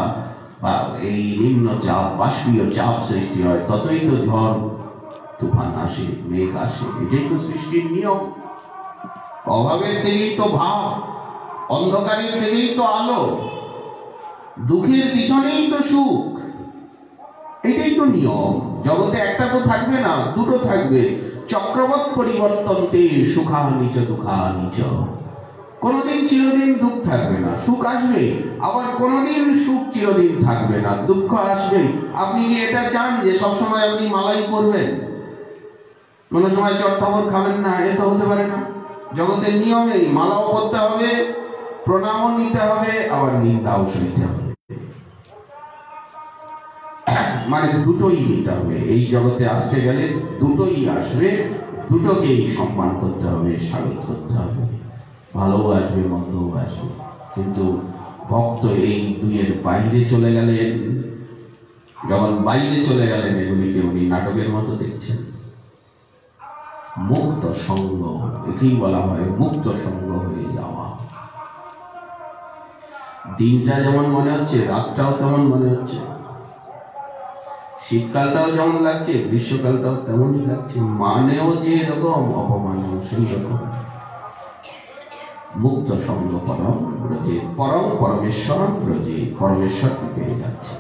বা এই নিম্নচাপ বাষ্পীয় চাপ সৃষ্টি হয়, ততই তো ঝড় তুফান আসে, মেঘ আসে। এটাই তো সৃষ্টির নিয়ম। অভাবের থেকেই তো ভাব, অন্ধকারের থেকেই তো আলো, দুঃখের পিছনেই তো সুখ। এটাই তো নিয়ম। জগতে একটা তো থাকবে না, দুটো থাকবে। চক্রবৎ পরিবর্তনতে সুখা নিচ দুঃখা নিচ। কোনোদিন চিরদিন দুঃখ থাকবে না, সুখ আসবে। আবার কোনোদিন সুখ চিরদিন থাকবে না, দুঃখ আসবে। আপনি কি এটা চান যে সবসময় আপনি মালাই পরবেন, কোনো সময় চট্টবর খাবেন না? এ তো হতে পারে না। জগতের নিয়মেই মালাও পরতে হবে, প্রণামও নিতে হবে, আবার নিন্দাও সইতে হবে। মানে দুটোই নিতে হবে। এই জগতে আসতে গেলে দুটোই আসবে, দুটোকেই সম্মান করতে হবে, স্বাগত করতে হবে। ভালোও আসবে, মন্দও আসবে। কিন্তু ভক্ত এই দুইয়ের বাইরে চলে গেলেন। যখন বাইরে চলে গেলেন, এগুলিকে উনি নাটকের মতো দেখছেন। মুক্ত সঙ্গ, একেই বলা হয় মুক্ত সঙ্গ হয়ে যাওয়া। দিনটা যেমন মনে হচ্ছে, রাতটাও তেমন মনে হচ্ছে। শীতকালটাও যেমন লাগছে, গ্রীষ্মকালটাও তেমনই লাগছে। মানেও যে এরকম, অপমানেও সেই রকম। মুক্ত সঙ্গ পরম ব্রজে, পরম পরমেশ্বরম ব্রজে, পরমেশ্বরকে পেয়ে যাচ্ছে।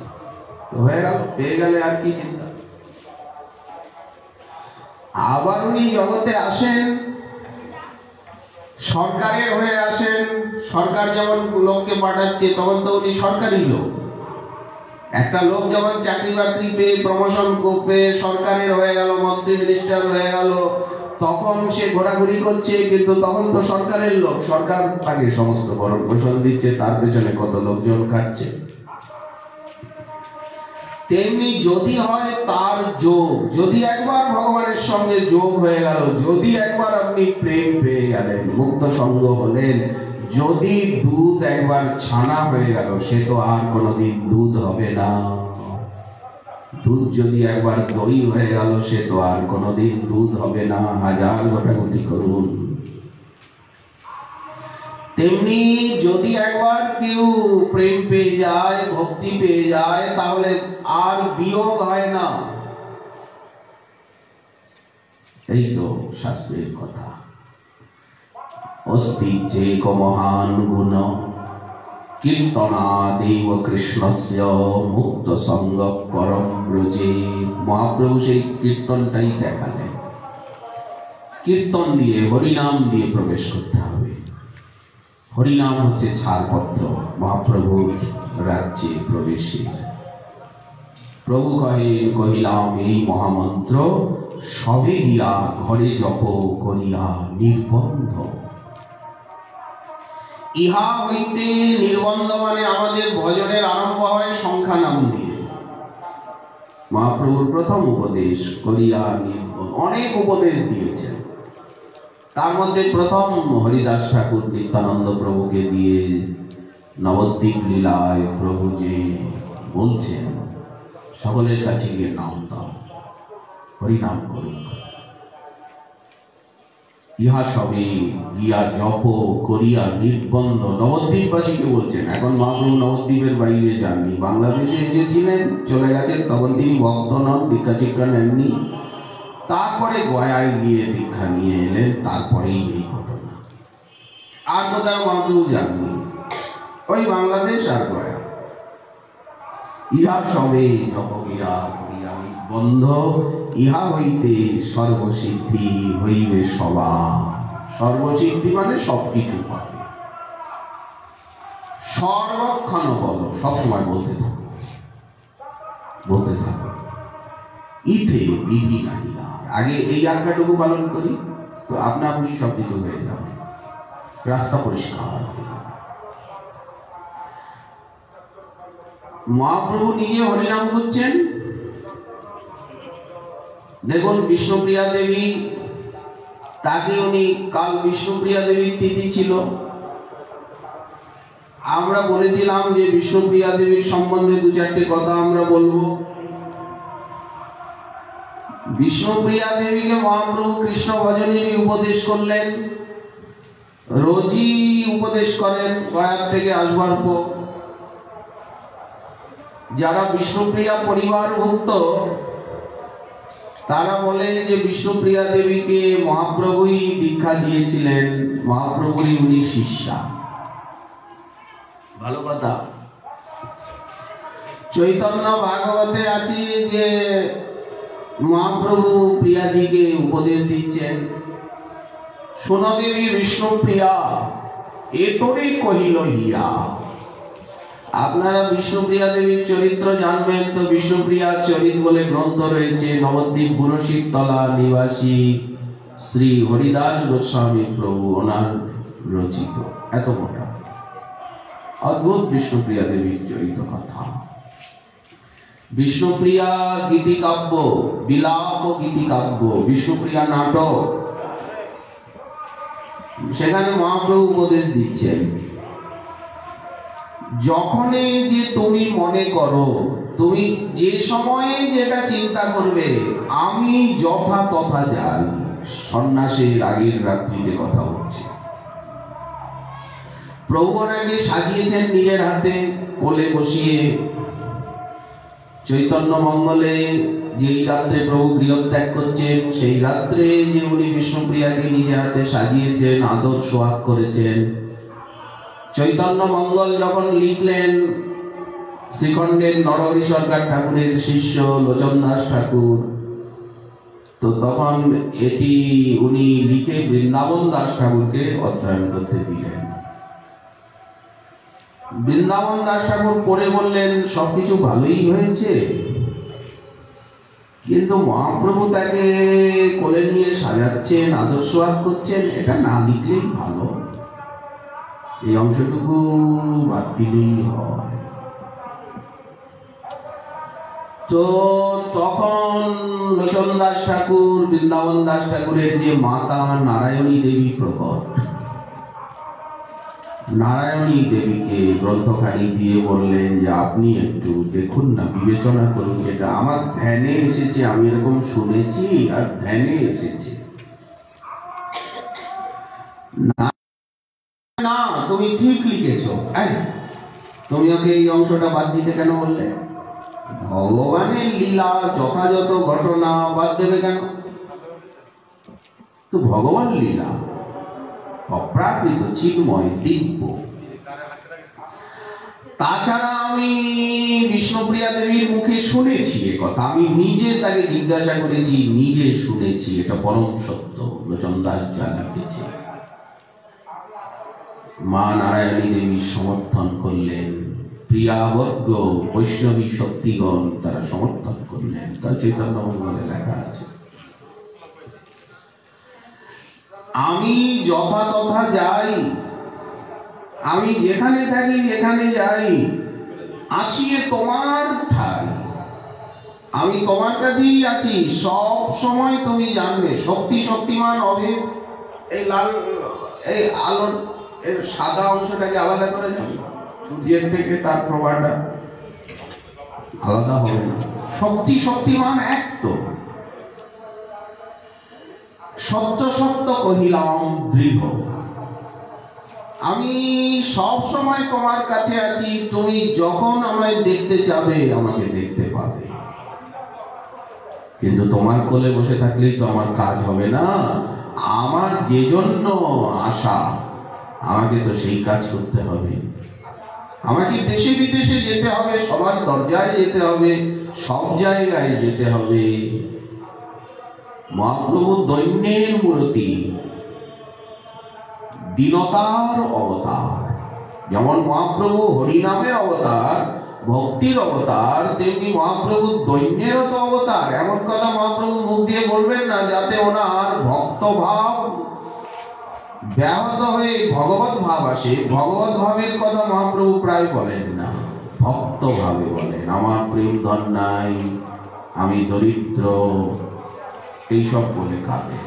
তো হয়ে গেল, পেয়ে গেলে আর কি চিন্তা। আবার উনি জগতে আসেন, সরকারের হয়ে আসেন। সরকার যেমন লোককে পাঠাচ্ছে, তখন তো উনি সরকারি লোক। একটা লোক যখন চাকরি বাকরি পেয়ে, প্রমোশন পেয়ে সরকারের হয়ে গেল, মন্ত্রী মিনিস্টার হয়ে গেল, তখন সে ঘোরাঘুরি করছে, কিন্তু তখন তো সরকারের লোক, সরকার তাকে সমস্ত ভরণ পোষণ দিচ্ছে, তার পেছনে কত লোকজন খাটছে। তেমনি যদি হয় তার যোগ, যদি একবার ভগবানের সঙ্গে যোগ হয়ে গেল, যদি একবার আপনি প্রেম পেয়ে গেলেন, মুক্ত সঙ্গ হলেন, যদি দুধ একবার ছানা হয়ে গেল, সে তো আর কোনোদিন দুধ হবে না। দুধ যদি একবার দই হয়ে গেল, সে তো আর কোনোদিন দুধ হবে না, হাজার ঘটাঘটি করুন। তেমনি যদি একবার কেউ প্রেম পেয়ে যায়, ভক্তি পেয়ে যায়, তাহলে আর বিয়োগ হয় না। এই তো শাস্ত্রের কথা। অস্তি চেক মহান গুণ কীর্তনাদেব কৃষ্ণস্য মুক্ত সঙ্গ পরম ব্রজে। মহাপ্রভু সেই কীর্তনটাই দেখালেন। কীর্তন দিয়ে, হরিনাম দিয়ে প্রবেশ করতে হবে। হরিনাম হচ্ছে ছাড়পত্র মহাপ্রভুর রাজ্যে প্রবেশের। প্রভু কহিলাম এই মহামন্ত্র, সবে গিয়া ঘরে জপ করিয়া নির্বন্ধ। ইহা হইতে, নির্বন্ধ মানে আমাদের ভজনের আরম্ভ হয় সংখ্যা নাম দিয়ে। মহাপ্রভুর প্রথম উপদেশ করিয়া নির্বন্ধ। অনেক উপদেশ দিয়েছেন, তার মধ্যে প্রথম হরিদাস ঠাকুর নিত্যানন্দ প্রভুকে দিয়ে নবদ্বীপ লীলায় প্রভু যে বলছেন, সকলের কাছে গিয়ে নাম দাও, হরিনাম করুক। ইহা সবে গিয়া জপ করিয়া নির্বন্ধ। নবদ্বীপবাসীকে বলছেন। এখন মহাপ্রভু নবদ্বীপের বাইরে যাননি, বাংলাদেশে এসেছিলেন, চলে গেছেন, তখন তিনি ভক্ত নন, দীক্ষা শিক্ষা নেননি। তারপরে গয়ায় গিয়ে দীক্ষা নিয়ে এলেন, তারপরেই এই ঘটনা। আর কোথাও মহাপ্রভু যাননি, ওই বাংলাদেশ আর গয়া। ইহা সবে জপ গিয়া করিয়া নির্বন্ধ, ইহা হইতে সর্বসিদ্ধি হইবে সবার। সর্বসিদ্ধি মানে সবকিছু পাবে। সর্বক্ষণ বলো, সবসময় বলতে থাকো, বলতে থাকো। ইথে বিধি নাহি আর। আগে এই আজ্ঞাটুকু পালন করি, তো আপনা আপনি সবকিছু হয়ে যাবে, রাস্তা পরিষ্কার হয়ে যাবে। মহাপ্রভু নিজে হরিনাম করছেন। দেখুন বিষ্ণুপ্রিয়া দেবী, তাকে উনি, কাল বিষ্ণুপ্রিয়া দেবীর তিথি ছিল। আমরা বলেছিলাম যে বিষ্ণুপ্রিয়া দেবীর সম্বন্ধে দু চারটে কথা আমরা বলবো। বিষ্ণুপ্রিয়া দেবীকে মহাপ্রভু কৃষ্ণ ভজনেরই উপদেশ করলেন, রোজই উপদেশ করেন গয়া থেকে আসবার পর। যারা বিষ্ণুপ্রিয়া পরিবারভুক্ত তারা বলেন যে বিষ্ণুপ্রিয়া দেবীকে মহাপ্রভুই দীক্ষা দিয়েছিলেন, মহাপ্রভুই উনি শিষ্যা। ভালো কথা। চৈতন্য ভাগবতে আছে যে মহাপ্রভু প্রিয়াজিকে উপদেশ দিচ্ছেন, শোনো দেবী বিষ্ণুপ্রিয়া, এ তোরে কহিল হিয়া। আপনারা বিষ্ণুপ্রিয়া দেবীর চরিত্র জানবেন তো বিষ্ণুপ্রিয়া চরিত বলে গ্রন্থ রয়েছে, নবদ্বীপ গুণশীতলা নিবাসী শ্রী হরিদাস গোস্বামী প্রভু ওনার রচিত। এত মোটা অদ্ভুত বিষ্ণুপ্রিয়া দেবীর চরিত কথা। বিষ্ণুপ্রিয়া গীতিকাব্য, বিলাপ গীতিকাব্য, বিষ্ণুপ্রিয়া নাটক, সেখানে মহাপ্রভু উপদেশ দিচ্ছেন, যখনই যে তুমি মনে করো, তুমি যে সময়ে যেটা চিন্তা করবে, আমি যথা তথা যাই। সন্ন্যাসের আগের রাত্রিতে কথা হচ্ছে। প্রভু ওনাকে সাজিয়েছেন নিজের হাতে, কোলে বসিয়ে। চৈতন্য মঙ্গলে যেই রাত্রে প্রভু গৃহত্যাগ করছেন, সেই রাত্রে যে উনি বিষ্ণুপ্রিয়াকে নিজের হাতে সাজিয়েছেন, আদর সোহাগ করেছেন। চৈতন্য মঙ্গল যখন লিখলেন, শ্রীখণ্ডের নরহরি সরকার ঠাকুরের শিষ্য লোচন দাস ঠাকুর, তো তখন এটি উনি লিখে বৃন্দাবন দাস ঠাকুরকে অধ্যয়ন করতে দিলেন। বৃন্দাবন দাস ঠাকুর পড়ে বললেন সবকিছু ভালোই হয়েছে, কিন্তু মহাপ্রভু তাকে কোলে নিয়ে সাজাচ্ছেন, আদর সোহাগ করছেন, এটা না লিখলেই ভালো, এই অংশটুকু বাদ দিলেই হয়। তো তখন লোচন দাস ঠাকুর, বৃন্দাবন দাস ঠাকুরের যে মাতা নারায়ণী দেবী প্রকট, নারায়ণী দেবীকে গ্রন্থখানি দিয়ে বললেন যে আপনি একটু দেখুন না, বিবেচনা করুন, যেটা আমার ধ্যানে এসেছে, আমি এরকম শুনেছি আর ধ্যানে এসেছে। না তুমি ঠিক লিখেছো, তুমি ওকে এই অংশটা বাদ দিতে কেন বললে? ভগবানের লীলা যথাযথ ঘটনা বাদ দেবে কেন? তো ভগবান লীলা অপ্রাকৃত, চিন্ময়, দিব্য। তাছাড়া আমি বিষ্ণুপ্রিয়া দেবীর মুখে শুনেছি এ কথা, আমি নিজে তাকে জিজ্ঞাসা করেছি, নিজে শুনেছি, এটা পরম সত্য। লোচন দাস যা লিখেছে, মা নারায়ণী দেবী সমর্থন করলেন, প্রিয়াবর্গ বৈষ্ণবী শক্তিগণ তারা সমর্থন করলেন, তা চৈতন্য মঙ্গলে লেখা আছে। আমি যথাতথা যাই, আমি যেখানে থাকি, যেখানে যাই, আছি তোমার ঠাই, আমি তোমার কাছেই আছি, সব সময় তুমি জানবে। শক্তি শক্তিমান অভেদ, এই লাল, এই আলোর এর সাদা অংশটাকে আলাদা করে যাবে, সূর্যের থেকে তার প্রভাটা আলাদা হবে না। শক্তি শক্তিমান এক তো। সত্য সত্য কহিলাম দৃঢ়, আমি সব সময় তোমার কাছে আছি, তুমি যখন আমায় দেখতে যাবে আমাকে দেখতে পাবে। কিন্তু তোমার কোলে বসে থাকলেই তো আমার কাজ হবে না, আমার যে জন্য আসা, আমাকে তো সেই কাজ করতে হবে। আমাকে দেশে বিদেশে যেতে হবে, সবার দরজায় যেতে হবে, সব জায়গায় যেতে হবে। মহাপ্রভু দৈন্যের মূর্তি, দীনতার অবতার। যেমন মহাপ্রভু হরিনামের অবতার, ভক্তির অবতার, তেমনি মহাপ্রভু দৈন্যেরও তো অবতার। এমন কথা মহাপ্রভু মুখ দিয়ে বলবেন না যাতে ওনার ভক্তভাব ব্যাহত হয়ে ভগবত ভাব আসে। ভগবত ভাবের কথা মহাপ্রভু প্রায় বলেন না, ভক্ত ভাবে বলেন। আমার প্রেম ধন নাই, আমি দরিদ্র, এইসব বলে কাঁদে।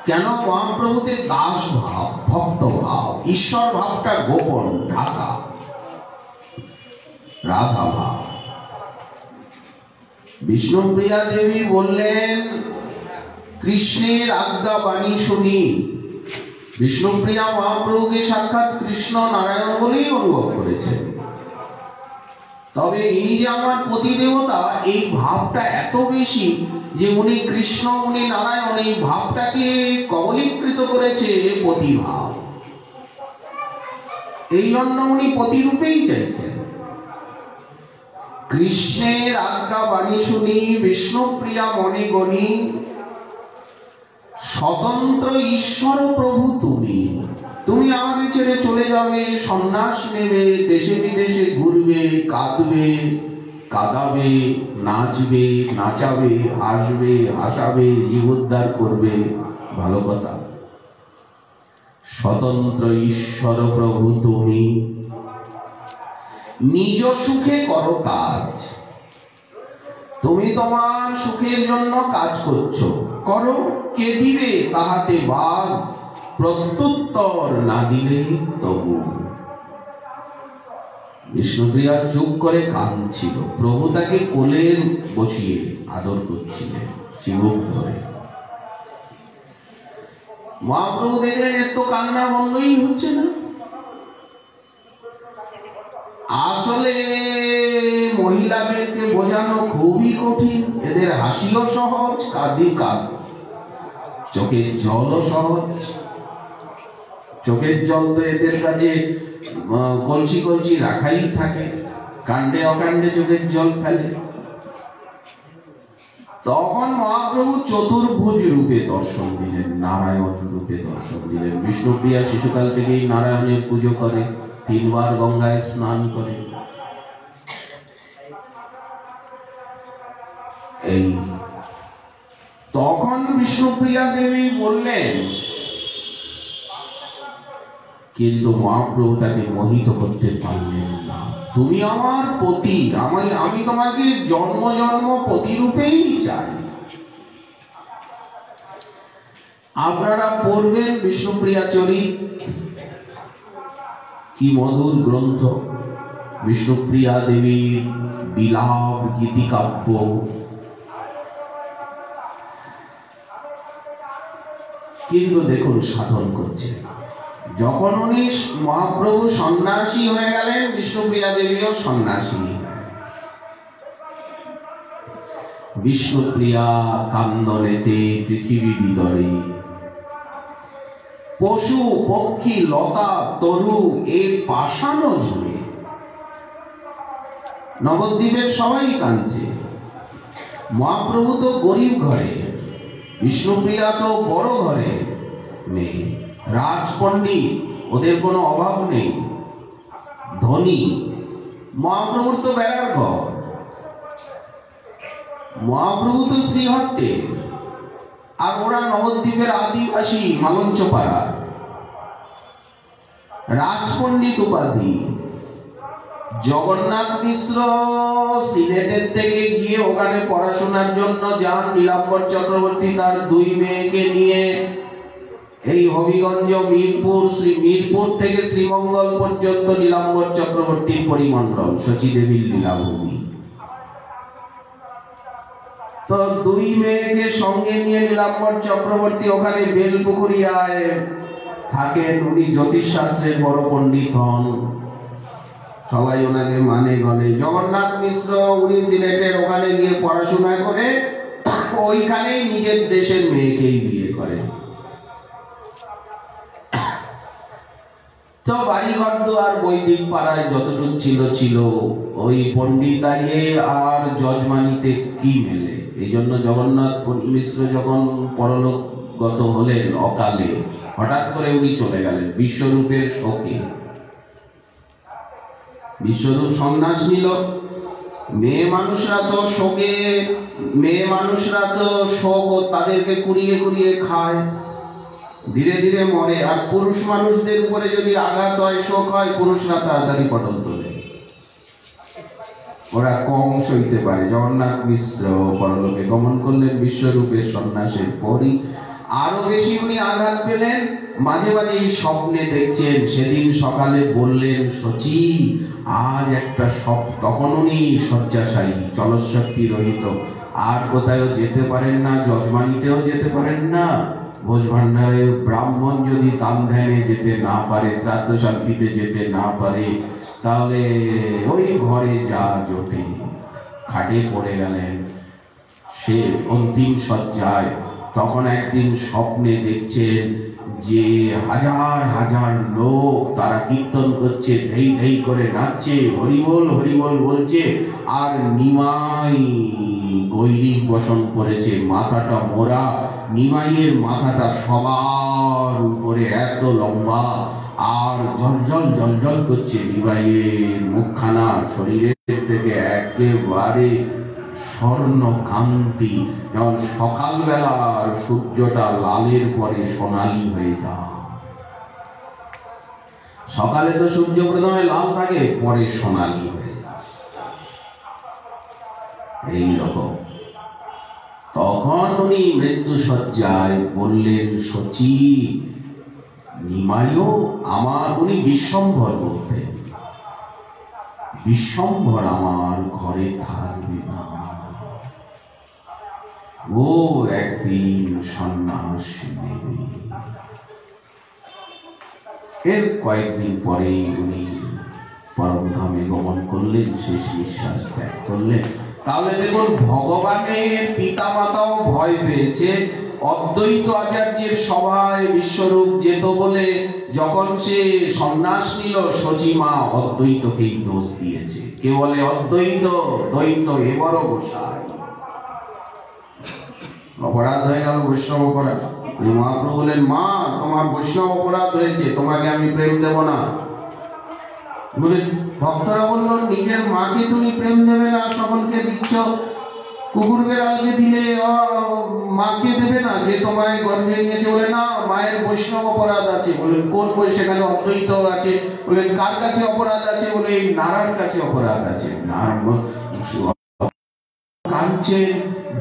কেন? মহাপ্রভুতে দাস ভাব, ভক্ত ভাব, ঈশ্বর ভাবটা গোপন, ঢাকা। রাধা ভাব। বিষ্ণুপ্রিয়া দেবী বললেন, কৃষ্ণের আজ্ঞা বাণী শুনি। বিষ্ণুপ্রিয়া মহাপ্রভুকে সাক্ষাৎ কৃষ্ণ নারায়ণ বলেই অনুভব করেছেন। তবে ইনি যে আমার পতি দেবতা, এই ভাবটা এত বেশি যে উনি কৃষ্ণ, উনি নারায়ণ, এই ভাবটাকে কবলীকৃত করেছে পতি ভাব। এই জন্য উনি পতিরূপেই চাইছেন। কৃষ্ণের আজ্ঞা বাণী শুনি, বিষ্ণুপ্রিয়া মনে গণি, স্বতন্ত্র ঈশ্বর প্রভু তুমি। তুমি আমাকে ছেড়ে চলে যাবে, সন্ন্যাস নেবে, দেশে বিদেশে ঘুরবে, কাঁদবে, কাঁদাবে, নাচবে, নাচাবে, হাসবে, হাসাবে, জীবোদ্ধার করবে। ভালো কথা। স্বতন্ত্র ঈশ্বর প্রভু তুমি, নিজ সুখে করো কাজ। তুমি তোমার সুখের জন্য কাজ করছো, করো। কে দিবে তাহাতে বাদ, প্রত্যুত্তর না দিলে তবু। বিষ্ণুপ্রিয়া চুপ করে কাঁদছিল। প্রভু তাকে কোলে বসিয়ে আদর করছিলেন চিবুক ধরে। মহাপ্রভু দেখলেন এত কান্না বন্ধই হচ্ছে না। আসলে মহিলাদেরকে বোঝানো খুবই কঠিন। এদের হাসিও সহজ, কাঁদি কাঁদ, চোখের জলও সহজ। চোখের জল তো এদের কাছে কলসি কলসি রাখাই থাকে, কাণ্ডে অকাণ্ডে চোখের জল ফেলে। তখন মহাপ্রভু চতুর্ভুজ রূপে দর্শন দিলেন, নারায়ণ রূপে দর্শন দিলেন। বিষ্ণুপ্রিয়া শিশুকাল থেকেই নারায়ণের পুজো করে, 3 বার গঙ্গায় স্নান করে। এই তখন বিষ্ণুপ্রিয়া দেবী বললেন, কিন্তু মহাপ্রভু তাকে মোহিত করতে পারলেন না। তুমি আমার পতি, আমি তোমাকে জন্ম জন্ম পতি রূপেই চাই। আপনারা পড়বেন বিষ্ণুপ্রিয়া চরিত, কি মধুর গ্রন্থ। বিষ্ণুপ্রিয়া দেবীর বিলাপ গীতিকাব্য। কিন্তু দেখুন সাধন করছে। যখন উনি মহাপ্রভু সন্ন্যাসী হয়ে গেলেন, বিষ্ণুপ্রিয়া দেবীও সন্ন্যাসী। বিষ্ণুপ্রিয়া কান্দনেতে পৃথিবী বিদরে, পশু পক্ষী লতা তরু এর পাষাণও ঝুড়ে। নবদ্বীপের সবাই কাঁদছে। মহাপ্রভু তো গরিব ঘরে, বিষ্ণুপ্রিয়া তো বড় ঘরে মেয়ে, রাজপণ্ডিত, ওদের কোনো অভাব নেই, ধনী। মহাপ্রভুর তো বেড়ার ঘর, মহাপ্রভু তো শ্রীহট্টে, আর ওরা নবদ্বীপের আদিবাসী, মালঞ্চপাড়া, রাজপণ্ডিত উপাধি। জগন্নাথ মিশ্র সিলেটের থেকে গিয়ে ওখানে পড়াশোনার জন্য যান। নীলাম্বর চক্রবর্তী তার 2 মেয়েকে নিয়ে এই হবিগঞ্জ, মিরপুর থেকে শ্রীমঙ্গল পর্যন্ত নীলাম্বর চক্রবর্তীর পরিমণ্ডল, শচীদেবীর লীলাভূমি। তো 2 মেয়েকে সঙ্গে নিয়ে নীলাম্বর চক্রবর্তী ওখানে বেলপুকুরিয়ায় থাকেন। উনি জ্যোতিষ শাস্ত্রের বড় পণ্ডিত হন, সবাই ওনাকে মানে গণে। জগন্নাথ মিশ্র উনি সিলেটের ওখানে গিয়ে পড়াশোনা করে ওইখানেই নিজের দেশের মেয়েকেই বিয়ে করেন। তো বাড়িঘর দুয়ার বৈদিক পাড়ায় যতটুকু ছিল, ওই পণ্ডিতাইয়ে আর যজমানিতে কি মেলে। এই জন্য জগন্নাথ মিশ্র যখন পরলোকগত হলেন অকালে, হঠাৎ করে উনি চলে গেলেন বিশ্বরূপের শোকে। বিশ্বরূপ সন্ন্যাস নিল। মেয়ে মানুষরা তো শোকে, মেয়ে মানুষরা তো শোক তাদেরকে কুড়িয়ে কুড়িয়ে খায়, ধীরে ধীরে মরে। আর পুরুষ মানুষদের উপরে যদি আঘাত হয়, শোক হয়, পুরুষরা তাড়াতাড়ি পটল তোলে, ওরা কম সইতে পারে। জগন্নাথ মিশ্র পরলোকে গমন করলেন বিশ্বরূপের সন্ন্যাসের পরই আরো বেশি উনি আঘাত পেলেন। মাঝে মাঝে স্বপ্নে দেখছেন। সেদিন সকালে বললেন, শচী আজ একটা তখন উনি শয্যাশায়ী, চলশক্তি রহিত, আর কোথাও যেতে পারেন না, যজমানিতেও যেতে পারেন না। ভোজ ভান্ডারে ব্রাহ্মণ যদি তান ধ্যানে যেতে না পারে, শ্রাদ্ধ শান্তিতে যেতে না পারে, তাহলে ওই ঘরে যা জোটে। খাটে পড়ে গেলেন সে অন্তিম শয্যায়। তখন একদিন স্বপ্নে দেখছেন যে হাজার হাজার লোক তারা কীর্তন করছে, ধেই ধেই করে নাচছে, হরিবোল হরিবোল বলছে। আর নিমাই গৈরিক বসন করেছে, মাথাটা মোড়া। নিমাইয়ের মাথাটা সবার উপরে এত লম্বা, আর জলজল জলজল করছে নিমাইয়ের মুখখানা, শরীরের থেকে একেবারে স্বর্ণ কান্তি। যেমন সকালবেলা সূর্যটা লালের পরে সোনালি হয়ে যায়। সকালে তো সূর্য প্রথমে লাল থাকে, পরে সোনালি হয়ে যায়, এইরকম। তখন উনি মৃত্যু শয্যায় বললেন, শচী নিমাইও আমার, উনি বিশ্বম্ভর বলতেন, বিশ্বম্ভর আমার ঘরে থাকবে না, ও একদিন সন্ন্যাস নেবে। এর কয়েকদিন পরেই উনি পরমধামে গমন করলেন, শেষ নিঃশ্বাস ত্যাগ করলেন। তাহলে দেখুন, ভগবানের পিতামাতাও ভয় পেয়েছে। অদ্বৈত আচার্যের সভায় বিশ্বরূপ যেত বলে যখন সে সন্ন্যাস নিল, শচীমা অদ্বৈতকেই দোষ দিয়েছে। কে বলে? অদ্বৈত, দ্বৈত এবার গোসাই। অপরাধ হয়ে গেল, বৈষ্ণব অপরাধ। মহাপ্রভু বলেন, মা তোমার বৈষ্ণব অপরাধ হয়েছে, তোমাকে আমি প্রেম দেব না। বলে ভক্তরা বলল, নিজের মাকে তুমি প্রেম দেবে না, সকলকে দিচ্ছ, কুকুর বেড়ালকে দিলে মাকে দেবে না, যে তোমায় গর্ভে নিয়েছে? বলে না, মায়ের বৈষ্ণব অপরাধ আছে। বলেন কোন বই? সেখানে অদ্বৈত আছে। বলেন কার কাছে অপরাধ আছে? বলে এই নারার কাছে অপরাধ আছে। কাঁদছে,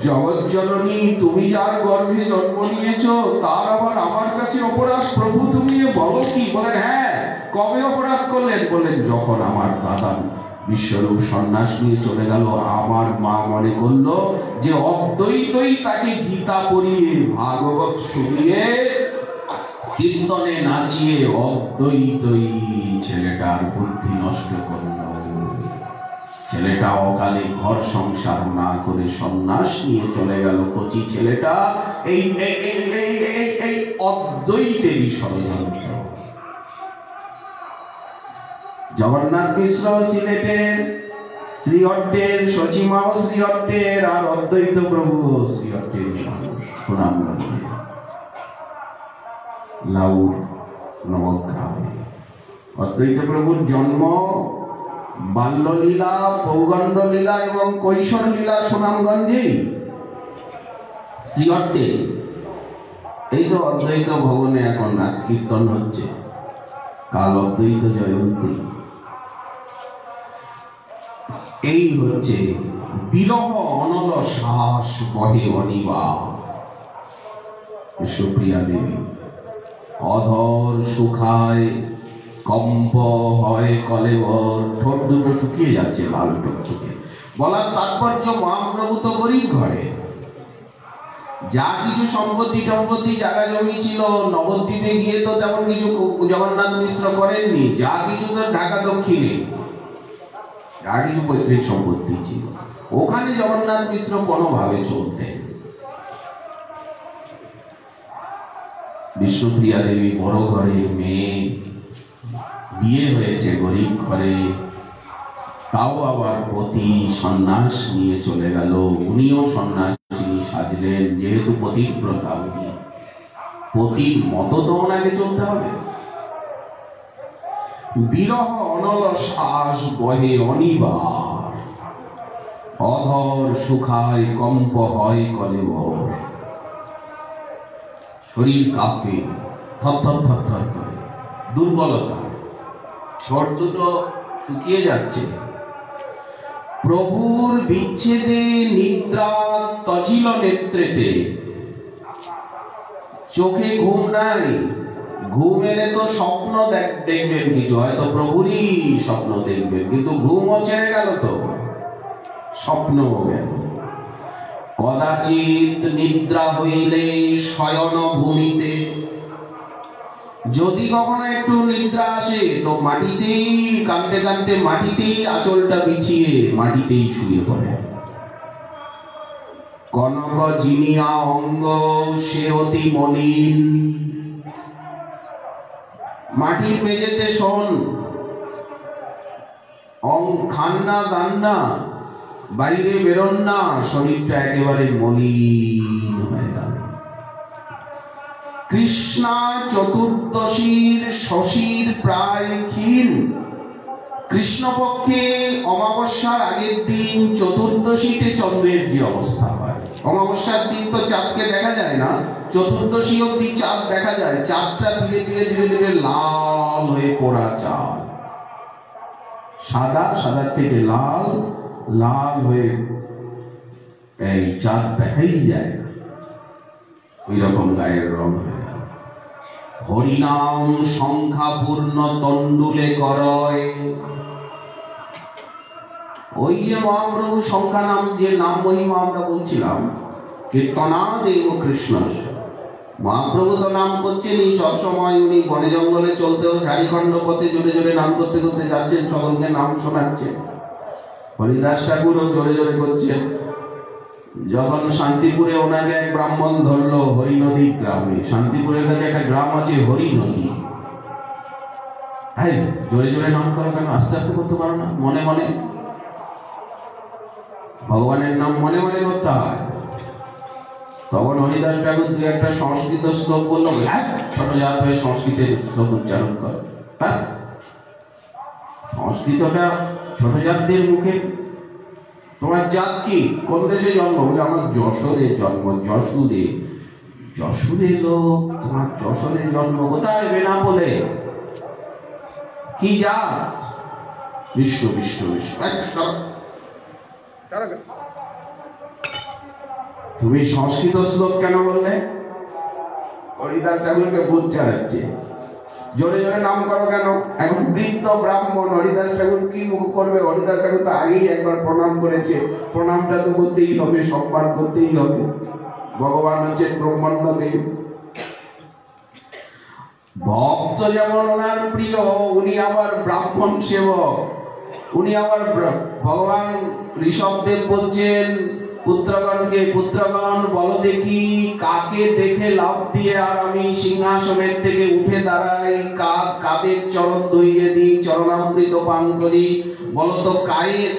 জগৎ জননী তুমি যার গর্ভে জন্ম নিয়েছ তার আবার আমার কাছে অপরাধ, প্রভু তুমি বলো কি? বলেন হ্যাঁ। কবে অপরাধ করলেন? বলেন যখন আমার দাদা বিশ্বরূপ সন্ন্যাস নিয়ে চলে গেল, আমার মা মনে করলো যে অদ্বৈতই তাকে গীতা পড়িয়ে, ভাগবত শুনিয়ে, কীর্তনে নাচিয়ে অদ্বৈতই ছেলেটার বুদ্ধি নষ্ট করল। ছেলেটা অকালে ঘর সংসার না করে সন্ন্যাস নিয়ে চলে গেল। কচি ছেলেটা এই অদ্বৈতেরই ষড়যন্ত্র। জগন্নাথ মিশ্র সিলেটের, শ্রীহট্টের, শচীমাও শ্রীহট্টের, আর অদ্বৈত প্রভু শ্রীহট্টের মানুষ, সুনামগঞ্জে লাউর নবগ্রামে। অদ্বৈত প্রভুর জন্ম, বাল্যলীলা, পৌগণ্ড লীলা এবং কৈশোর লীলা সুনামগঞ্জেই, শ্রীহট্টে। এই তো অদ্বৈত ভবনে এখন নাচ কীর্তন হচ্ছে, কাল অদ্বৈত জয়ন্তী। এই হচ্ছে বিরহ অনল শ্বাস বহে অনিবা। সুপ্রিয়া দেবী অধর শুকায়, কম্প হয় কলেবর, ঠোঁট দুটো শুকিয়ে যাচ্ছে লাল টুকটুকে। বলার তাৎপর্য, মহাপ্রভু তো গরিব ঘরে, যা কিছু সম্পত্তি টম্পত্তি জায়গা জমি ছিল, নবদ্বীপে গিয়ে তো তেমন কিছু জগন্নাথ মিশ্র করেননি। যা কিছু তো ঢাকা দক্ষিণে যা কিছু পৈতৃক সম্পত্তি ছিল, ওখানে জগন্নাথ মিশ্র কোনোভাবে চলতেন। বিষ্ণুপ্রিয়া দেবী বড় ঘরের মেয়ে, বিয়ে হয়েছে গরিব ঘরে, তাও আবার পতি সন্ন্যাস নিয়ে চলে গেল। উনিও সন্ন্যাসিনী সাজলেন, যেহেতু পতিব্রতা উনি। পতির মতো তো ওনাকে চলতে হবে। বিরহ অনল শ্বাস বহে অনিবার, অধর শুকায় কম্প হয় কলেবর। শরীর কাঁপে, থরথর থরথর করে, দুর্বলতা, ঠোঁট দুটো শুকিয়ে যাচ্ছে। প্রভুর বিচ্ছেদে নিদ্রা তজিল নেত্রেতে, চোখে ঘুম নাই। ঘুম এলে তো স্বপ্ন দেখবেন কিছু, হয়তো প্রভুরই স্বপ্ন দেখবেন, কিন্তু ঘুমও ছেড়ে গেল, তো স্বপ্নও গেল। কদাচিৎ নিদ্রা হইলে শয়ন ভূমিতে, যদি কখনো একটু নিদ্রা আসে তো মাটিতেই কাঁদতে কাঁদতে মাটিতেই আঁচলটা বিছিয়ে মাটিতেই শুয়ে পড়ে। কনক জিনিয়া অঙ্গ সে অতি মলিন, মাটির মেঝেতে শোন, খান না দান না, বাইরে বেরোন না, শরীরটা একেবারে মলিন হয়ে গেল। কৃষ্ণা চতুর্দশীর শশীর প্রায় ক্ষীণ, কৃষ্ণপক্ষে অমাবস্যার আগের দিন চতুর্দশীতে চন্দ্রের যে অবস্থা হয়, অমাবস্যার দিন তো চাঁদকে দেখা যায় না, চতুর্দশী অব্দি চাঁদ দেখা যায়। চাঁদটা ধীরে ধীরে ধীরে ধীরে লাল হয়ে পোড়া চাঁদ, সাদা, সাদার থেকে লাল, লাল হয়ে এই চাঁদ দেখাই যায় না, ওই রকম গায়ের রং হয়ে গেল। হরিনাম সংখ্যাপূর্ণ তন্ডুলে করয়, ওই যে মহাপ্রভু সংখ্যা নাম, যে নাম মহিমা আমরা বলছিলাম, কীর্তনাদেব কৃষ্ণ, মহাপ্রভু তো নাম করছেনই সবসময়। উনি বনে জঙ্গলে চলতেও ঝাড়িখণ্ড পথে জোরে জোরে নাম করতে করতে যাচ্ছেন, সকলকে নাম শোনাচ্ছেন। হরিদাস ঠাকুরও জোরে জোরে করছেন। যখন শান্তিপুরে ওনাকে এক ব্রাহ্মণ ধরলো হরিনদী গ্রামে, শান্তিপুরের কাছে একটা গ্রাম আছে হরিনদী, হ্যাঁ জোরে জোরে নাম করো কেন, আস্তে আস্তে করতে পারো না? মনে মনে ভগবানের নাম মনে মনে করতে হয়। তখন হরিদাস ঠাকুর দু একটা সংস্কৃত শ্লোক বললো, ছোট জাত হয়ে সংস্কৃতের শ্লোক উচ্চারণ কর। হ্যাঁ, সংস্কৃতটা ছোট জাতদের মুখে। তোমার জাত কি, কোন দেশে জন্ম? বলে আমার যশোরে জন্ম। যশোরে? যশোরে লোক, তোমার যশোরে জন্ম? কোথায়? বেনাপোলে। কি জাত? বিশ্ব বিশ্ব বিশ্ব। তুমি সংস্কৃত শ্লোক কেন বললে? হরিদাস ঠাকুরকে বুঝ চালাচ্ছে। জোরে জোরে নাম করো কেন? এখন বৃদ্ধ ব্রাহ্মণ, হরিদাস ঠাকুর কি করবে? হরিদাস ঠাকুর তো আগেই একবার প্রণাম করেছে, প্রণামটা তো করতেই হবে, সম্মান করতেই হবে। ভগবান হচ্ছেন ব্রহ্মাণ্ড দেব। ভক্ত যেমন ওনার প্রিয়, উনি আবার ব্রাহ্মণ সেবক। উনি আবার ভগবান ঋষভদেব বলছেন পুত্রগণকে, পুত্রগণ বলো দেখি কাকে দেখে লাভ দিয়ে আর আমি সিংহাসনের থেকে উঠে দাঁড়াই, কাদের চরণ ধুইয়ে দিই, চরণামৃত পান করি, বলতো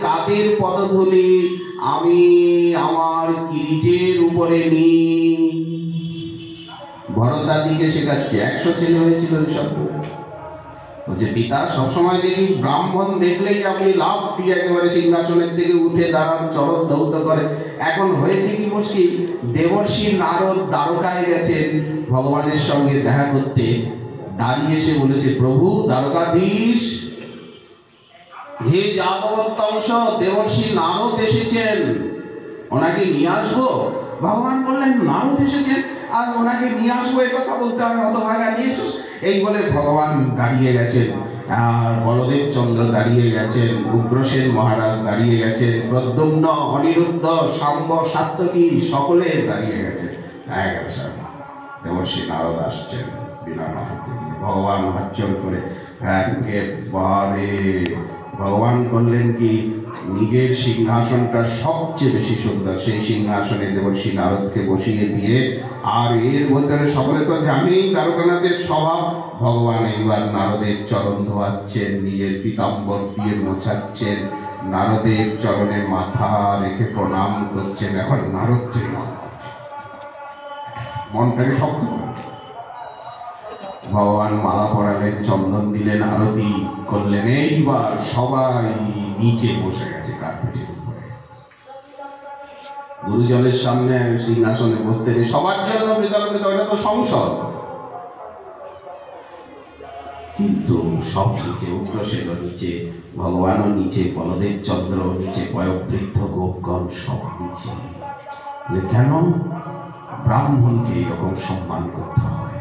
কাদের পদধূলি আমি আমার কিরিটের উপরে নিই। ভরতাদিকে শেখাচ্ছে, 100 ছেলে হয়েছিল ঋষভদেব। বলছে পিতা সবসময় দেখি ব্রাহ্মণ দেখলেই আপনি লাভ দিয়ে একেবারে সিংহাসনের থেকে উঠে দাঁড়ান, চরণ ধৌত করে। এখন হয়েছে কি মুশকিল, দেবর্ষি নারদ দ্বারকায় গেছেন ভগবানের সঙ্গে দেখা করতে, দাঁড়িয়ে এসে বলেছে, প্রভু দ্বারকাধীশ, হে যাদবতংশ, দেবর্ষি নারদ এসেছেন, ওনাকে নিয়ে আসবো। ভগবান বললেন নারদ এসেছেন আর ওনাকে নিয়ে আসবো, এ কথা বলতে হবে, হতভাগা নিয়ে এসো। এই বলে ভগবান দাঁড়িয়ে গেছেন, আর বলদেব চন্দ্র দাঁড়িয়ে গেছেন, উগ্রসেন মহারাজ দাঁড়িয়ে গেছেন, প্রদ্যুম্ন, অনিরুদ্ধ, শাম্ব, সাত্যকী সকলে দাঁড়িয়ে গেছেন। দেবর্ষি নারদ আসছেন বিনা হাতে নিয়ে, ভগবান হাতজোড় করে একেবারে ভগবান করলেন কি, নিজের সিংহাসনটা সবচেয়ে বেশি সুন্দর, সেই সিংহাসনে দেবর্ষি নারদকে বসিয়ে দিয়ে, আর এর মধ্যে সকলে তো জানেই দ্বারকানাথের স্বভাব, ভগবান এইবার নারদের চরণ ধোয়াচ্ছেন, নিজের পীতাম্বর দিয়ে মোছাচ্ছেন, নারদের চরণে মাথা রেখে প্রণাম করছেন। এখন নারদ মনটাকে শক্ত করে, ভগবান মালা পরালেন, চন্দন দিলেন, আরতি করলেন। এইবার সবাই নিচে বসে গেছে কার্পেটের উপরে। গুরুজনের সামনে সিংহাসনে বসতে নেই, সবার জন্য মৃতকৃত, এটা তো সংসদ। কিন্তু সব নিচে, উগ্রসেন নিচে, ভগবানও নিচে, বলদেব চন্দ্র নিচে, বয়োবৃদ্ধ গোপগণ সব নিচে। কেন? ব্রাহ্মণকে এরকম সম্মান করতে হয়,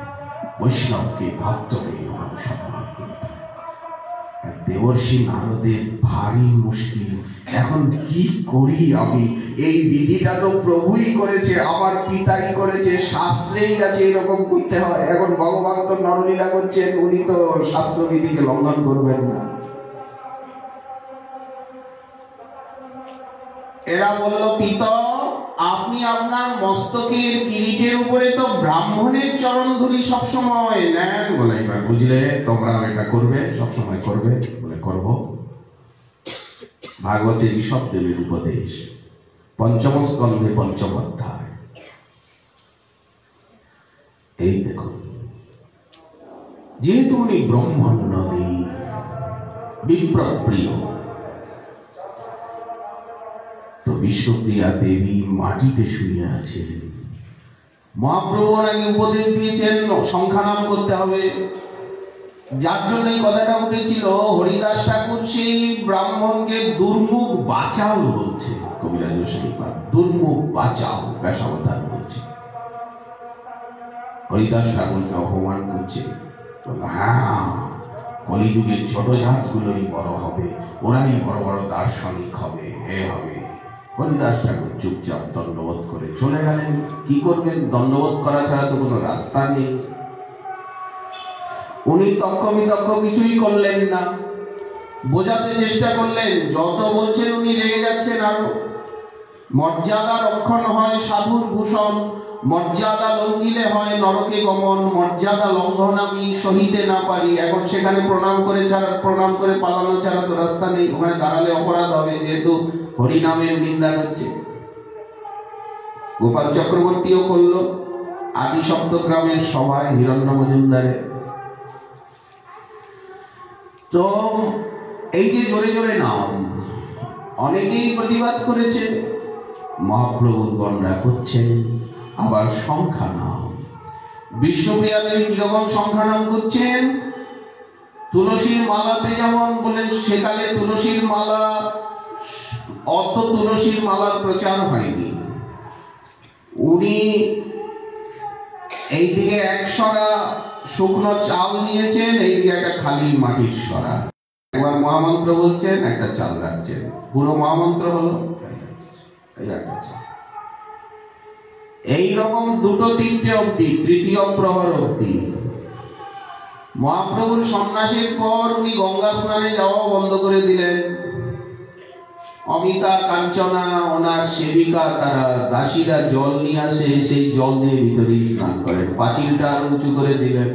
বৈষ্ণবকে, ভক্তকে এরকম সম্মান করতে হয়। দেবর্ষি নারদের ভারী মুশকিল, এখন কি করি আমি? এই বিধিটা তো প্রভুই করেছে, আমার পিতাই করেছে, শাস্ত্রেই আছে এরকম করতে হয়। এখন ভগবান তো নরলীলা করছেন, উনি তো শাস্ত্র বিধিকে লঙ্ঘন করবেন না। এরা বলল, পিতা আপনি আপনার মস্তকের কিরিটের উপরে তো ব্রাহ্মণের চরণ ধুলি সবসময় নেন। বলে এবার বুঝলে, তোমরা এটা করবে, সবসময় করবে? বলে করব। ভাগবতের ঋষভদেবের উপদেশ, পঞ্চম স্কন্ধে পঞ্চম অধ্যায়। এই দেখুন, যেহেতু উনি ব্রহ্মণ নদী, বিপ্রপ্রিয়, তো বিশ্বপ্রিয়া দেবী মাটিতে শুয়ে আছেন। মহাপ্রভু ওনাকে উপদেশ দিয়েছেন সংখ্যা নাম করতে হবে। যার জন্য এই কথাটা উঠেছিল, হরিদাস ঠাকুর সেই ব্রাহ্মণকে দুর্মুখ বাঁচাও বলছে। কবিরাজ গোস্বামী দুর্মুখ বাঁচাও ব্যাসাবতার বলছে, হরিদাস ঠাকুরকে অপমান করছে। হ্যাঁ, কলিযুগের ছোট জাতগুলোই বড় হবে, ওরাই বড় বড় দার্শনিক হবে, এ হবে। হরিদাস ঠাকুর চুপচাপ দণ্ডবোধ করে চলে গেলেন। কি করবেন? দণ্ডবোধ করা ছাড়া তো কোনো রাস্তা নেই। উনি তক্ক বিতক্ক কিছুই করলেন না, বোঝাতে চেষ্টা করলেন। যত বলছেন উনি রেগে যাচ্ছেন আরো। মর্যাদা রক্ষণ হয় সাধুর ভূষণ, মর্যাদা লঙ্ঘিলে হয় নরকে গমন, মর্যাদা লঙ্ঘন আমি সহিতে না পারি। এখন সেখানে প্রণাম করে পালানো ছাড়া তো রাস্তা নেই। ওখানে দাঁড়ালে অপরাধ হবে, যেহেতু হরিনামের নিন্দা করছে। গোপাল চক্রবর্তীও করল আদি সপ্তগ্রামের সভায় হিরণ্য মজুমদারে। তো এই যে জোরে জোরে নাম, অনেকেই প্রতিবাদ করেছে, মহাপ্রভুর গণনা করছেন। আবার সংখ্যা নাম, বিশ্বপ্রিয়া দেবী কিরকম সংখ্যা নাম করছেন? তুলসীর মালাতে যেমন বলেন, সেকালে তুলসীর মালা, অত তুলসীর মালার প্রচার হয়নি। উনি এইদিকে 100টা শুকনো চাল নিয়েছেন, এইদিকে একটা খালি মাটির সরা। একবার মহামন্ত্র বলছেন, একটা চাল রাখছেন, পুরো মহামন্ত্র হলো এইরকম 2-3টে অবধি, তৃতীয় প্রহর অবধি। মহাপ্রভুর সন্ন্যাসের পর উনি গঙ্গা স্নানে যাওয়া বন্ধ করে দিলেন। অমিতা কাঞ্চনা ওনার সেবিকা, তারা দাসীরা জল নিয়ে আসে, সেই জল দিয়ে ভিতরেই স্নান করেন। পাঁচিলটা আরো উঁচু করে দিলেন।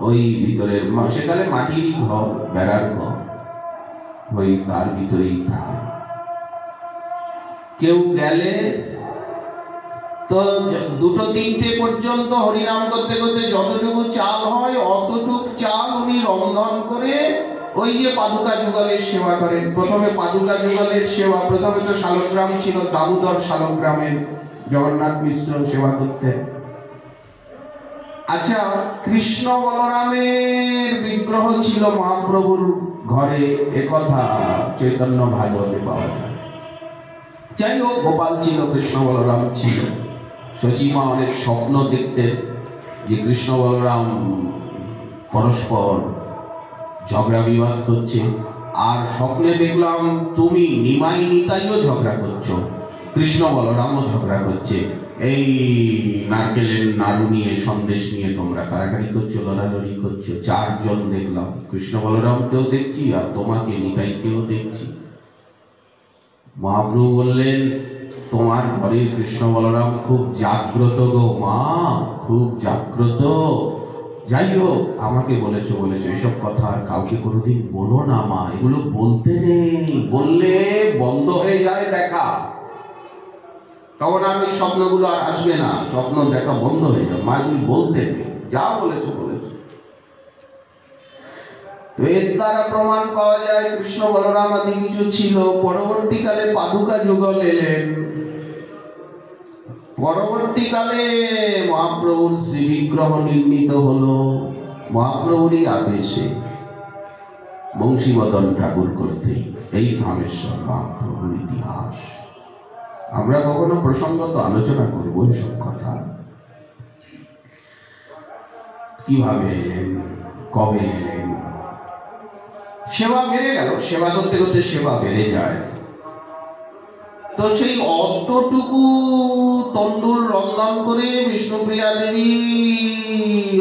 ওই ভিতরের, সেখানে মাটিরই ঘর, বেড়ার ঘর, ওই তার ভিতরেই থাকে। কেউ গেলে তো 2-3টে পর্যন্ত হরিনাম করতে করতে যতটুকু চাল হয় অতটুকু চাল উনি রন্ধন করে ওই যে পাদুকা যুগলের সেবা করেন। প্রথমে পাদুকা যুগলের সেবা, প্রথমে তো শালগ্রাম ছিল, দামোদর শালগ্রামের জগন্নাথ মিশ্র সেবা করতেন। আচ্ছা, কৃষ্ণ বলরামের বিগ্রহ ছিল মহাপ্রভুর ঘরে, একথা চৈতন্য ভাগবতে পাওয়া যায়। যাই হোক, গোপাল ছিল, কৃষ্ণ বলরাম ছিল। সচিমা অনেক স্বপ্ন দেখতেন যে কৃষ্ণ বলরাম পরস্পর ঝগড়া বিবাদ করছে, আর স্বপ্নে দেখলাম তুমি নিমাই নিতাইও ঝগড়া করছো, কৃষ্ণ বলরামও ঝগড়া করছে। এই নারকেলের নাড়ু নিয়ে, সন্দেশ নিয়ে তোমরা কারাকারি করছো, লড়ালড়ি করছো। 4 জন দেখলাম, কৃষ্ণ বলরামকেও দেখছি আর তোমাকে নিতাইকেও দেখছি। মহাপ্রভু বললেন, তোমার ঘরের কৃষ্ণ বলরাম খুব জাগ্রত গো মা, খুব জাগ্রত। যাই হোক, আমাকে বলেছো, এসব কথা আর কাউকে কোনোদিন বলো না মা, এগুলো বলতে নেই, বললে বন্ধ হয়ে যায় দেখা। তখন আর ওই স্বপ্নগুলো আর আসবে না, স্বপ্ন দেখা বন্ধ হয়ে যাবে। মা, এগুলি বলতে নেই, যা বলেছে বলেছে। তো এর দ্বারা প্রমাণ পাওয়া যায় কৃষ্ণ বলরাম আদি কিছু ছিল। পরবর্তীকালে পাদুকা যুগল এলেন। পরবর্তীকালে মহাপ্রভুর শ্রী বিগ্রহ নির্মিত হলো মহাপ্রভুরই আদেশে, বংশীবদন ঠাকুর কর্তৃক। এই ধামেশ্বর মহাপ্রভুর ইতিহাস আমরা কখনো প্রসঙ্গত আলোচনা করবো এসব কথা। কিভাবে এলেন, কবে এলেন, সেবা বেড়ে গেল। সেবা করতে করতে সেবা বেড়ে যায়। তো সেই অতটুকু তন্ডুল রন্ধন করে বিষ্ণুপ্রিয়া দেবী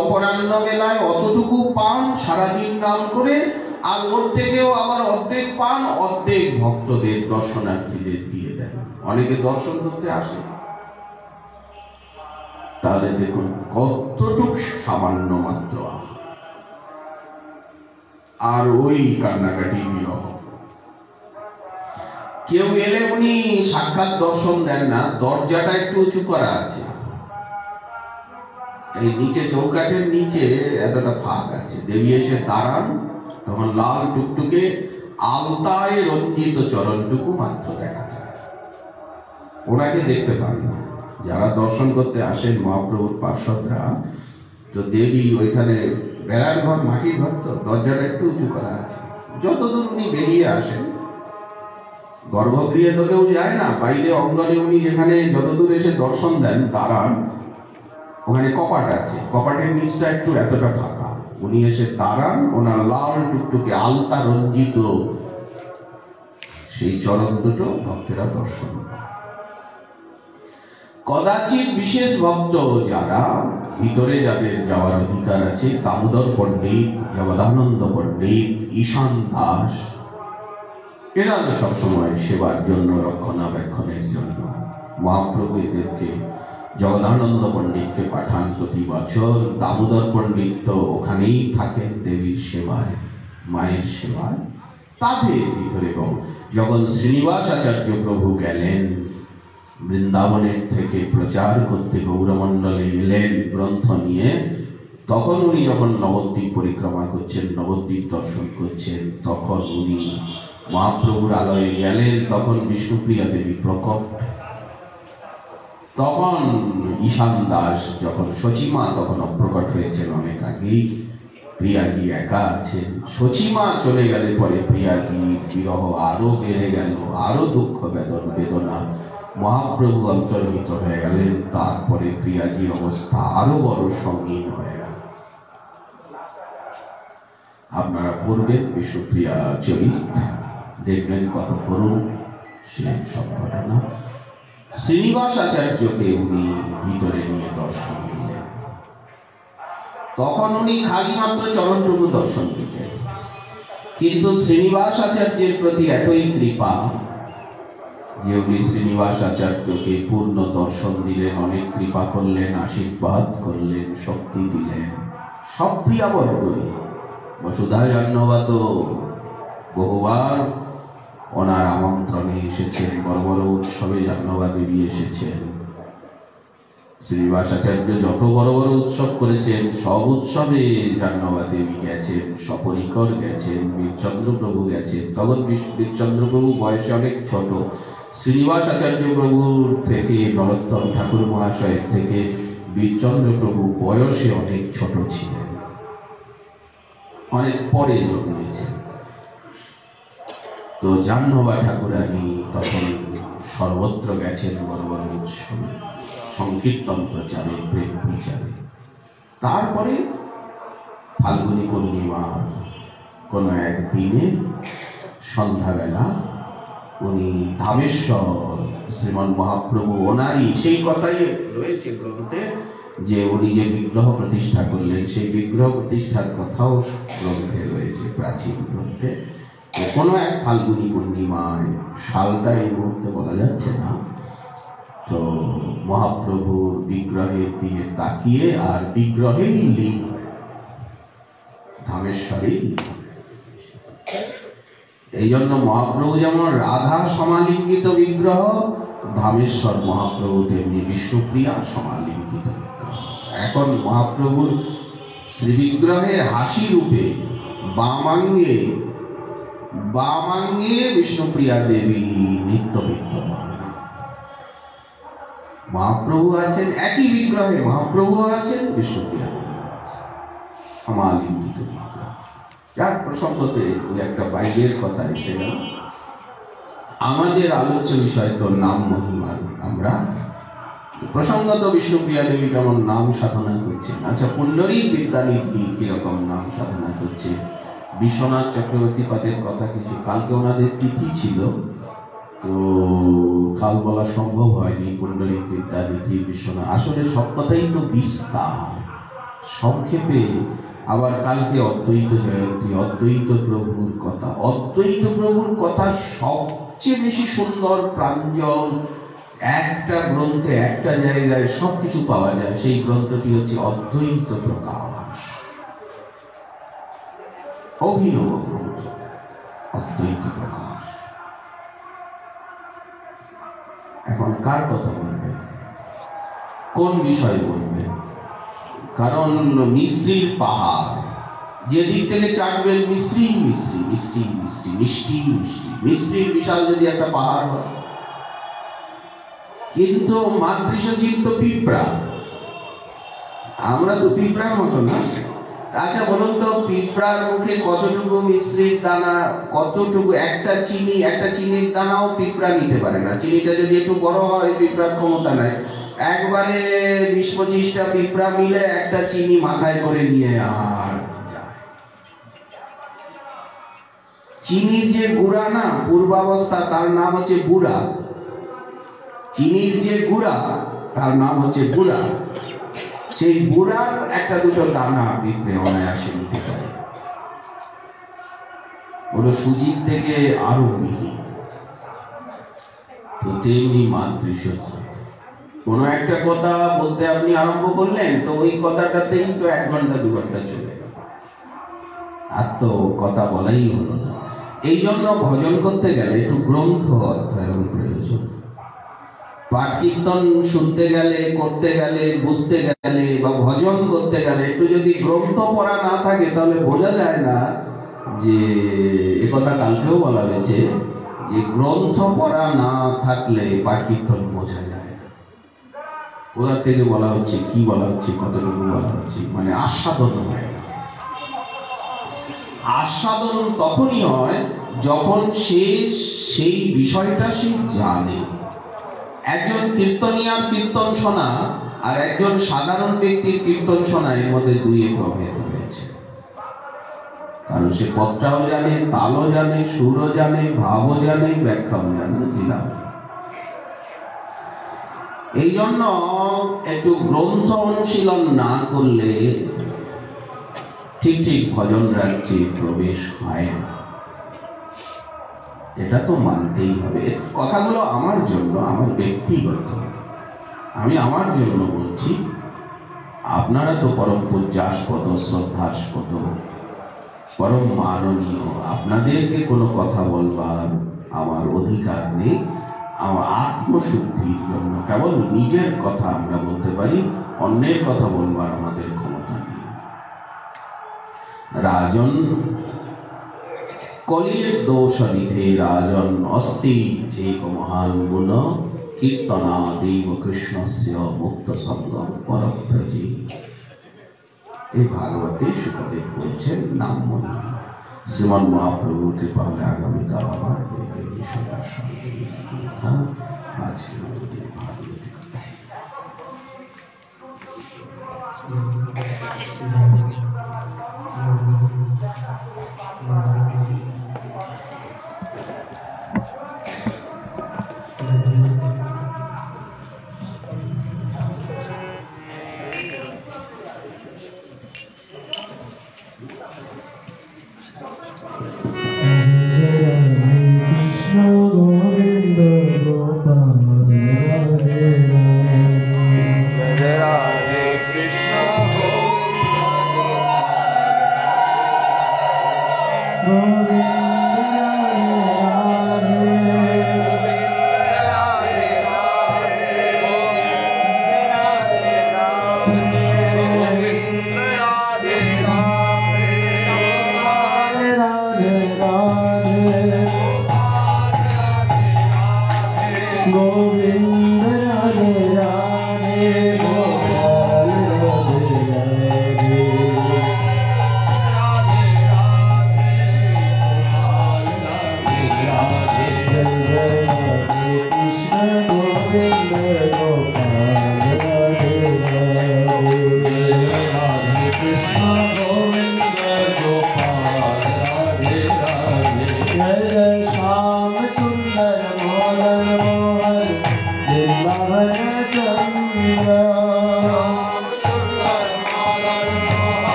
অপরাহ্ন বেলায় অতটুকু পান, সারাদিন নাম করে, আর ওর থেকেও আবার অর্ধেক পান অর্ধেক ভক্তদের, দর্শনার্থীদের দিয়ে দেন। অনেকে দর্শন করতে আসে। তাহলে দেখুন কতটুক সামান্য মাত্র, আর ওই কান্নাকাটি বিরহ। কেউ এলে উনি সাক্ষাৎ দর্শন দেন না, দরজাটা একটু উঁচু করা আছে, এই নিচে চৌকাঠের নিচে এতটা ফাঁক আছে। দেবী এসে দাঁড়ান, তখন লাল টুকটুকে আলতায় রঞ্জিত চরণটুকু মাত্র দেখা যায়। ওনাকে দেখতে পান না। যারা দর্শন করতে আসেন মহাপ্রভুর পার্শ্বদরা, তো দেবী ওইখানে বেড়ার ঘর, মাটির ঘর, তো দরজাটা একটু উঁচু করা আছে। যতদূর উনি বেরিয়ে আসেন, গর্ভগৃহে তো কেউ যায় না, বাইরে অঙ্গনে উনি যেখানে যতদূর এসে দর্শন দেন দাঁড়ান, ওখানে কপাট আছে, কপাটের নিচটা একটু এতটা ফাঁকা। উনি এসে দাঁড়ান, ওনার লাল টুকটুকে আলতা রঞ্জিত সেই চরণ দুটো ভক্তেরা দর্শন পায়। কদাচিৎ বিশেষ ভক্ত যারা, ভিতরে যাদের যাওয়ার অধিকার আছে, দামোদর পণ্ডিত, জগদানন্দ পণ্ডিত, ঈশান দাস, এরা সবসময় সেবার জন্য, রক্ষণাবেক্ষণের জন্য মহাপ্রভু এদেরকে, জগদানন্দ পণ্ডিতকে পাঠান প্রতি বছর। দামোদর পণ্ডিত তো ওখানেই থাকেন দেবীর সেবায়, মায়ের সেবায়। তাদের ভিতরে যখন শ্রীনিবাস আচার্য প্রভু গেলেন বৃন্দাবনের থেকে প্রচার করতে, গৌরমণ্ডলে এলেন গ্রন্থ নিয়ে, তখন উনি যখন নবদ্বীপ পরিক্রমা করছেন, নবদ্বীপ দর্শন করছেন, তখন উনি মহাপ্রভুর আলয়ে গেলেন। তখন বিষ্ণুপ্রিয়া দেবী প্রকট। তখন ঈশান দাস, যখন সচিমা তখন অপ্রকট হয়েছেন অনেক আগেই, প্রিয়াজি একা আছেন। সচিমা চলে গেলে পরে প্রিয়াজি বিরহ আরো বেড়ে গেল, আরো দুঃখ বেদনা। মহাপ্রভু অন্তর্হিত হয়ে গেলেন, তারপরে প্রিয়াজির অবস্থা আরো বড় সঙ্গীন হয়ে গেল। আপনারা পড়বেন বিষ্ণুপ্রিয়া চরিত, দেখবেন কত করুণ সে সব ঘটনা। শ্রীনিবাস আচার্যকে উনি ভিতরে নিয়ে দর্শন দিলেন। তখন উনি খালি মাত্র চরণটুকু দর্শন দিলেন, কিন্তু শ্রীনিবাস আচার্যের প্রতি এতই কৃপা যে উনি শ্রীনিবাস আচার্যকে পূর্ণ দর্শন দিলেন, অনেক কৃপা করলেন, আশীর্বাদ করলেন, শক্তি দিলেন। সব প্রিয়াবর্গই, বসুধা জন্মগত বহুবার ওনার আমন্ত্রণে এসেছেন, বড় বড় উৎসবে জাহ্নবা দেবী এসেছেন। শ্রীনিবাস আচার্য যত বড় বড় উৎসব করেছেন, সব উৎসবে জাহ্নবা দেবী গেছেন, সপরিকর গেছেন, বীরচন্দ্র প্রভু গেছেন। তখন বীরচন্দ্র প্রভু বয়সে অনেক ছোট। শ্রীনিবাস আচার্য প্রভুর থেকে, নরোত্তম ঠাকুর মহাশয়ের থেকে বীরচন্দ্র প্রভু বয়সে অনেক ছোট ছিলেন, অনেক পরে জন্মেছেন। তো জাহ্নবা ঠাকুরানী তখন সর্বত্র গেছেন বড় বড় উৎসবে, সংকীর্তন প্রচারে, প্রেম প্রচারে। তারপরে ফাল্গুনী পূর্ণিমার কোনো একদিনে সন্ধ্যাবেলা উনি ধামেশ্বর, শ্রীমন মহাপ্রভু ওনারই, সেই কথাই রয়েছে গ্রন্থে যে উনি যে বিগ্রহ প্রতিষ্ঠা করলেন, সেই বিগ্রহ প্রতিষ্ঠার কথাও গ্রন্থে রয়েছে, প্রাচীন গ্রন্থে। কোনো এক ফাল্গুনী পূর্ণিমায়, সালটা এই মুহূর্তে বলা যাচ্ছে না, তো মহাপ্রভুর বিগ্রহের দিকে তাকিয়ে, আর বিগ্রহেই লীন হয়, ধামেশ্বরেই। এই জন্য মহাপ্রভু যেমন রাধা সমালিঙ্গিত বিগ্রহ, ধামেশ্বর মহাপ্রভু তেমনি বিষ্ণুপ্রিয়া সমালিঙ্গিত বিগ্রহ, এখন মহাপ্রভুর শ্রীবিগ্রহের হাসি রূপে বামাঙ্গে বিষ্ণুপ্রিয়া দেবী নিত্য বিদ্যমান। মহাপ্রভু আছেন একই বিগ্রহে, মহাপ্রভু আছেন, বিষ্ণুপ্রিয়া দেবী আছেন, সমালিঙ্গিত বিগ্রহ। যার প্রসঙ্গতে ওই একটা বাইরের কথা এসে গেল। আমাদের আলোচ্য বিষয় তো নাম মহিমা। আমরা প্রসঙ্গত বিষ্ণুপ্রিয়া দেবী কেমন নাম সাধনা করছেন। আচ্ছা, পুণ্ডরীক বিদ্যানিধি কিরকম নাম সাধনা করছে। বিশ্বনাথ চক্রবর্তী পাদের কথা কিছু, কালকে ওনাদের তিথি ছিল, তো কাল বলা সম্ভব হয়নি। পুণ্ডরীক বিদ্যানিধি, বিশ্বনাথ, আসলে সব কথাই তো বিস্তার, সংক্ষেপে। আবার কালকে অদ্বৈত জয়ন্তী, অদ্বৈত প্রভুর কথা। অদ্বৈত প্রভুর কথা সবচেয়ে বেশি সুন্দর, প্রাঞ্জল, একটা গ্রন্থে একটা জায়গায় সবকিছু পাওয়া যায়। সেই গ্রন্থটি হচ্ছে অদ্বৈত প্রকাশ, অভিনব গ্রন্থ অদ্বৈত প্রকাশ। এখন কার কথা বলবেন, কোন বিষয় বলবেন? কারণ মিশ্রির পাহাড়, যেদিক থেকে চাটবেন মিশ্রি মিশ্রি মিশ্রি মিশ্রি, মিষ্টি মিষ্টি, মিশ্রির বিশাল যদি একটা পাহাড় হয়, কিন্তু মাতৃসচিব তো পিঁপড়া, আমরা তো পিঁপড়ার মতো না। আচ্ছা বলুন তো, পিঁপড়ার মুখে কতটুকু মিশ্রির দানা, কতটুকু একটা চিনির দানাও পিঁপড়া নিতে পারে না। চিনিটা যদি একটু বড় হয়, পিঁপড়ার ক্ষমতা নাই। একবারে 20-25টা পিঁপড়া মিলে একটা চিনি মাথায় করে নিয়ে আর যায়। চিনির যে গুড়া না, পূর্বাবস্থা, তার নাম হচ্ছে বুড়া। চিনির যে গুড়া, তার নাম হচ্ছে বুড়া। সেই বুড়ার একটা দুটো দানা পিঁপড়ে অনায়াসে নিতে পারে। ওগুলো সুজির থেকে আরো মিহি। তো তেমনি মাতৃসচিব, কোন একটা কথা বলতে আপনি আরম্ভ করলেন, তো ওই কথাটাতেই তো 1 ঘন্টা 2 ঘন্টা চলে গেল, আর তো কথা বলাই হলো না। এই জন্য ভজন করতে গেলে একটু গ্রন্থ অধ্যয়ন প্রয়োজন। পাঠ কীর্তন শুনতে গেলে, করতে গেলে, বুঝতে গেলে, বা ভজন করতে গেলে একটু যদি গ্রন্থ পড়া না থাকে, তাহলে বোঝা যায় না যে, একথা কালকেও বলা হয়েছে যে গ্রন্থ পড়া না থাকলে পাঠ কীর্তন বোঝা যায় না। কোথা থেকে বলা হচ্ছে, কি বলা হচ্ছে, কতটুকু বলা হচ্ছে, মানে আস্বাদন হয় না। আস্বাদন তখনই হয় যখন সে সেই বিষয়টা সে জানে। একজন কীর্তনিয়ার কীর্তন শোনা আর একজন সাধারণ ব্যক্তির কীর্তন শোনা, এর মধ্যে 2 প্রভেদ রয়েছে। কারণ সে পদটাও জানে, তালও জানে, সুরও জানে, ভাবও জানে, ব্যাখ্যাও জানে, দিলাম। এই জন্য একটু গ্রন্থ অনুশীলন না করলে ঠিক ঠিক ভজন রাজ্যে প্রবেশ হয় না। এটা তো মানতেই হবে। কথাগুলো আমার জন্য, আমার ব্যক্তিগত, আমি আমার জন্য বলছি। আপনারা তো পরম পূজ্যাস্পদ, শ্রদ্ধাস্পদ, পরম মাননীয়, আপনাদেরকে কোনো কথা বলবার আমার অধিকার নেই। আমার আত্মশুদ্ধির জন্য কেবল নিজের কথা আমরা বলতে পারি, অন্যের কথা বলবার আমাদের ক্ষমতা নেই। রাজন কলির দোষ নিধে রাজন অস্তি চেক মহান গুণ কীর্তনাদেব কৃষ্ণস্য মুক্ত সঙ্গম পরব্রজে। এই ভাগবতে সুখদেব বলছেন নাম মহিমা। শ্রীমন মহাপ্রভুর কৃপা হলে আগামীকাল আবার এই বিষয়ে আসা। আজকে ভাগবতী কথা। রাধে রাধে গোপাল রাধে রাধে जय जय राधे कृष्ण गोविंद गोपाल राधे राधे राधे कृष्ण गोविंद गोपाल राधे राधे जय जय श्याम सुंदर मोहन मोहन वृंदावन चंद्र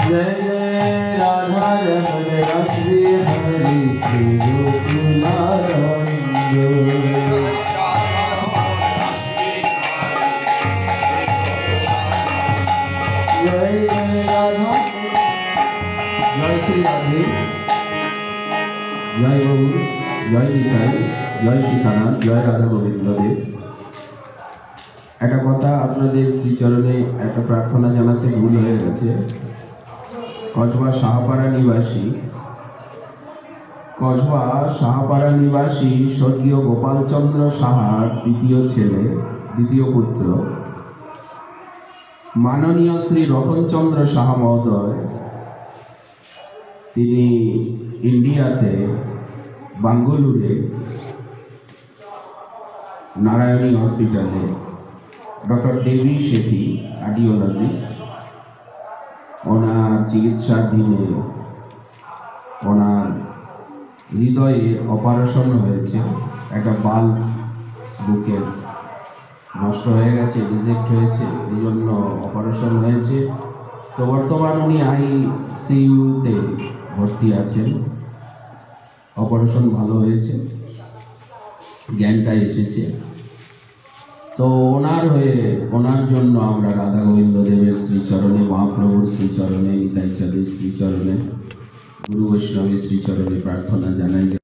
जय जय राधा रमण श्री हरि श्री गोकुलानंद जय जय राधा जय श्री राधे जय गौर जय निताई जय सीतानाथ जय राधा गोविंद देव একটা কথা আপনাদের শ্রীচরণে একটা প্রার্থনা জানাতে ভুল হয়ে গেছে। কসবা সাহাপাড়া নিবাসী স্বর্গীয় গোপালচন্দ্র সাহার দ্বিতীয় পুত্র মাননীয় শ্রী রতনচন্দ্র সাহা মহোদয়, তিনি ইন্ডিয়াতে বাঙ্গালুরে নারায়ণী হসপিটালে ডক্টর দেবী শেঠি কার্ডিওলজিস্ট, ওনার চিকিৎসাধীনে ওনার হৃদয়ে অপারেশন হয়েছে। একটা বাল্ব বুকের নষ্ট হয়ে গেছে, রিজেক্ট হয়েছে, এই জন্য অপারেশন হয়েছে। তো বর্তমান উনি আইসিইউতে ভর্তি আছেন। অপারেশন ভালো হয়েছে, জ্ঞানটা এসেছে। তো ওনার জন্য আমরা রাধা গোবিন্দ দেবের শ্রীচরণে, মহাপ্রভুর শ্রীচরণে, নিতাই চাঁদের শ্রীচরণে, গুরু বৈষ্ণবের শ্রীচরণে প্রার্থনা জানাই।